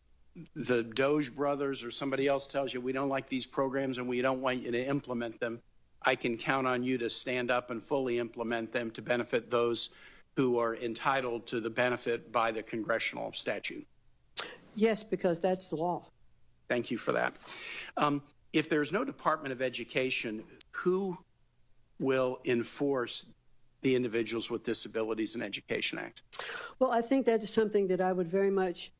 the Doge brothers or somebody else tells you we don't like these programs and we don't want you to implement them, I can count on you to stand up and fully implement them to benefit those who are entitled to the benefit by the congressional statute. Yes, because that's the law. Thank you for that. If there's no Department of Education, who will enforce the Individuals with Disabilities in Education Act? Well, I think that is something that I would very much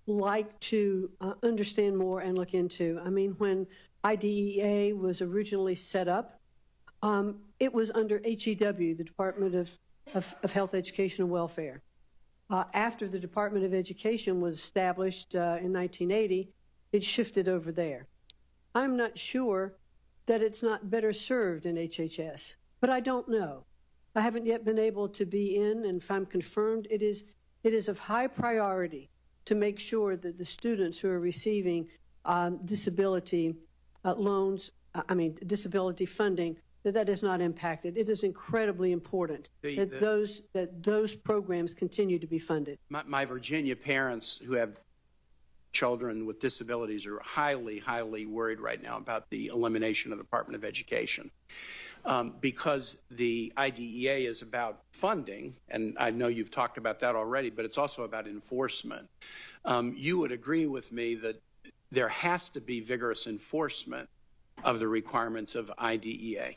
like to understand more and look into. I mean, when IDEA was originally set up, it was under HEW, the Department of Health, Education, and Welfare. After the Department of Education was established in 1980, it shifted over there. I'm not sure that it's not better served in HHS, but I don't know. I haven't yet been able to be in, and if I'm confirmed, it is of high priority to make sure that the students who are receiving disability loans, disability funding, that is not impacted. It is incredibly important that those programs continue to be funded. My Virginia parents who have children with disabilities are highly, highly worried right now about the elimination of the Department of Education. Because the IDEA is about funding, and I know you've talked about that already, but it's also about enforcement. You would agree with me that there has to be vigorous enforcement of the requirements of IDEA.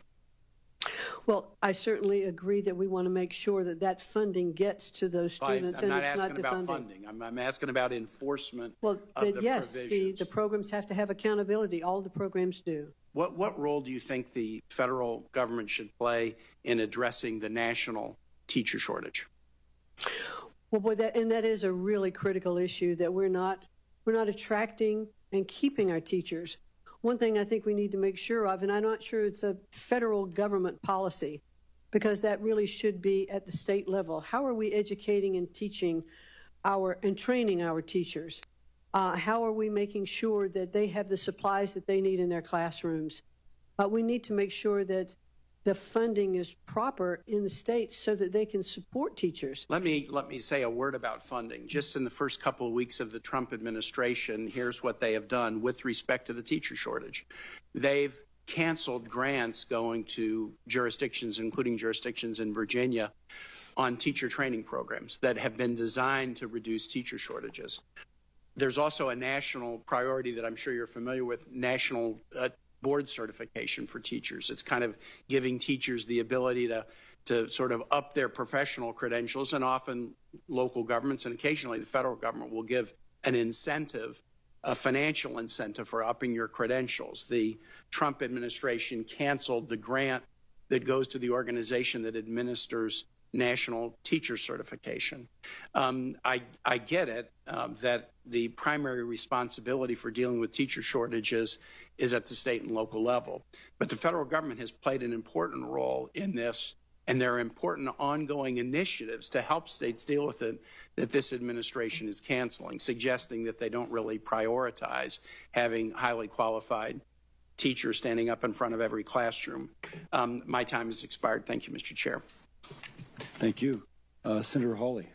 Well, I certainly agree that we want to make sure that that funding gets to those students, I'm and not it's asking not about defunding. funding. I'm asking about enforcement Well, of the yes, provisions. the programs have to have accountability. All the programs do. What role do you think the federal government should play in addressing the national teacher shortage? Well, boy, that is a really critical issue, that we're not attracting and keeping our teachers. One thing I think we need to make sure of, and I'm not sure it's a federal government policy, because that really should be at the state level. How are we educating and teaching and training our teachers? How are we making sure that they have the supplies that they need in their classrooms? We need to make sure that the funding is proper in the states so that they can support teachers. Let me say a word about funding. Just in the first couple of weeks of the Trump administration, here's what they have done with respect to the teacher shortage. They've canceled grants going to jurisdictions, including jurisdictions in Virginia, on teacher training programs that have been designed to reduce teacher shortages. There's also a national priority that I'm sure you're familiar with, national board certification for teachers. It's kind of giving teachers the ability to sort of up their professional credentials, and often local governments and occasionally the federal government will give an incentive, a financial incentive for upping your credentials. The Trump administration canceled the grant that goes to the organization that administers national teacher certification. I get it that the primary responsibility for dealing with teacher shortages is at the state and local level. But the federal government has played an important role in this, and there are important ongoing initiatives to help states deal with it that this administration is canceling, suggesting that they don't really prioritize having highly qualified teachers standing up in front of every classroom. My time has expired. Thank you, Mr. Chair. Thank you. Senator Hawley.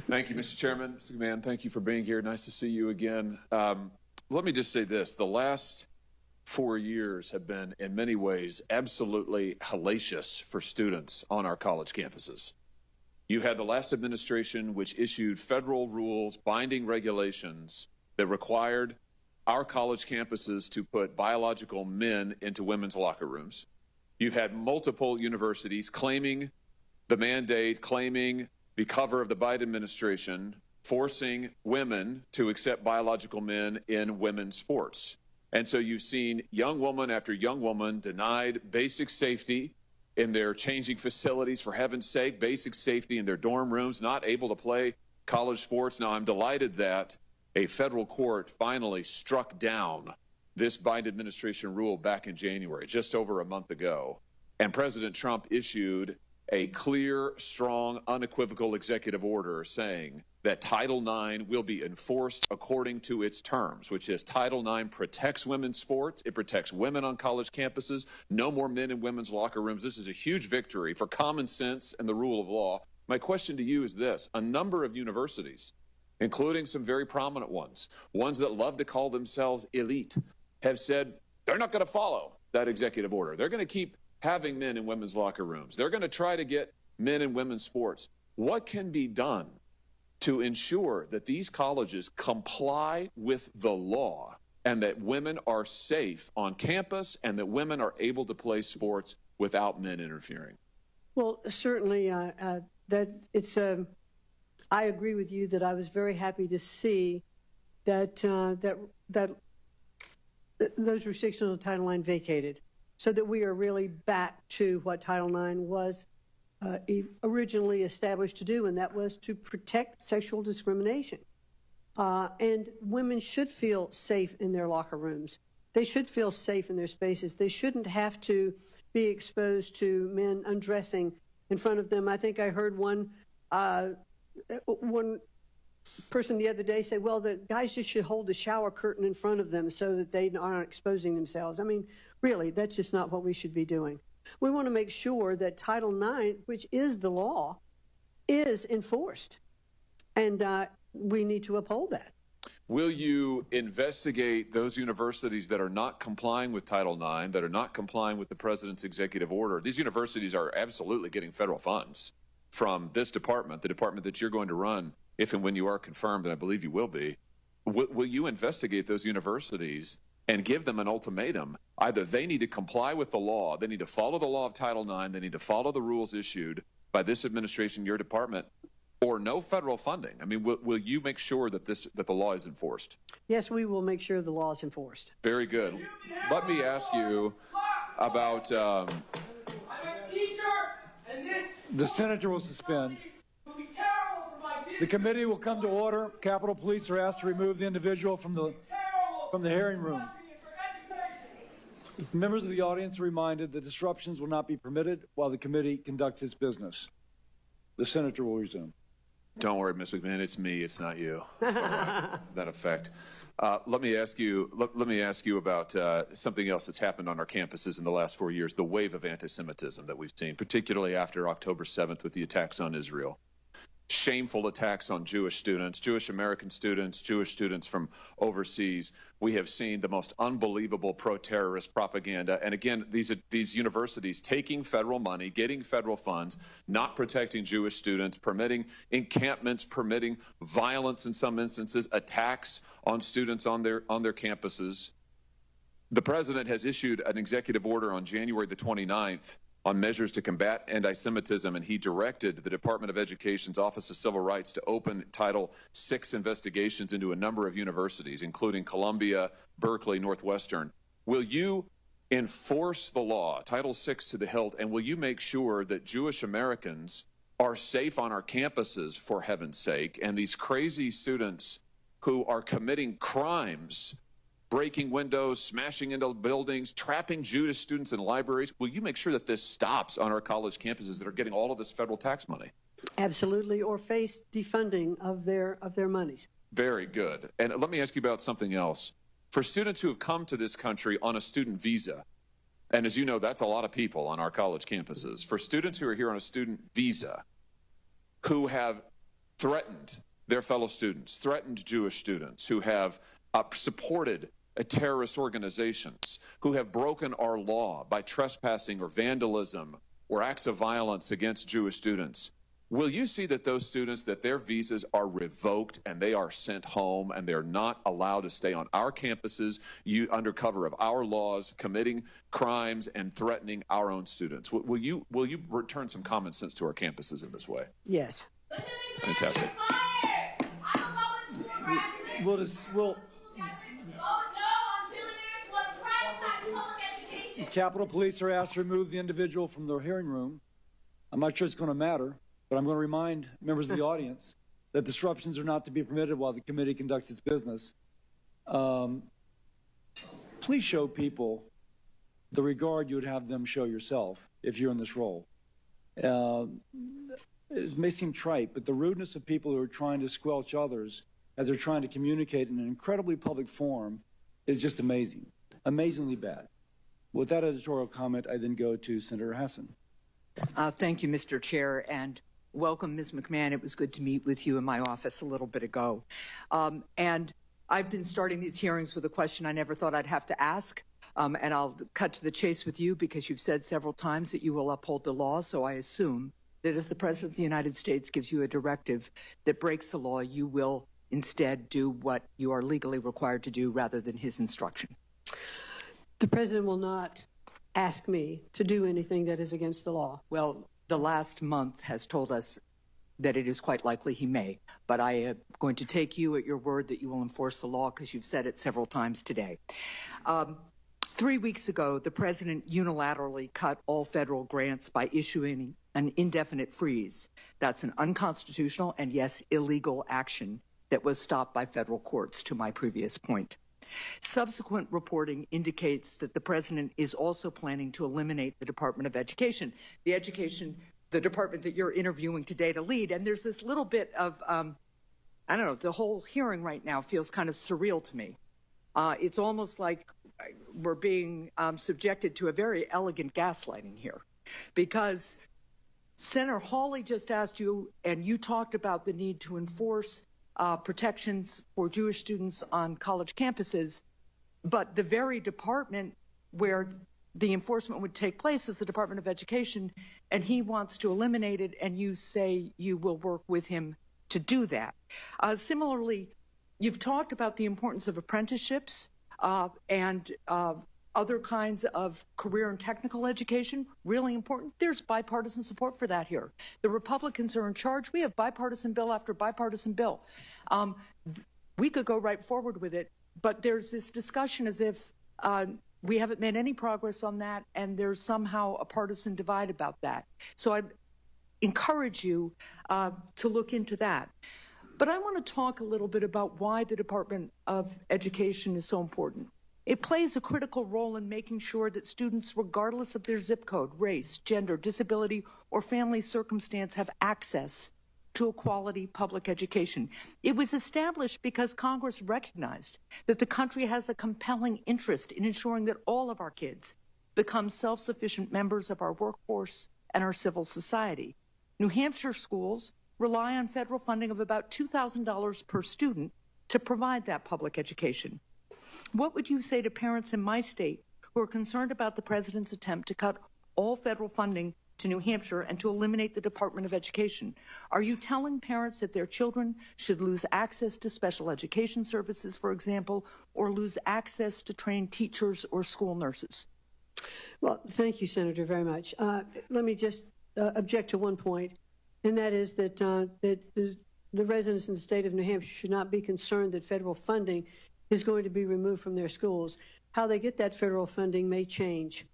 Thank you, Mr. Chairman. Mr. McMahon, thank you for being here. Nice to see you again. Let me just say this. The last 4 years have been, in many ways, absolutely hellacious for students on our college campuses. You had the last administration which issued federal rules, binding regulations that required our college campuses to put biological men into women's locker rooms. You've had multiple universities claiming the mandate, claiming the cover of the Biden administration, forcing women to accept biological men in women's sports. And so you've seen young woman after young woman denied basic safety in their changing facilities, for heaven's sake, basic safety in their dorm rooms, not able to play college sports. Now, I'm delighted that a federal court finally struck down this Biden administration rule back in January, just over a month ago. And President Trump issued a clear, strong, unequivocal executive order saying that Title IX will be enforced according to its terms, which is Title IX protects women's sports. It protects women on college campuses. No more men in women's locker rooms. This is a huge victory for common sense and the rule of law. My question to you is this. A number of universities, including some very prominent ones that love to call themselves elite, have said they're not going to follow that executive order. They're going to keep having men in women's locker rooms. They're going to try to get men in women's sports. What can be done to ensure that these colleges comply with the law and that women are safe on campus and that women are able to play sports without men interfering? Well, certainly that it's I agree with you that I was very happy to see that those restrictions on Title IX vacated, so that we are really back to what Title IX was originally established to do, and that was to protect sexual discrimination. And women should feel safe in their locker rooms. They should feel safe in their spaces. They shouldn't have to be exposed to men undressing in front of them. I think I heard one person the other day say, well, the guys just should hold the shower curtain in front of them so that they aren't exposing themselves. I mean, really, that's just not what we should be doing. We want to make sure that Title IX, which is the law, is enforced. And we need to uphold that. Will you investigate those universities that are not complying with Title IX, that are not complying with the president's executive order? These universities are absolutely getting federal funds from this department, the department that you're going to run if and when you are confirmed, and I believe you will be. Will you investigate those universities and give them an ultimatum? Either they need to comply with the law, they need to follow the law of Title IX, they need to follow the rules issued by this administration, your department, or no federal funding. I mean, will you make sure that the law is enforced? Yes, we will make sure the law is enforced. Very good. Let me ask you about... I'm a teacher, and this... The senator will suspend. Will be terrible for my district. The committee will come to order. Capitol Police are asked to remove the individual from the hearing room. Members of the audience are reminded that disruptions will not be permitted while the committee conducts its business. The senator will resume. Don't worry, Ms. McMahon, it's me, it's not you. It's all right. That effect. Let me ask you about something else that's happened on our campuses in the last 4 years, the wave of anti-Semitism that we've seen, particularly after October 7th with the attacks on Israel. Shameful attacks on Jewish students, Jewish American students, Jewish students from overseas. We have seen the most unbelievable pro-terrorist propaganda. And again, these universities taking federal money, getting federal funds, not protecting Jewish students, permitting encampments, permitting violence in some instances, attacks on students on their campuses. The president has issued an executive order on January the 29th on measures to combat anti-Semitism, and he directed the Department of Education's Office of Civil Rights to open Title VI investigations into a number of universities, including Columbia, Berkeley, Northwestern. Will you enforce the law, Title VI to the hilt, and will you make sure that Jewish Americans are safe on our campuses, for heaven's sake, and these crazy students who are committing crimes, breaking windows, smashing into buildings, trapping Jewish students in libraries? Will you make sure that this stops on our college campuses that are getting all of this federal tax money? Absolutely, or face defunding of their monies. Very good. And let me ask you about something else. For students who have come to this country on a student visa, and as you know, that's a lot of people on our college campuses. For students who are here on a student visa, who have threatened their fellow students, threatened Jewish students, who have supported terrorist organizations, who have broken our law by trespassing or vandalism or acts of violence against Jewish students, will you see that those students, that their visas are revoked and they are sent home and they're not allowed to stay on our campuses under cover of our laws, committing crimes and threatening our own students? Will you return some common sense to our campuses in this way? Yes. Fantastic. Capitol Police are asked to remove the individual from their hearing room. I'm not sure it's going to matter, but I'm going to remind members of the audience that disruptions are not to be permitted while the committee conducts its business. Please show people the regard you would have them show yourself if you're in this role. It may seem trite, but the rudeness of people who are trying to squelch others as they're trying to communicate in an incredibly public forum is just amazing, amazingly bad. With that editorial comment, I then go to Senator Hassan. Thank you, Mr. Chair, and welcome, Ms. McMahon. It was good to meet with you in my office a little bit ago. And I've been starting these hearings with a question I never thought I'd have to ask, and I'll cut to the chase with you because you've said several times that you will uphold the law, so I assume that if the President of the United States gives you a directive that breaks the law, you will instead do what you are legally required to do rather than his instruction. The President will not ask me to do anything that is against the law. Well, the last month has told us that it is quite likely he may, but I am going to take you at your word that you will enforce the law because you've said it several times today. 3 weeks ago, the President unilaterally cut all federal grants by issuing an indefinite freeze. That's an unconstitutional and, yes, illegal action that was stopped by federal courts, to my previous point. Subsequent reporting indicates that the President is also planning to eliminate the Department of Education, the department that you're interviewing today to lead. And there's this little bit of, I don't know, the whole hearing right now feels kind of surreal to me. It's almost like we're being subjected to a very elegant gaslighting here, because Senator Hawley just asked you, and you talked about the need to enforce protections for Jewish students on college campuses, but the very department where the enforcement would take place is the Department of Education, and he wants to eliminate it, and you say you will work with him to do that. Similarly, you've talked about the importance of apprenticeships and other kinds of career and technical education, really important. There's bipartisan support for that here. The Republicans are in charge. We have bipartisan bill after bipartisan bill. We could go right forward with it, but there's this discussion as if we haven't made any progress on that, and there's somehow a partisan divide about that. So I'd encourage you to look into that. But I want to talk a little bit about why the Department of Education is so important. It plays a critical role in making sure that students, regardless of their zip code, race, gender, disability, or family circumstance, have access to a quality public education. It was established because Congress recognized that the country has a compelling interest in ensuring that all of our kids become self-sufficient members of our workforce and our civil society. New Hampshire schools rely on federal funding of about $2,000 per student to provide that public education. What would you say to parents in my state who are concerned about the president's attempt to cut all federal funding to New Hampshire and to eliminate the Department of Education? Are you telling parents that their children should lose access to special education services, for example, or lose access to trained teachers or school nurses? Well, thank you, Senator, very much. Let me just object to one point, and that is that, the residents in the state of New Hampshire should not be concerned that federal funding is going to be removed from their schools. How they get that federal funding may change.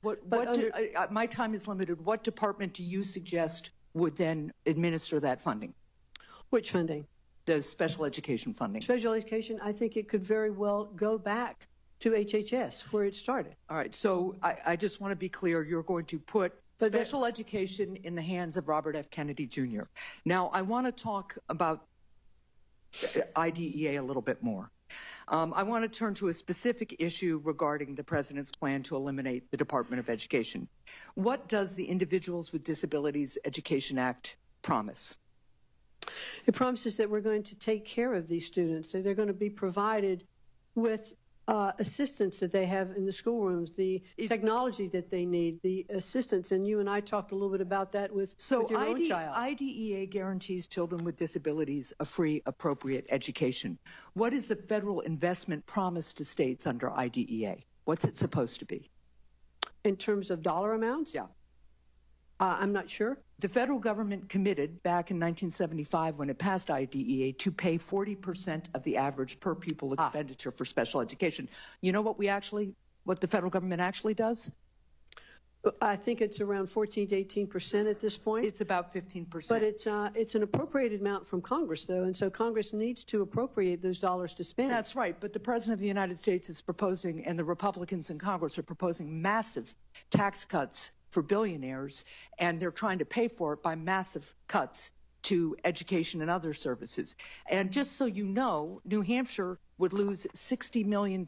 My time is limited. What department do you suggest would then administer that funding? Which funding? The special education funding. Special education, I think it could very well go back to HHS, where it started. All right, so I just want to be clear. You're going to put special education in the hands of Robert F. Kennedy Jr. Now, I want to talk about IDEA a little bit more. I want to turn to a specific issue regarding the president's plan to eliminate the Department of Education. What does the Individuals with Disabilities Education Act promise? It promises that we're going to take care of these students, that they're going to be provided with assistance that they have in the schoolrooms, the technology that they need, the assistance. And you and I talked a little bit about that with your own child. IDEA guarantees children with disabilities a free, appropriate education. What is the federal investment promise to states under IDEA? What's it supposed to be? In terms of dollar amounts? Yeah. I'm not sure. The federal government committed back in 1975 when it passed IDEA to pay 40% of the average per pupil expenditure for special education. You know what the federal government actually does? I think it's around 14 to 18% at this point. It's about 15%. But it's an appropriated amount from Congress, though, and so Congress needs to appropriate those dollars to spend. That's right, but the President of the United States is proposing, and the Republicans in Congress are proposing massive tax cuts for billionaires, and they're trying to pay for it by massive cuts to education and other services. And just so you know, New Hampshire would lose $60 million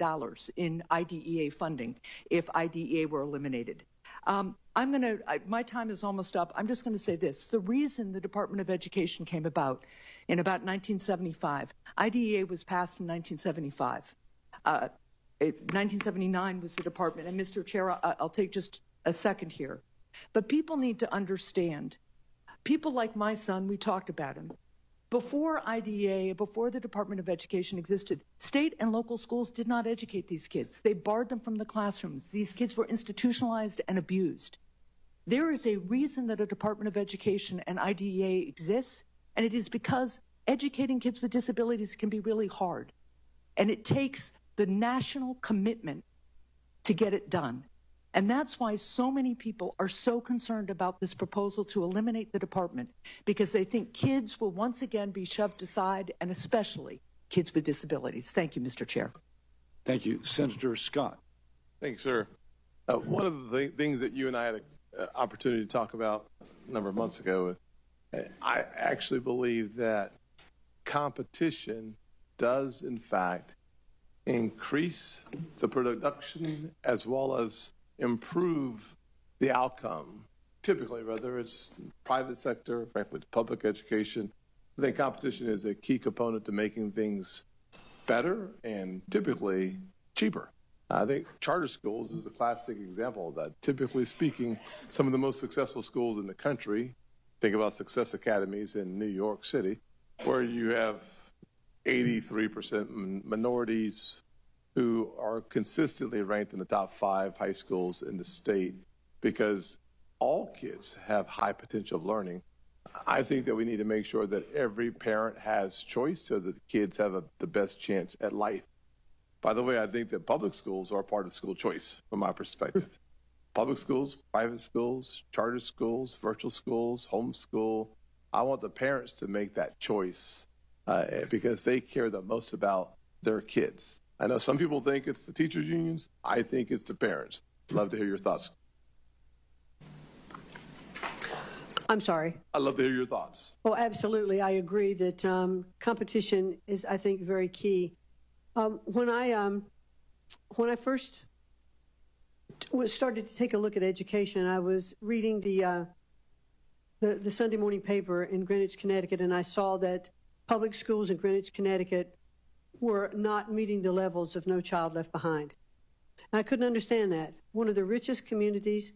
in IDEA funding if IDEA were eliminated. My time is almost up. I'm just going to say this. The reason the Department of Education came about in about 1975, IDEA was passed in 1975. 1979 was the department. And Mr. Chair, I'll take just a second here. But people need to understand, people like my son, we talked about him. Before IDEA, before the Department of Education existed, state and local schools did not educate these kids. They barred them from the classrooms. These kids were institutionalized and abused. There is a reason that a Department of Education and IDEA exists, and it is because educating kids with disabilities can be really hard. And it takes the national commitment to get it done. And that's why so many people are so concerned about this proposal to eliminate the department, because they think kids will once again be shoved aside, and especially kids with disabilities. Thank you, Mr. Chair. Thank you. Senator Scott. Thank you, sir. One of the things that you and I had an opportunity to talk about a number of months ago, I actually believe that competition does, in fact, increase the production as well as improve the outcome. Typically, whether it's private sector, frankly, it's public education, I think competition is a key component to making things better and typically cheaper. I think charter schools is a classic example of that. Typically speaking, some of the most successful schools in the country, think about Success Academies in New York City, where you have 83% minorities who are consistently ranked in the top 5 high schools in the state because all kids have high potential of learning. I think that we need to make sure that every parent has choice so that the kids have the best chance at life. By the way, I think that public schools are part of school choice from my perspective. Public schools, private schools, charter schools, virtual schools, homeschool. I want the parents to make that choice because they care the most about their kids. I know some people think it's the teachers' unions. I think it's the parents. Love to hear your thoughts. I'm sorry. I'd love to hear your thoughts. Oh, absolutely. I agree that competition is, I think, very key. When I first started to take a look at education, I was reading the Sunday morning paper in Greenwich, Connecticut, and I saw that public schools in Greenwich, Connecticut were not meeting the levels of No Child Left Behind. And I couldn't understand that. One of the richest communities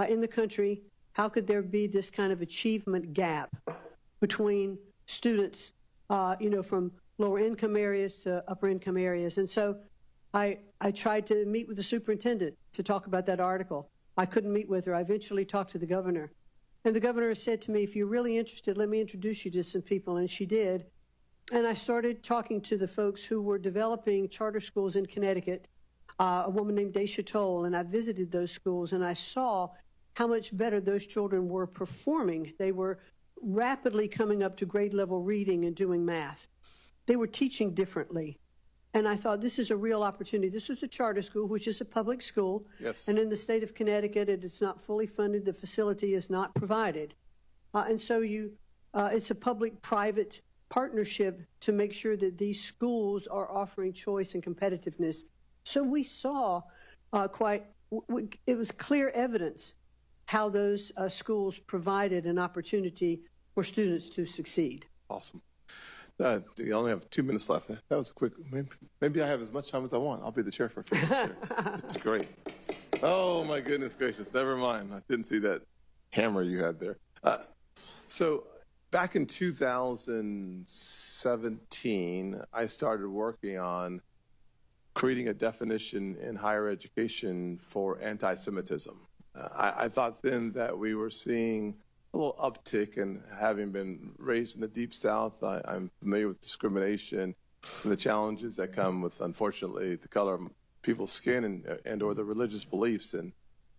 in the country, how could there be this kind of achievement gap between students, from lower income areas to upper income areas? And so I tried to meet with the superintendent to talk about that article. I couldn't meet with her. I eventually talked to the governor. And the governor said to me, if you're really interested, let me introduce you to some people. And she did. And I started talking to the folks who were developing charter schools in Connecticut, a woman named Daisha Toll, and I visited those schools, and I saw how much better those children were performing. They were rapidly coming up to grade level reading and doing math. They were teaching differently. And I thought, this is a real opportunity. This was a charter school, which is a public school. Yes. And in the state of Connecticut, it's not fully funded. The facility is not provided. And so it's a public-private partnership to make sure that these schools are offering choice and competitiveness. So we saw it was clear evidence how those schools provided an opportunity for students to succeed. Awesome. You only have 2 minutes left. That was quick. Maybe I have as much time as I want. I'll be the chair for a few minutes. It's great. Oh, my goodness gracious. Never mind. I didn't see that hammer you had there. So back in 2017, I started working on creating a definition in higher education for anti-Semitism. I thought then that we were seeing a little uptick, and having been raised in the Deep South, I'm familiar with discrimination and the challenges that come with, unfortunately, the color of people's skin and or the religious beliefs. And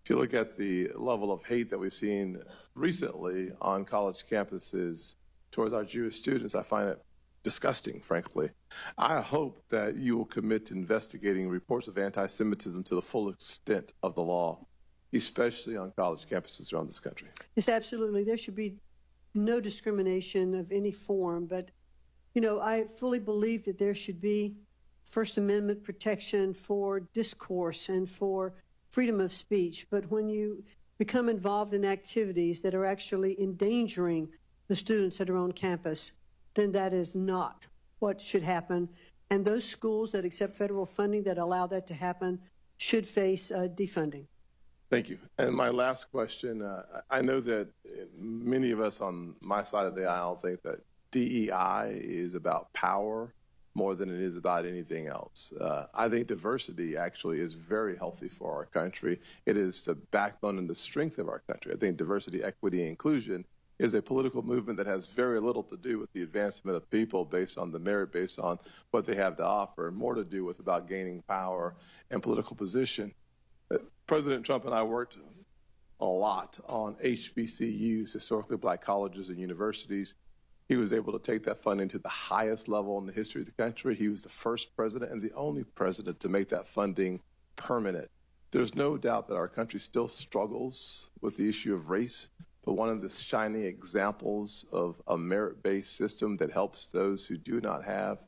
if you look at the level of hate that we've seen recently on college campuses towards our Jewish students, I find it disgusting, frankly. I hope that you will commit to investigating reports of anti-Semitism to the full extent of the law, especially on college campuses around this country. Yes, absolutely. There should be no discrimination of any form. But, I fully believe that there should be First Amendment protection for discourse and for freedom of speech. But when you become involved in activities that are actually endangering the students that are on campus, then that is not what should happen. And those schools that accept federal funding that allow that to happen should face defunding. Thank you. And my last question, I know that many of us on my side of the aisle think that DEI is about power more than it is about anything else. I think diversity actually is very healthy for our country. It is the backbone and the strength of our country. I think diversity, equity, and inclusion is a political movement that has very little to do with the advancement of people based on the merit, based on what they have to offer, and more to do with about gaining power and political position. President Trump and I worked a lot on HBCUs, historically black colleges and universities. He was able to take that funding to the highest level in the history of the country. He was the first president and the only president to make that funding permanent. There's no doubt that our country still struggles with the issue of race, but one of the shining examples of a merit-based system that helps those who do not have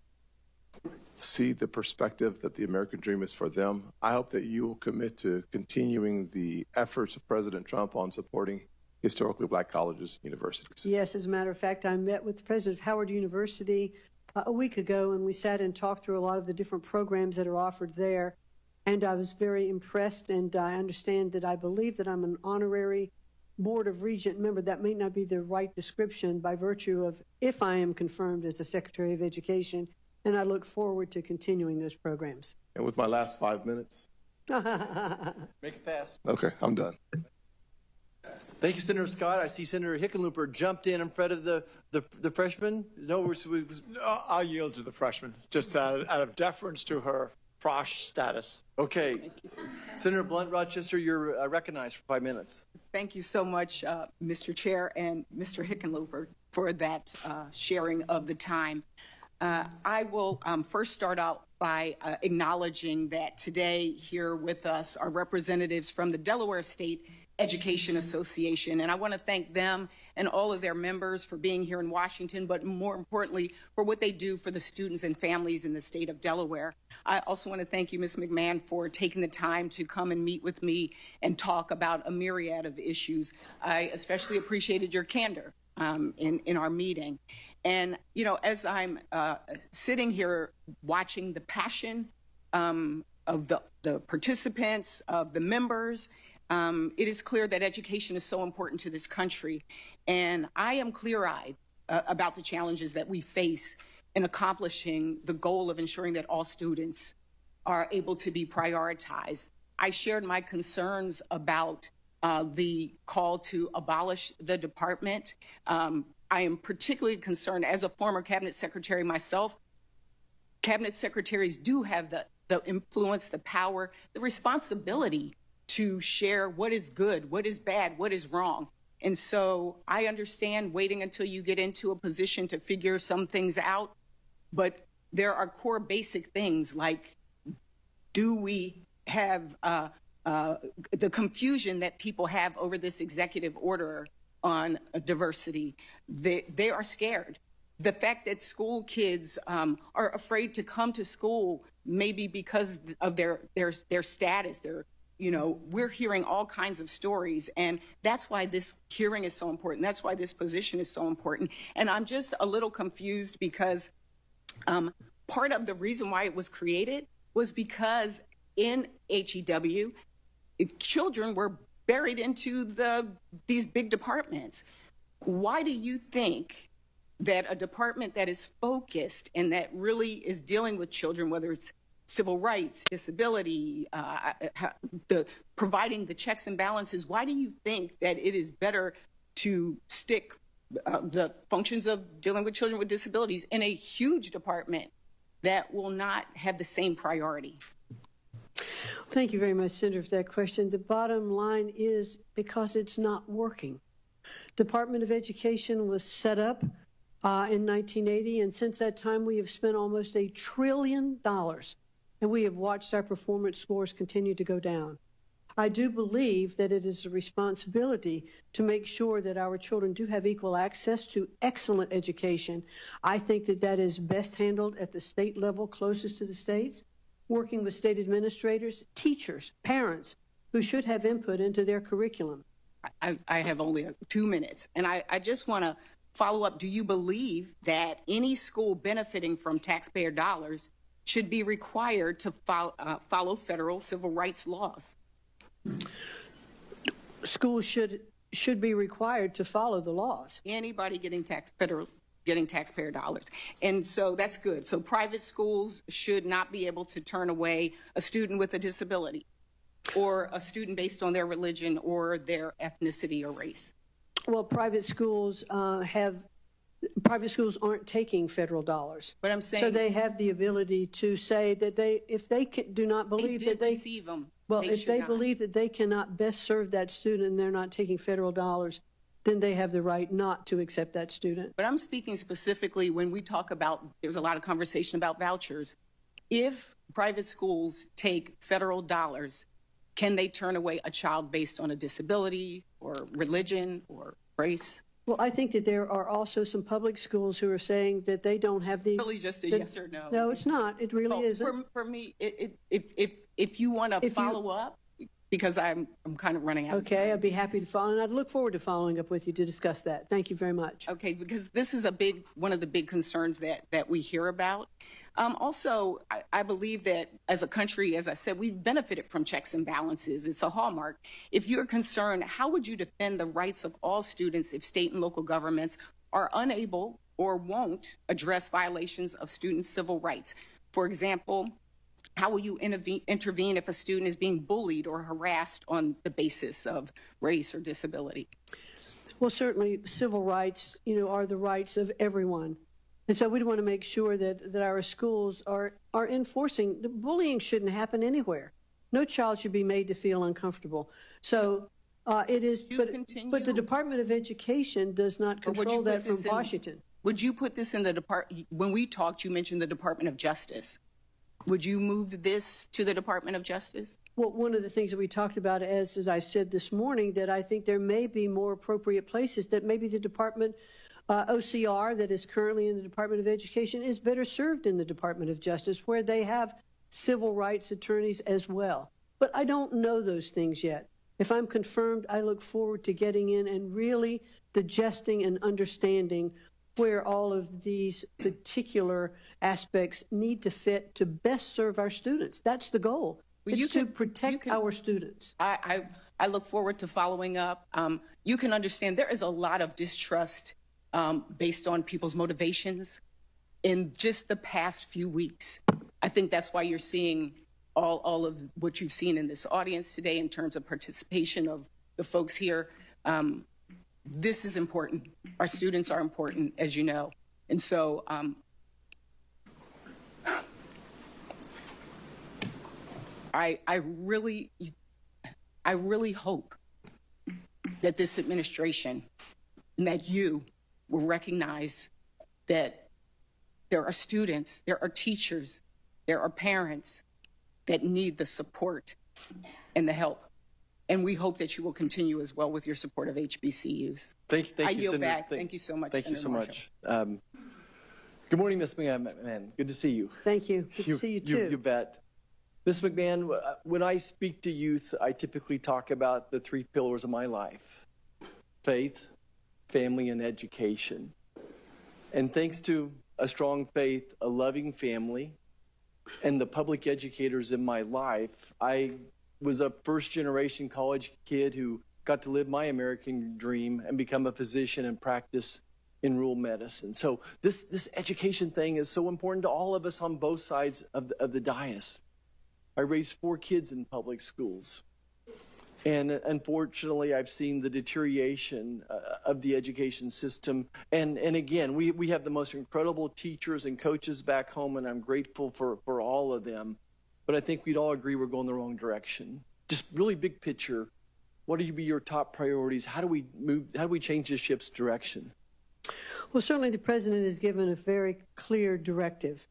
see the perspective that the American dream is for them. I hope that you will commit to continuing the efforts of President Trump on supporting historically black colleges and universities. Yes, as a matter of fact, I met with the president of Howard University a week ago, and we sat and talked through a lot of the different programs that are offered there. And I was very impressed, and I understand that I believe that I'm an honorary Board of Regent member. That may not be the right description by virtue of if I am confirmed as the Secretary of Education, and I look forward to continuing those programs. And with my last 5 minutes. Make it fast. Okay, I'm done. Thank you, Senator Scott. I see Senator Hickenlooper jumped in front of the freshman. No, I'll yield to the freshman, just out of deference to her frosh status. Okay. Senator Blunt Rochester, you're recognized for 5 minutes. Thank you so much, Mr. Chair and Mr. Hickenlooper, for that sharing of the time. I will first start out by acknowledging that today here with us are representatives from the Delaware State Education Association. And I want to thank them and all of their members for being here in Washington, but more importantly, for what they do for the students and families in the state of Delaware. I also want to thank you, Ms. McMahon, for taking the time to come and meet with me and talk about a myriad of issues. I especially appreciated your candor in our meeting. And, you know, as I'm sitting here watching the passion of the participants, of the members, it is clear that education is so important to this country. And I am clear-eyed about the challenges that we face in accomplishing the goal of ensuring that all students are able to be prioritized. I shared my concerns about the call to abolish the department. I am particularly concerned, as a former cabinet secretary myself, cabinet secretaries do have the influence, the power, the responsibility to share what is good, what is bad, what is wrong. And so I understand waiting until you get into a position to figure some things out, but there are core basic things like, do we have the confusion that people have over this executive order on diversity? They are scared. The fact that school kids are afraid to come to school, maybe because of their status, we're hearing all kinds of stories, and that's why this hearing is so important. That's why this position is so important. And I'm just a little confused because part of the reason why it was created was because in HEW, children were buried into these big departments. Why do you think that a department that is focused and that really is dealing with children, whether it's civil rights, disability, providing the checks and balances, why do you think that it is better to stick the functions of dealing with children with disabilities in a huge department that will not have the same priority? Thank you very much, Senator, for that question. The bottom line is because it's not working. Department of Education was set up in 1980, and since that time we have spent almost $1 trillion, and we have watched our performance scores continue to go down. I do believe that it is a responsibility to make sure that our children do have equal access to excellent education. I think that that is best handled at the state level, closest to the states, working with state administrators, teachers, parents, who should have input into their curriculum. I have only 2 minutes, and I just want to follow up. Do you believe that any school benefiting from taxpayer dollars should be required to follow federal civil rights laws? Schools should be required to follow the laws. Anybody getting taxpayer dollars. And so that's good. So private schools should not be able to turn away a student with a disability or a student based on their religion or their ethnicity or race. Well, private schools aren't taking federal dollars. But I'm saying, so they have the ability to say that if they do not believe that they receive them. Well, if they believe that they cannot best serve that student and they're not taking federal dollars, then they have the right not to accept that student. But I'm speaking specifically when we talk about, there's a lot of conversation about vouchers. If private schools take federal dollars, can they turn away a child based on a disability or religion or race? Well, I think that there are also some public schools who are saying that they don't have the... Really just a yes or no? No, it's not. It really isn't. For me, if you want to follow up, because I'm kind of running out of time. Okay, I'd be happy to follow, and I'd look forward to following up with you to discuss that. Thank you very much. Okay, because this is one of the big concerns that we hear about. Also, I believe that as a country, as I said, we've benefited from checks and balances. It's a hallmark. If you're concerned, how would you defend the rights of all students if state and local governments are unable or won't address violations of students' civil rights? For example, how will you intervene if a student is being bullied or harassed on the basis of race or disability? Well, certainly civil rights, are the rights of everyone. And so we want to make sure that our schools are enforcing. The bullying shouldn't happen anywhere. No child should be made to feel uncomfortable. So it is, but the Department of Education does not control that from Washington. Would you put this in the department? When we talked, you mentioned the Department of Justice. Would you move this to the Department of Justice? Well, one of the things that we talked about, as I said this morning, that I think there may be more appropriate places that maybe the Department OCR that is currently in the Department of Education is better served in the Department of Justice, where they have civil rights attorneys as well. But I don't know those things yet. If I'm confirmed, I look forward to getting in and really digesting and understanding where all of these particular aspects need to fit to best serve our students. That's the goal. Well, it's to protect our students. I look forward to following up. You can understand there is a lot of distrust based on people's motivations in just the past few weeks. I think that's why you're seeing all of what you've seen in this audience today in terms of participation of the folks here. This is important. Our students are important, as you know. And so I really hope that this administration and that you will recognize that there are students, there are teachers, there are parents that need the support and the help. And we hope that you will continue as well with your support of HBCUs. Thank you, I yield Senator. back. Thank you so much, Thank you Senator so Marshall. much. Good morning, Ms. McMahon. Good to see you. Thank you. Good to see you, too. You bet. Ms. McMahon, when I speak to youth, I typically talk about the three pillars of my life: faith, family, and education. And thanks to a strong faith, a loving family, and the public educators in my life, I was a first-generation college kid who got to live my American dream and become a physician and practice in rural medicine. So this education thing is so important to all of us on both sides of the dais. I raised 4 kids in public schools. And unfortunately, I've seen the deterioration of the education system. And again, we have the most incredible teachers and coaches back home, and I'm grateful for all of them. But I think we'd all agree we're going the wrong direction. Just really big picture, what would be your top priorities? How do we change the ship's direction? Well, certainly the president has given a very clear directive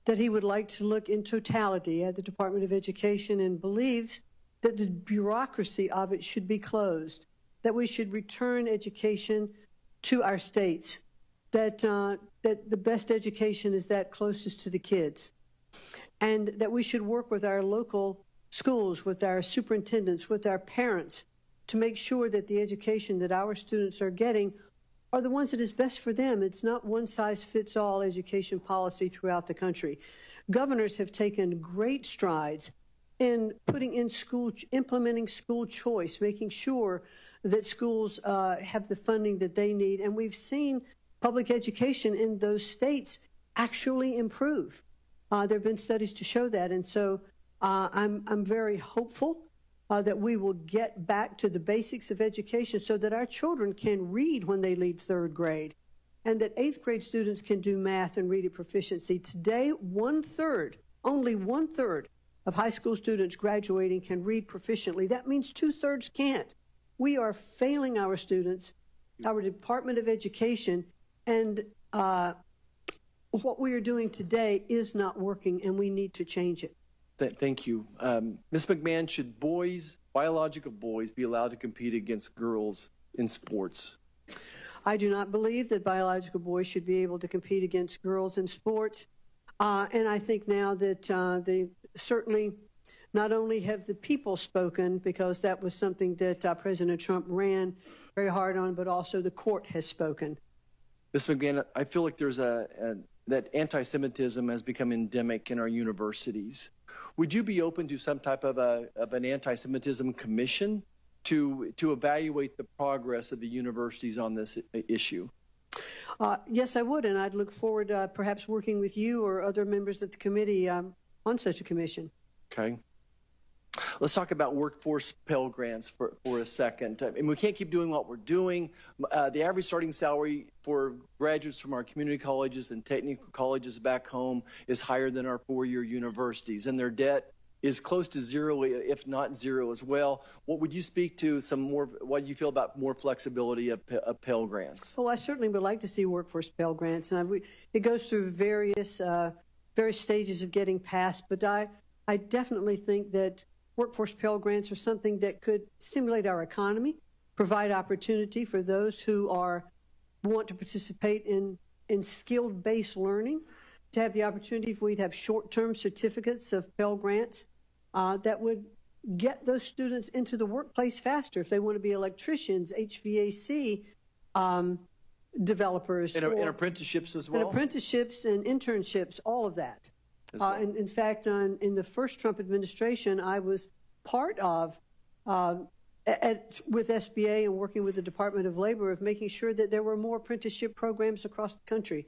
that he would like to look in totality at the Department of Education and believes that the bureaucracy of it should be closed, that we should return education to our states, that the best education is that closest to the kids, and that we should work with our local schools, with our superintendents, with our parents, to make sure that the education that our students are getting are the ones that is best for them. It's not one-size-fits-all education policy throughout the country. Governors have taken great strides in implementing school choice, making sure that schools have the funding that they need. And we've seen public education in those states actually improve. There have been studies to show that. And so I'm very hopeful that we will get back to the basics of education so that our children can read when they leave 3rd grade, and that 8th grade students can do math and reading proficiency. Today, only one third of high school students graduating can read proficiently. That means 2/3 can't. We are failing our students, our Department of Education, and what we are doing today is not working, and we need to change it. Thank you. Ms. McMahon, should biological boys be allowed to compete against girls in sports? I do not believe that biological boys should be able to compete against girls in sports. And I think now that they certainly not only have the people spoken, because that was something that President Trump ran very hard on, but also the court has spoken. Ms. McMahon, I feel like there's that anti-Semitism has become endemic in our universities. Would you be open to some type of an anti-Semitism commission to evaluate the progress of the universities on this issue? Yes, I would, and I'd look forward to perhaps working with you or other members of the committee on such a commission. Okay. Let's talk about workforce Pell Grants for a second. I mean, we can't keep doing what we're doing. The average starting salary for graduates from our community colleges and technical colleges back home is higher than our 4-year universities, and their debt is close to zero, if not zero as well. What would you speak to what do you feel about more flexibility of Pell Grants? Oh, I certainly would like to see workforce Pell Grants. And it goes through various various stages of getting passed, but I definitely think that workforce Pell Grants are something that could stimulate our economy, provide opportunity for those who want to participate in skilled-based learning, to have the opportunity if we'd have short-term certificates of Pell Grants that would get those students into the workplace faster if they want to be electricians, HVAC developers. And apprenticeships as well? And apprenticeships and internships, all of that. Well. In fact, in the first Trump administration, I was part of, with SBA and working with the Department of Labor, of making sure that there were more apprenticeship programs across the country,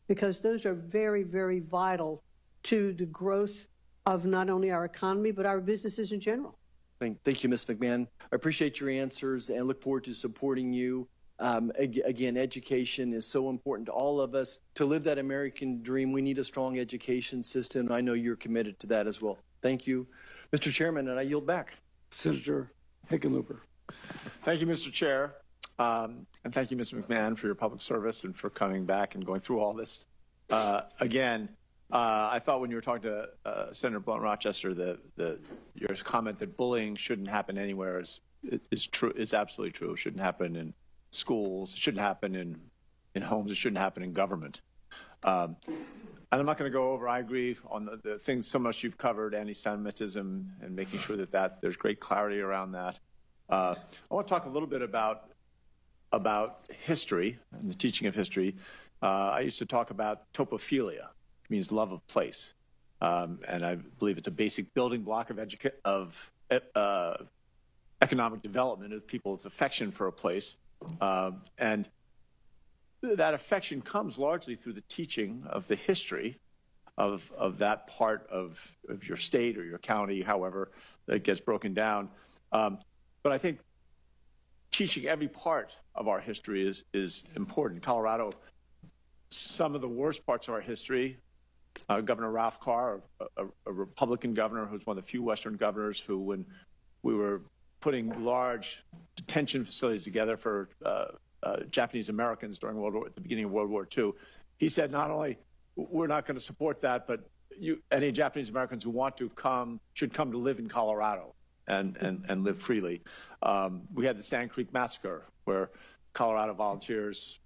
because those are very, very vital to the growth of not only our economy, but our businesses in general. Thank you, Ms. McMahon. I appreciate your answers and look forward to supporting you. Again, education is so important to all of us. To live that American dream, we need a strong education system. I know you're committed to that as well. Thank you. Mr. Chairman, and I yield back. Senator Hickenlooper. Thank you, Mr. Chair. And thank you, Ms. McMahon, for your public service and for coming back and going through all this. Again, I thought when you were talking to Senator Blunt-Rochester, your comment that bullying shouldn't happen anywhere is true. Is absolutely true. It shouldn't happen in schools. It shouldn't happen in homes. It shouldn't happen in government. And I'm not going to go over. I agree on the things so much you've covered, anti-Semitism, and making sure that there's great clarity around that. I want to talk a little bit about history and the teaching of history. I used to talk about topophilia, which means love of place, and I believe it's a basic building block of economic development of people's affection for a place, and that affection comes largely through the teaching of the history of that part of your state or your county, however that gets broken down. But I think teaching every part of our history is important. Colorado, some of the worst parts of our history, Governor Ralph Carr, a Republican governor who's one of the few Western governors who, when we were putting large detention facilities together for Japanese Americans during at the beginning of World War II, he said not only we're not going to support that, but any Japanese Americans who want to come should come to live in Colorado and live freely. We had the Sand Creek Massacre, where Colorado volunteers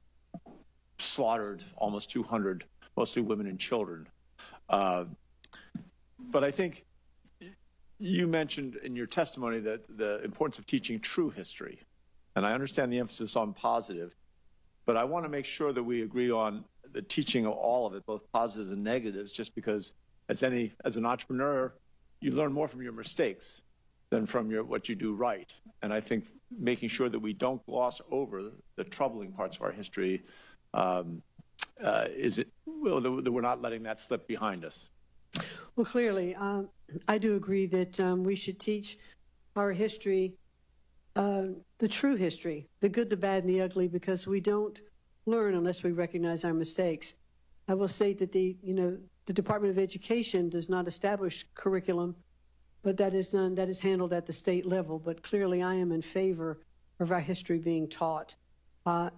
slaughtered almost 200, mostly women and children. But I think you mentioned in your testimony that the importance of teaching true history. And I understand the emphasis on positive, but I want to make sure that we agree on the teaching of all of it, both positive and negatives, just because as an entrepreneur, you learn more from your mistakes than from what you do right. And I think making sure that we don't gloss over the troubling parts of our history that we're not letting that slip behind us. Well, clearly, I do agree that we should teach our history, the true history, the good, the bad, and the ugly, because we don't learn unless we recognize our mistakes. I will say that the Department of Education does not establish curriculum, but that is handled at the state level. But clearly, I am in favor of our history being taught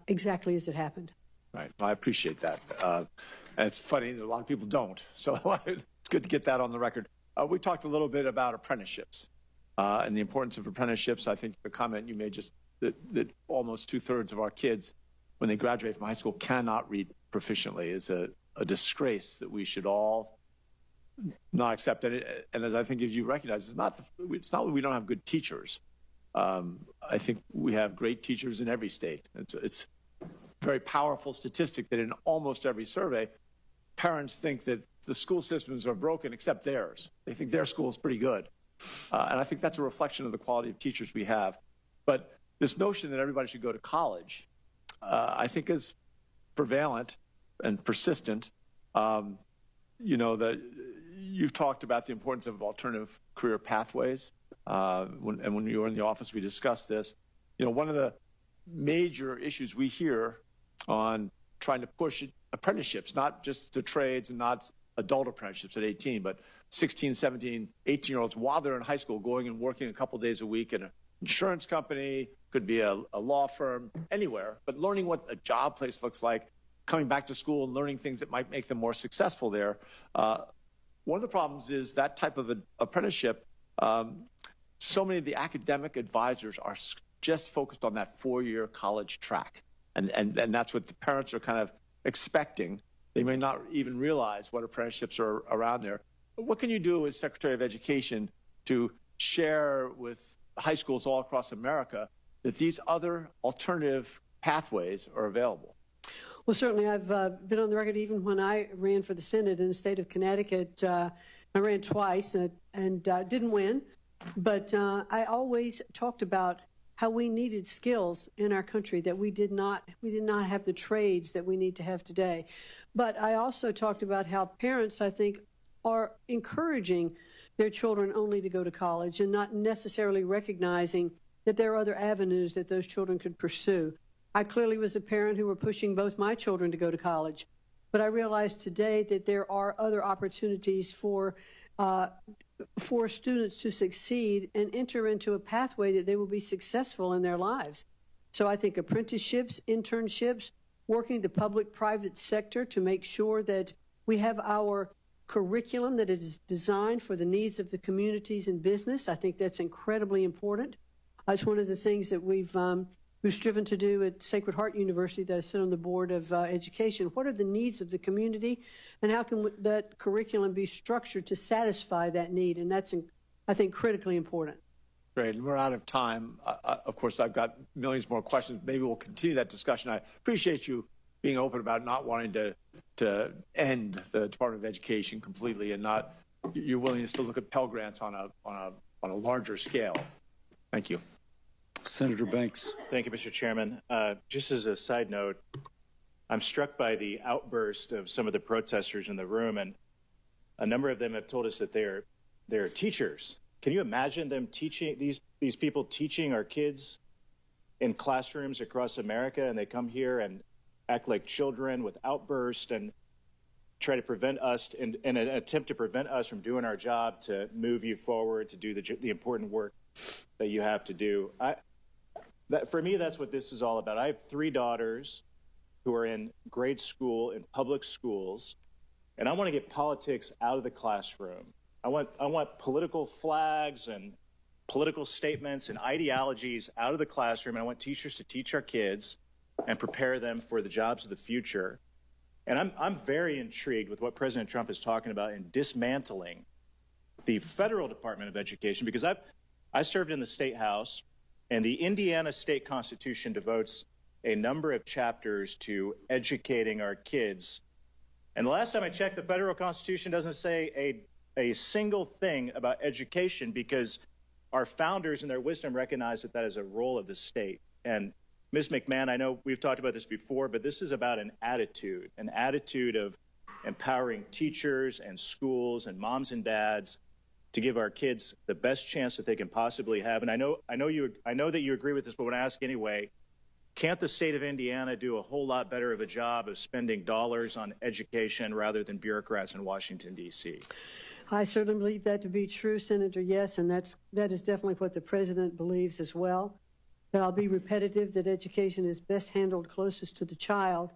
exactly as it happened. Right. Well, I appreciate that. And it's funny that a lot of people don't. So it's good to get that on the record. We talked a little bit about apprenticeships and the importance of apprenticeships. I think the comment you made just that almost 2/3 of our kids, when they graduate from high school, cannot read proficiently is a disgrace that we should all not accept. And as I think as you recognize, it's not that we don't have good teachers. I think we have great teachers in every state. It's a very powerful statistic that in almost every survey, parents think that the school systems are broken except theirs. They think their school is pretty good. And I think that's a reflection of the quality of teachers we have. But this notion that everybody should go to college, I think is prevalent and persistent. That you've talked about the importance of alternative career pathways. When you were in the office, we discussed this. One of the major issues we hear on trying to push apprenticeships, not just to trades and not adult apprenticeships at 18, but 16, 17, 18-year-olds while they're in high school going and working a couple days a week in an insurance company, could be a law firm, anywhere, but learning what a job place looks like, coming back to school and learning things that might make them more successful there. One of the problems is that type of an apprenticeship, so many of the academic advisors are just focused on that 4-year college track. And that's what the parents are kind of expecting. They may not even realize what apprenticeships are around there. But what can you do as Secretary of Education to share with high schools all across America that these other alternative pathways are available? Well, certainly I've been on the record even when I ran for the Senate in the state of Connecticut. I ran twice and didn't win, but I always talked about how we needed skills in our country that we did not have the trades that we need to have today. But I also talked about how parents, I think, are encouraging their children only to go to college and not necessarily recognizing that there are other avenues that those children could pursue. I clearly was a parent who were pushing both my children to go to college, but I realized today that there are other opportunities for students to succeed and enter into a pathway that they will be successful in their lives. So I think apprenticeships, internships, working the public-private sector to make sure that we have our curriculum that is designed for the needs of the communities and business. I think that's incredibly important. It's one of the things that we've striven to do at Sacred Heart University that I sit on the board of education. What are the needs of the community, and how can that curriculum be structured to satisfy that need? And that's, I think, critically important. Great, and we're out of time. Of course, I've got millions more questions. Maybe we'll continue that discussion. I appreciate you being open about not wanting to end the Department of Education completely, and not your willingness to look at Pell Grants on a larger scale. Thank you. Senator Banks. Thank you, Mr. Chairman. Just as a side note, I'm struck by the outburst of some of the protesters in the room, and a number of them have told us that they're teachers. Can you imagine them teaching, these people teaching our kids in classrooms across America, and they come here and act like children with outbursts and try to prevent us, in an attempt to prevent us from doing our job to move you forward, to do the important work that you have to do. For me, that's what this is all about. I have 3 daughters who are in grade school in public schools, and I want to get politics out of the classroom. I want political flags and political statements and ideologies out of the classroom, and I want teachers to teach our kids and prepare them for the jobs of the future. And I'm very intrigued with what President Trump is talking about in dismantling the federal Department of Education, because I served in the State House, and the Indiana State Constitution devotes a number of chapters to educating our kids. And the last time I checked, the federal Constitution doesn't say a single thing about education, because our founders in their wisdom recognized that is a role of the state. And Ms. McMahon, I know we've talked about this before, but this is about an attitude of empowering teachers and schools and moms and dads to give our kids the best chance that they can possibly have. And I know that you agree with this, but when I ask anyway, can't the state of Indiana do a whole lot better of a job of spending dollars on education rather than bureaucrats in Washington, D.C.? I certainly believe that to be true, Senator, yes, and that is definitely what the president believes as well. That I'll be repetitive, that education is best handled closest to the child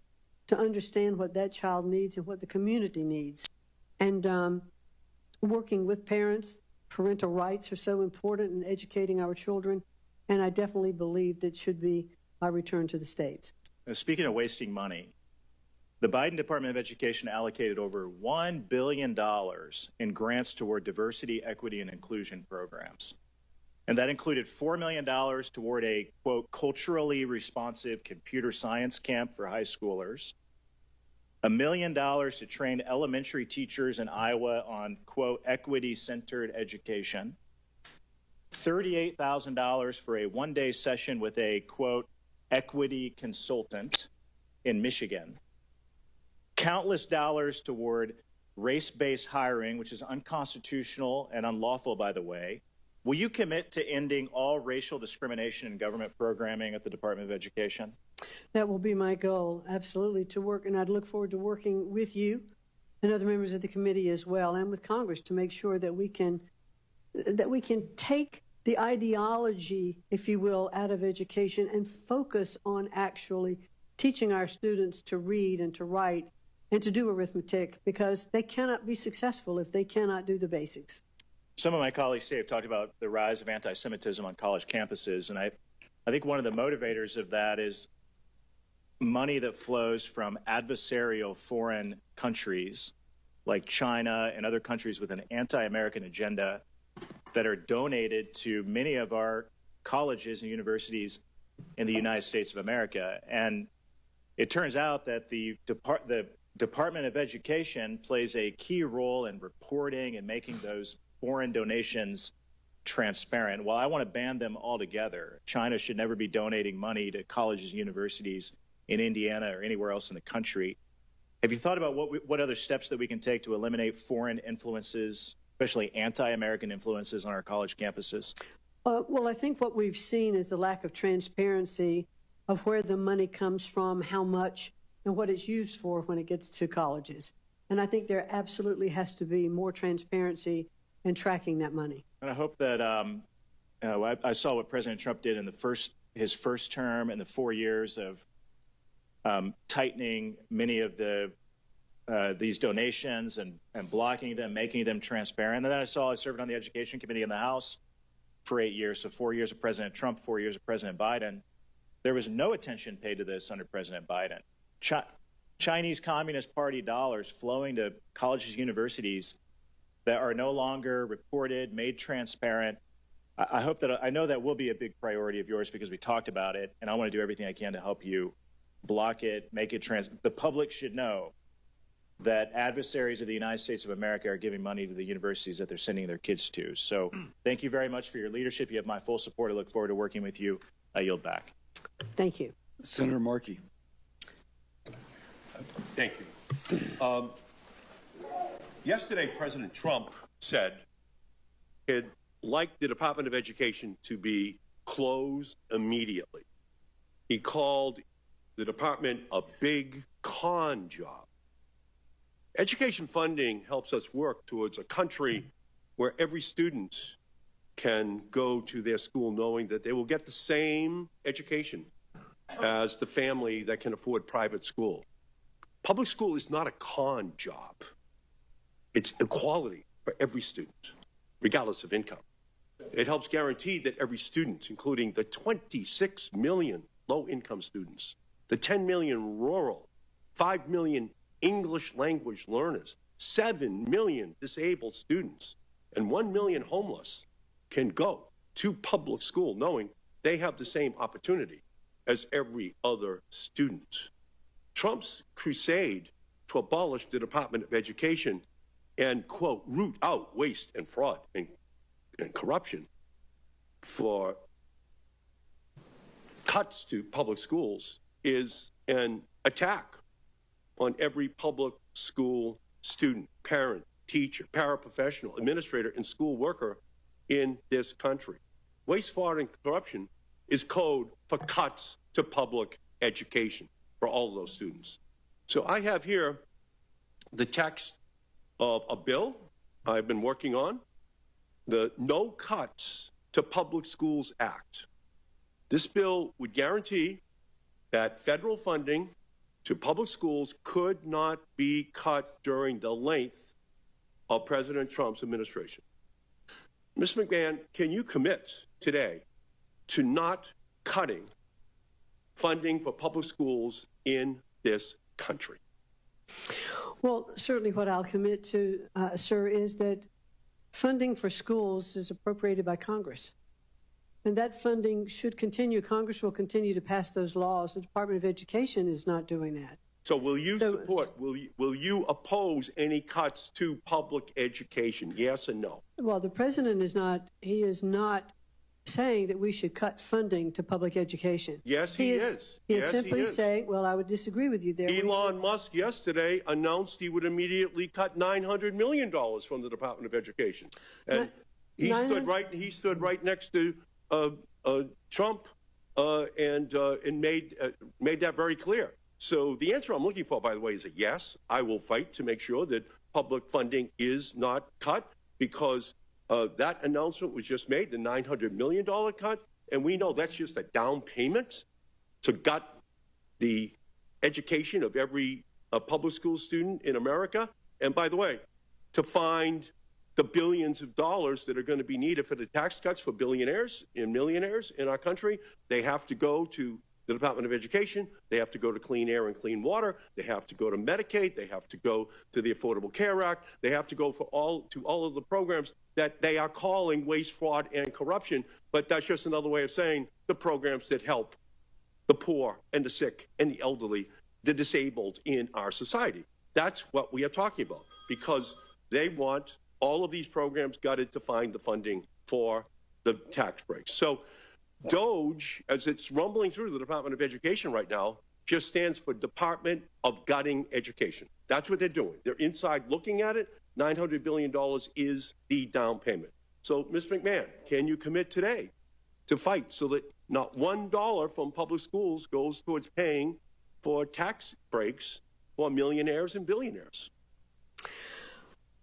to understand what that child needs and what the community needs. And working with parents, parental rights are so important in educating our children, and I definitely believe that should be our return to the states. Now, speaking of wasting money, the Biden Department of Education allocated over $1 billion in grants toward diversity, equity, and inclusion programs. And that included $4 million toward a, quote, culturally responsive computer science camp for high schoolers, $1 million to train elementary teachers in Iowa on, quote, equity-centered education, $38,000 for a one-day session with a, quote, equity consultant in Michigan, countless dollars toward race-based hiring, which is unconstitutional and unlawful, by the way. Will you commit to ending all racial discrimination in government programming at the Department of Education? That will be my goal, absolutely, to work, and I'd look forward to working with you and other members of the committee as well, and with Congress, to make sure that we can take the ideology, if you will, out of education and focus on actually teaching our students to read and to write and to do arithmetic, because they cannot be successful if they cannot do the basics. Some of my colleagues today have talked about the rise of anti-Semitism on college campuses, and I think one of the motivators of that is money that flows from adversarial foreign countries like China and other countries with an anti-American agenda that are donated to many of our colleges and universities in the United States of America. And it turns out that the Department of Education plays a key role in reporting and making those foreign donations transparent. While I want to ban them altogether, China should never be donating money to colleges and universities in Indiana or anywhere else in the country. Have you thought about what other steps that we can take to eliminate foreign influences, especially anti-American influences on our college campuses? Well, I think what we've seen is the lack of transparency of where the money comes from, how much, and what it's used for when it gets to colleges. And I think there absolutely has to be more transparency in tracking that money. And I hope that I saw what President Trump did in his first term and the 4 years of tightening many of these donations and blocking them, making them transparent. And then I served on the Education Committee in the House for 8 years, so 4 years of President Trump, 4 years of President Biden. There was no attention paid to this under President Biden. Chinese Communist Party dollars flowing to colleges and universities that are no longer reported, made transparent. I know that will be a big priority of yours because we talked about it, and I want to do everything I can to help you block it, make it the public should know that adversaries of the United States of America are giving money to the universities that they're sending their kids to. So thank you very much for your leadership. You have my full support. I look forward to working with you. I yield back. Thank you. Senator Markey. Thank you. Yesterday, President Trump said he'd like the Department of Education to be closed immediately. He called the department a big con job. Education funding helps us work towards a country where every student can go to their school knowing that they will get the same education as the family that can afford private school. Public school is not a con job. It's equality for every student, regardless of income. It helps guarantee that every student, including the 26 million low-income students, the 10 million rural, 5 million English language learners, 7 million disabled students, and 1 million homeless, can go to public school knowing they have the same opportunity as every other student. Trump's crusade to abolish the Department of Education and, quote, root out waste and fraud and corruption for cuts to public schools is an attack on every public school student, parent, teacher, paraprofessional, administrator, and school worker in this country. Waste, fraud, and corruption is code for cuts to public education for all of those students. So I have here the text of a bill I've been working on, the No Cuts to Public Schools Act. This bill would guarantee that federal funding to public schools could not be cut during the length of President Trump's administration. Ms. McMahon, can you commit today to not cutting funding for public schools in this country? Well, certainly what I'll commit to, sir, is that funding for schools is appropriated by Congress. And that funding should continue. Congress will continue to pass those laws. The Department of Education is not doing that. So will you will you oppose any cuts to public education? Yes and no? Well, the president is not saying that we should cut funding to public education. Yes, he is. He is simply saying, well, I would disagree with you there. Elon Musk yesterday announced he would immediately cut $900 million from the Department of Education. And he stood right next to Trump and made that very clear. So the answer I'm looking for, by the way, is a yes. I will fight to make sure that public funding is not cut, because that announcement was just made, the $900 million cut, and we know that's just a down payment to gut the education of every public school student in America. And by the way, to find the billions of dollars that are going to be needed for the tax cuts for billionaires and millionaires in our country, they have to go to the Department of Education, they have to go to Clean Air and Clean Water, they have to go to Medicaid, they have to go to the Affordable Care Act, they have to go to all of the programs that they are calling waste, fraud, and corruption, but that's just another way of saying the programs that help the poor and the sick and the elderly, the disabled in our society. That's what we are talking about, because they want all of these programs gutted to find the funding for the tax breaks. So DOGE, as it's rumbling through the Department of Education right now, just stands for Department of Gutting Education. That's what they're doing. They're inside looking at it. $900 billion is the down payment. So, Ms. McMahon, can you commit today to fight so that not $1 from public schools goes towards paying for tax breaks for millionaires and billionaires?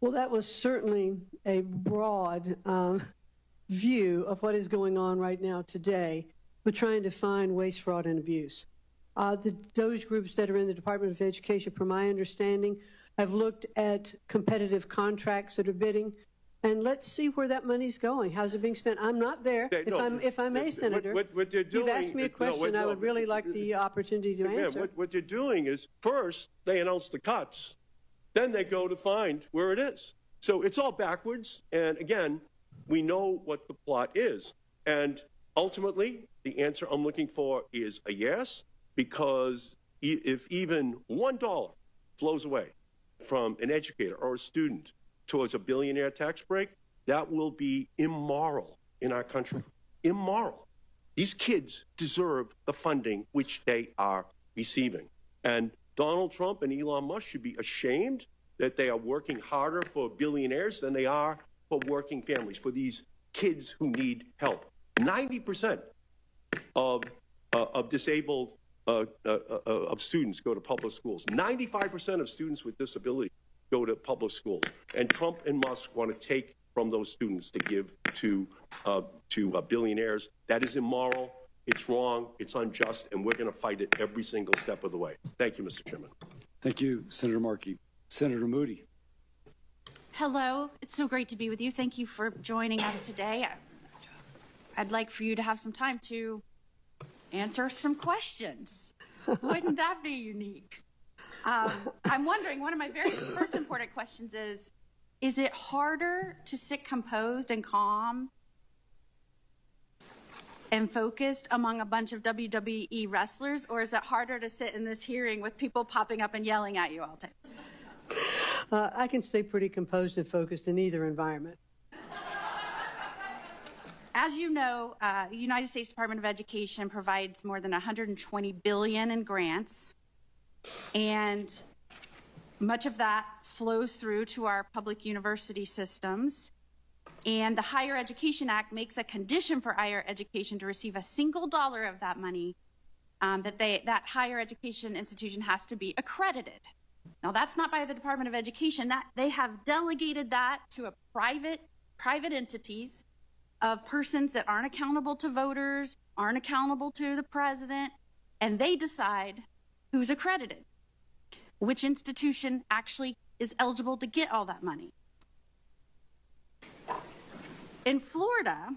Well, that was certainly a broad view of what is going on right now today with trying to find waste, fraud, and abuse. The DOGE groups that are in the Department of Education, from my understanding, have looked at competitive contracts that are bidding, and let's see where that money's going. How's it being spent? I'm not there. If I may, Senator, what they're doing, you've asked me a question. I would really like the opportunity to answer. What they're doing is first they announce the cuts, then they go to find where it is. So it's all backwards. And again, we know what the plot is. And ultimately, the answer I'm looking for is a yes, because if even $1 flows away from an educator or a student towards a billionaire tax break, that will be immoral in our country. Immoral. These kids deserve the funding which they are receiving. And Donald Trump and Elon Musk should be ashamed that they are working harder for billionaires than they are for working families, for these kids who need help. 90% of disabled of students go to public schools. 95% of students with disabilities go to public schools. And Trump and Musk want to take from those students to give to billionaires. That is immoral. It's wrong. It's unjust. And we're going to fight it every single step of the way. Thank you, Mr. Chairman. Thank you, Senator Markey. Senator Moody. Hello. It's so great to be with you. Thank you for joining us today. I'd like for you to have some time to answer some questions. Wouldn't that be unique? I'm wondering, one of my very first important questions is it harder to sit composed and calm and focused among a bunch of WWE wrestlers, or is it harder to sit in this hearing with people popping up and yelling at you all the time? I can stay pretty composed and focused in either environment. As you know, the United States Department of Education provides more than $120 billion in grants, and much of that flows through to our public university systems. And the Higher Education Act makes a condition for higher education to receive a single dollar of that money, that higher education institution has to be accredited. Now, that's not by the Department of Education. That they have delegated that to a private entities of persons that aren't accountable to voters, aren't accountable to the president, and they decide who's accredited, which institution actually is eligible to get all that money. In Florida,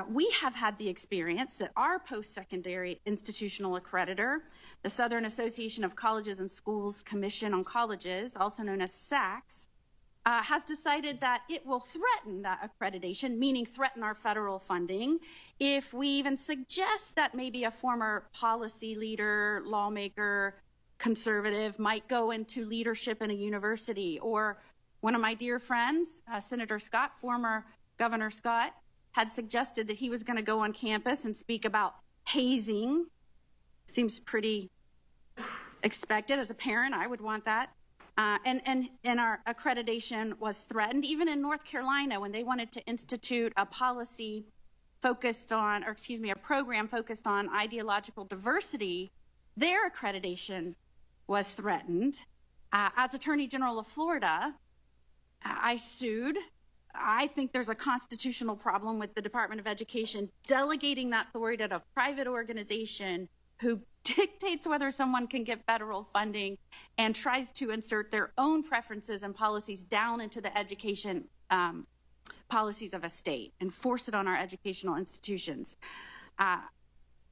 we have had the experience that our post-secondary institutional accreditor, the Southern Association of Colleges and Schools Commission on Colleges, also known as SACS, has decided that it will threaten that accreditation, meaning threaten our federal funding, if we even suggest that maybe a former policy leader, lawmaker, conservative might go into leadership in a university. Or one of my dear friends, Senator Scott, former Governor Scott, had suggested that he was going to go on campus and speak about hazing. Seems pretty expected. As a parent, I would want that. And our accreditation was threatened. Even in North Carolina, when they wanted to institute a policy focused on, or excuse me, a program focused on ideological diversity, their accreditation was threatened. As Attorney General of Florida, I sued. I think there's a constitutional problem with the Department of Education delegating that authority to a private organization who dictates whether someone can get federal funding and tries to insert their own preferences and policies down into the education policies of a state and force it on our educational institutions.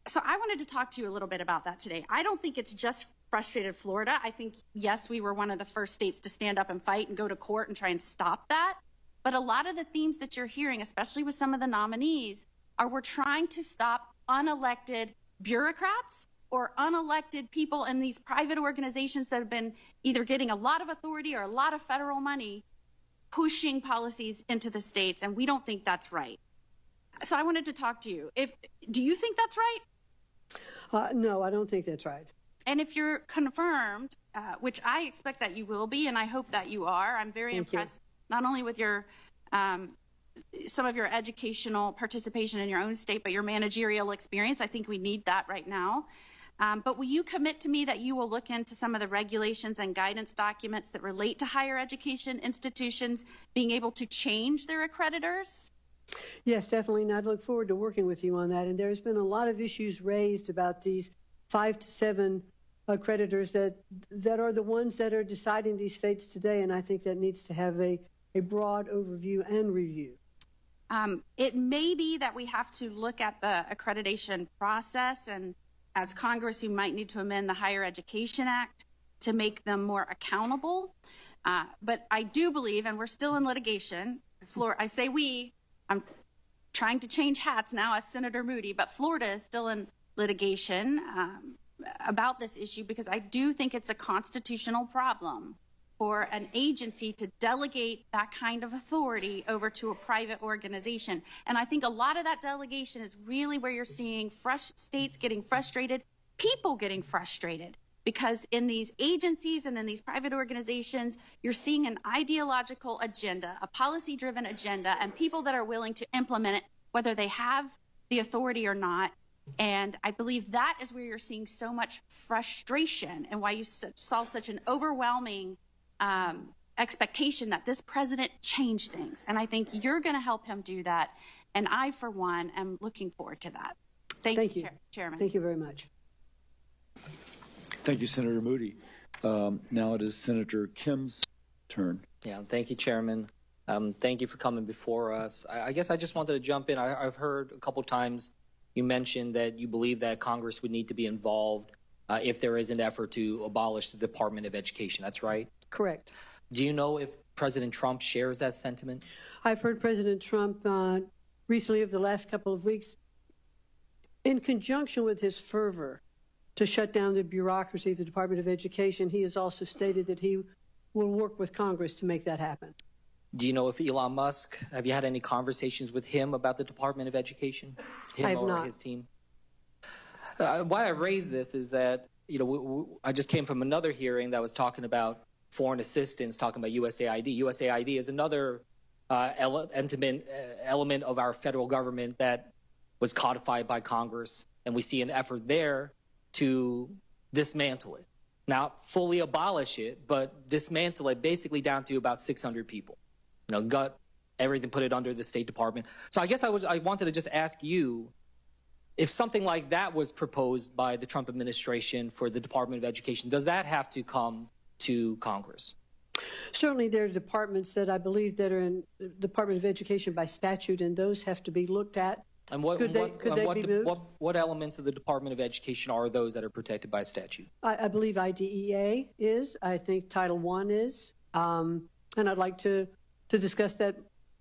So I wanted to talk to you a little bit about that today. I don't think it's just frustrated Florida. I think, yes, we were one of the first states to stand up and fight and go to court and try and stop that. But a lot of the themes that you're hearing, especially with some of the nominees, are we're trying to stop unelected bureaucrats or unelected people in these private organizations that have been either getting a lot of authority or a lot of federal money pushing policies into the states, and we don't think that's right. So I wanted to talk to you. Do you think that's right? No, I don't think that's right. And if you're confirmed, which I expect that you will be, and I hope that you are, I'm very impressed not only with your some of your educational participation in your own state, but your managerial experience. I think we need that right now. But will you commit to me that you will look into some of the regulations and guidance documents that relate to higher education institutions being able to change their accreditors? Yes, definitely, and I'd look forward to working with you on that. And there's been a lot of issues raised about these 5 to 7 accreditors that are the ones that are deciding these fates today, and I think that needs to have a broad overview and review. It may be that we have to look at the accreditation process, and as Congress, you might need to amend the Higher Education Act to make them more accountable. But I do believe, and we're still in litigation, I say we, I'm trying to change hats now as Senator Moody, but Florida is still in litigation about this issue because I do think it's a constitutional problem for an agency to delegate that kind of authority over to a private organization. And I think a lot of that delegation is really where you're seeing states getting frustrated, people getting frustrated, because in these agencies and in these private organizations, you're seeing an ideological agenda, a policy-driven agenda, and people that are willing to implement it, whether they have the authority or not. And I believe that is where you're seeing so much frustration and why you saw such an overwhelming expectation that this president change things. And I think you're going to help him do that. And I, for one, am looking forward to that. Thank you. Chairman. Thank you very much. Thank you, Senator Moody. Now it is Senator Kim's turn. Yeah, thank you, Chairman. Thank you for coming before us. I guess I just wanted to jump in. I've heard a couple times you mentioned that you believe that Congress would need to be involved if there is an effort to abolish the Department of Education. That's right? Correct. Do you know if President Trump shares that sentiment? I've heard President Trump recently, over the last couple of weeks, in conjunction with his fervor to shut down the bureaucracy of the Department of Education, he has also stated that he will work with Congress to make that happen. Do you know if Elon Musk, have you had any conversations with him about the Department of Education? Him I have or not. his team? Why I raise this is that, I just came from another hearing that was talking about foreign assistance, talking about USAID. USAID is another element of our federal government that was codified by Congress, and we see an effort there to dismantle it. Not fully abolish it, but dismantle it basically down to about 600 people. Gut everything, put it under the State Department. So I guess I wanted to just ask you, if something like that was proposed by the Trump administration for the Department of Education, does that have to come to Congress? Certainly there are departments that I believe that are in the Department of Education by statute, and those have to be looked at. And could they be moved? What elements of the Department of Education are those that are protected by statute? I believe IDEA is. I think Title I is. And I'd like to discuss that,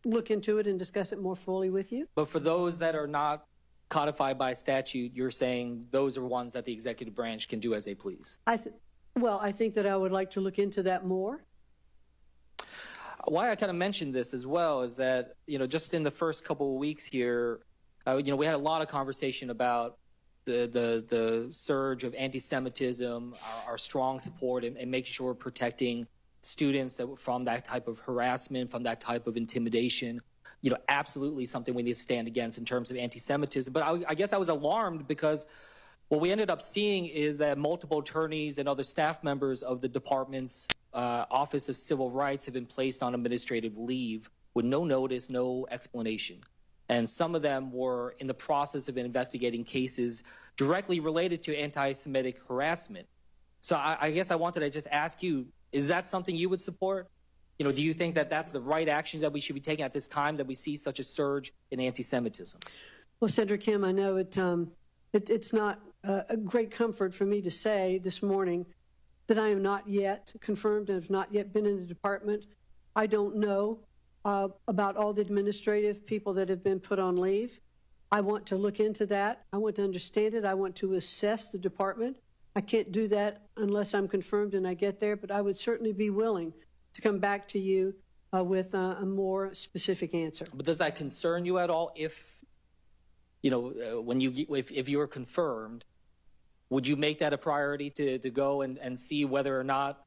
look into it and discuss it more fully with you. But for those that are not codified by statute, you're saying those are ones that the executive branch can do as they please? I think that I would like to look into that more. Why I kind of mentioned this as well is that, just in the first couple of weeks here, we had a lot of conversation about the surge of anti-Semitism, our strong support, and making sure we're protecting students from that type of harassment, from that type of intimidation. Absolutely something we need to stand against in terms of anti-Semitism. But I guess I was alarmed because what we ended up seeing is that multiple attorneys and other staff members of the department's Office of Civil Rights have been placed on administrative leave with no notice, no explanation. and some of them were in the process of investigating cases directly related to anti-Semitic harassment. So I guess I wanted to just ask you, is that something you would support? You know, do you think that that's the right actions that we should be taking at this time that we see such a surge in anti-Semitism? Well, Senator Kim, I know it's not a great comfort for me to say this morning that I am not yet confirmed and have not yet been in the department. I don't know about all the administrative people that have been put on leave. I want to look into that. I want to understand it. I want to assess the department. I can't do that unless I'm confirmed and I get there, but I would certainly be willing to come back to you with a more specific answer. But does that concern you at all if, you know, if you were confirmed, would you make that a priority to go and see whether or not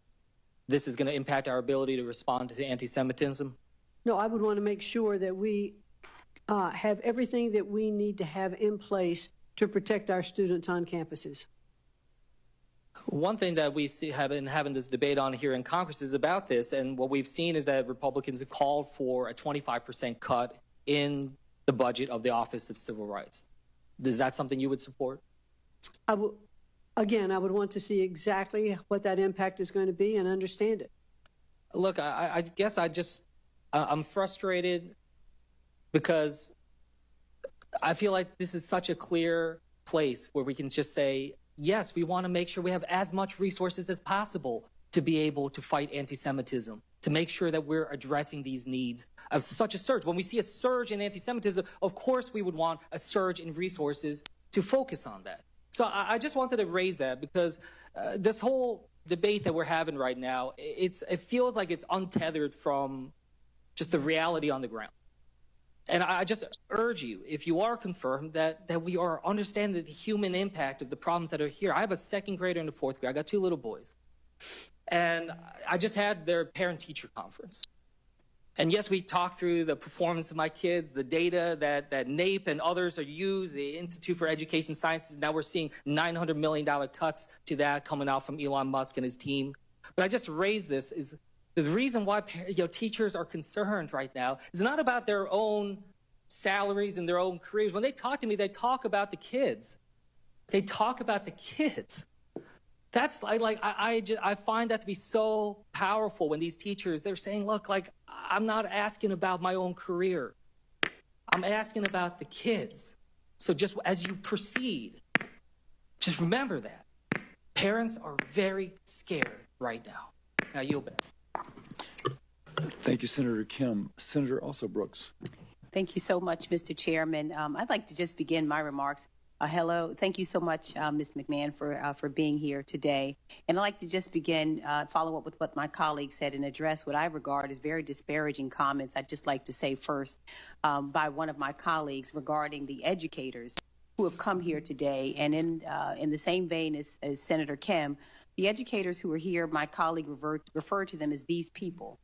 this is going to impact our ability to respond to anti-Semitism? No, I would want to make sure that we have everything that we need to have in place to protect our students on campuses. One thing that we have been having this debate on here in Congress is about this, and what we've seen is that Republicans have called for a 25% cut in the budget of the Office of Civil Rights. Is that something you would support? Again, I would want to see exactly what that impact is going to be and understand it. Look, I guess I'm frustrated because I feel like this is such a clear place where we can just say, yes, we want to make sure we have as much resources as possible to be able to fight anti-Semitism, to make sure that we're addressing these needs of such a surge. When we see a surge in anti-Semitism, of course we would want a surge in resources to focus on that. So I just wanted to raise that because this whole debate that we're having right now, it feels like it's untethered from just the reality on the ground. And I just urge you, if you are confirmed, that we are understanding the human impact of the problems that are here. I have a second grader and a fourth grader. I got two little boys. And I just had their parent-teacher conference. And yes, we talked through the performance of my kids, the data that NAEP and others are used, the Institute for Education Sciences. Now we're seeing $900 million cuts to that coming out from Elon Musk and his team. But I just raised this is the reason why teachers are concerned right now is not about their own salaries and their own careers. When they talk to me, they talk about the kids. They talk about the kids. That's I find that to be so powerful when these teachers, they're saying, look, like, I'm not asking about my own career. I'm asking about the kids. So just as you proceed, just remember that. Parents are very scared right now. Now yield back. Thank you, Senator Kim. Senator also Brooks. Thank you so much, Mr. Chairman. I'd like to just begin my remarks. Hello. Thank you so much, Ms. McMahon, for being here today. And I'd like to just begin, follow up with what my colleague said and address what I regard as very disparaging comments. I'd just like to say first by one of my colleagues regarding the educators who have come here today. And in the same vein as Senator Kim, the educators who are here, my colleague referred to them as these people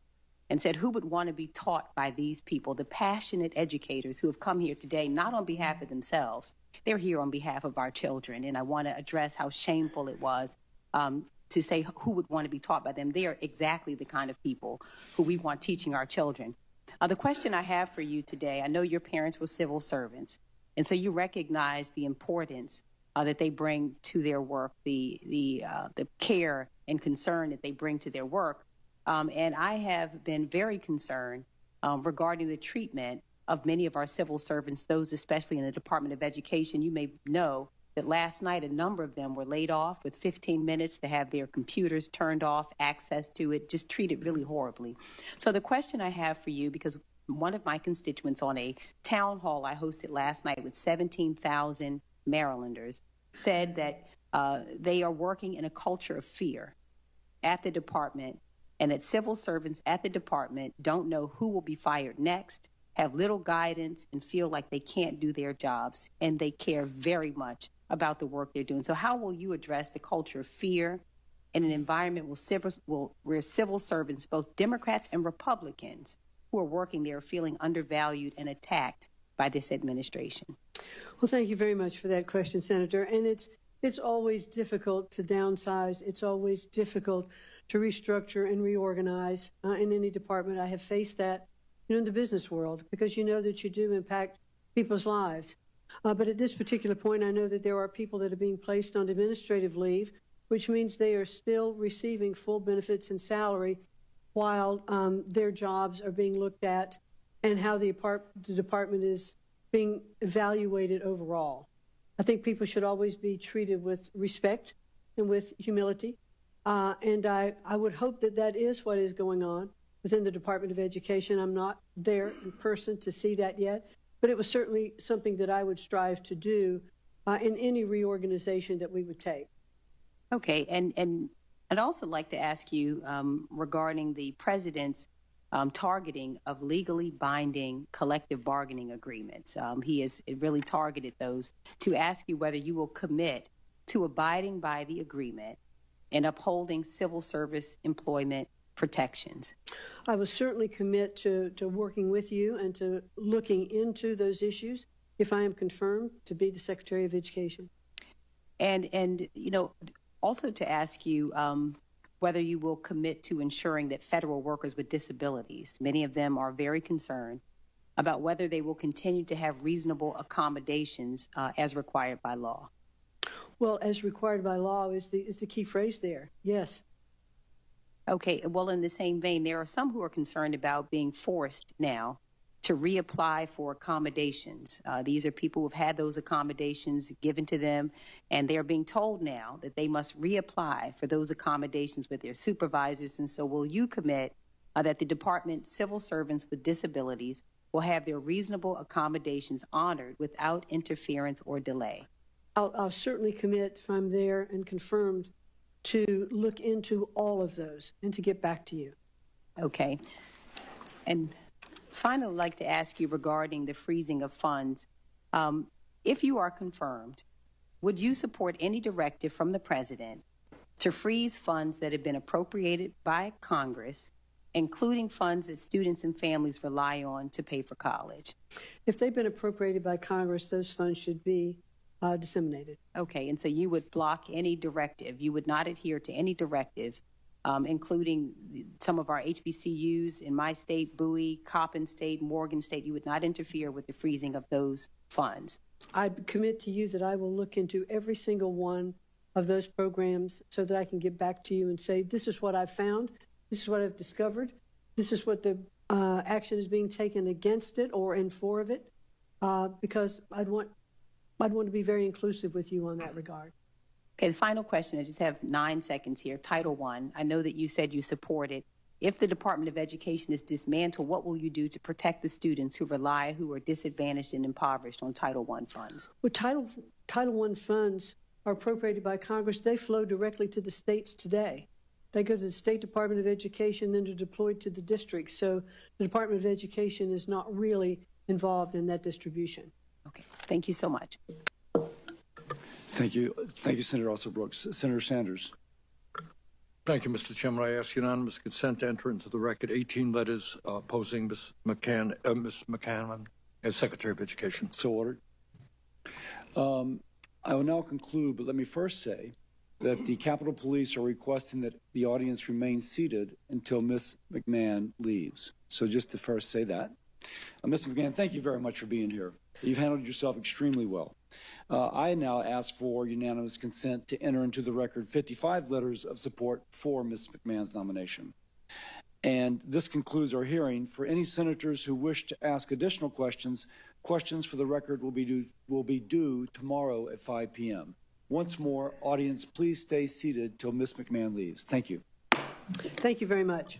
and said, who would want to be taught by these people, the passionate educators who have come here today, not on behalf of themselves. They're here on behalf of our children. And I want to address how shameful it was to say who would want to be taught by them. They are exactly the kind of people who we want teaching our children. The question I have for you today, I know your parents were civil servants, and so you recognize the importance that they bring to their work, the care and concern that they bring to their work. And I have been very concerned regarding the treatment of many of our civil servants, those especially in the Department of Education. You may know that last night a number of them were laid off with 15 minutes to have their computers turned off, access to it, just treated really horribly. So the question I have for you, because one of my constituents on a town hall I hosted last night with 17,000 Marylanders said that they are working in a culture of fear at the department, and that civil servants at the department don't know who will be fired next, have little guidance, and feel like they can't do their jobs, and they care very much about the work they're doing. So how will you address the culture of fear in an environment where civil servants, both Democrats and Republicans, who are working there are feeling undervalued and attacked by this administration? Well, thank you very much for that question, Senator. And it's always difficult to downsize. It's always difficult to restructure and reorganize in any department. I have faced that, in the business world, because you know that you do impact people's lives. But at this particular point, I know that there are people that are being placed on administrative leave, which means they are still receiving full benefits and salary while their jobs are being looked at and how the department is being evaluated overall. I think people should always be treated with respect and with humility. And I would hope that that is what is going on within the Department of Education. I'm not there in person to see that yet, but it was certainly something that I would strive to do in any reorganization that we would take. Okay, and I'd also like to ask you regarding the president's targeting of legally binding collective bargaining agreements. He has really targeted those, to ask you whether you will commit to abiding by the agreement and upholding civil service employment protections. I will certainly commit to working with you and to looking into those issues if I am confirmed to be the Secretary of Education. And you know, also to ask you whether you will commit to ensuring that federal workers with disabilities, many of them are very concerned about whether they will continue to have reasonable accommodations as required by law. Well, as required by law is the key phrase there. Yes. Okay, well, in the same vein, there are some who are concerned about being forced now to reapply for accommodations. These are people who have had those accommodations given to them, and they're being told now that they must reapply for those accommodations with their supervisors. And so will you commit that the department civil servants with disabilities will have their reasonable accommodations honored without interference or delay? I'll certainly commit, if I'm there and confirmed, to look into all of those and to get back to you. Okay. And finally, I'd like to ask you regarding the freezing of funds. If you are confirmed, would you support any directive from the president to freeze funds that have been appropriated by Congress, including funds that students and families rely on to pay for college? If they've been appropriated by Congress, those funds should be disseminated. Okay, and so you would block any directive. You would not adhere to any directive, including some of our HBCUs in my state, Bowie, Coppin State, Morgan State. You would not interfere with the freezing of those funds. I commit to you that I will look into every single one of those programs so that I can get back to you and say, this is what I've found, this is what I've discovered, this is what the action is being taken against it or in favor of it, because I'd want to be very inclusive with you on that regard. Okay, the final question, I just have 9 seconds here. Title I, I know that you said you support it. If the Department of Education is dismantled, what will you do to protect the students who are disadvantaged and impoverished on Title I funds? Well, Title I funds are appropriated by Congress. They flow directly to the states today. They go to the State Department of Education, then they're deployed to the districts. So the Department of Education is not really involved in that distribution. Okay, thank you so much. Thank you. Thank you, Senator Brooks. Senator Sanders. Thank you, Mr. Chairman. I ask unanimous consent to enter into the record 18 letters opposing Ms. McMahon as Secretary of Education. So ordered. I will now conclude, but let me first say that the Capitol Police are requesting that the audience remain seated until Ms. McMahon leaves. So just to first say that. Ms. McMahon, thank you very much for being here. You've handled yourself extremely well. I now ask for unanimous consent to enter into the record 55 letters of support for Ms. McMahon's nomination. And this concludes our hearing. For any senators who wish to ask additional questions, questions for the record will be due tomorrow at 5 p.m. Once more, audience, please stay seated till Ms. McMahon leaves. Thank you. Thank you very much.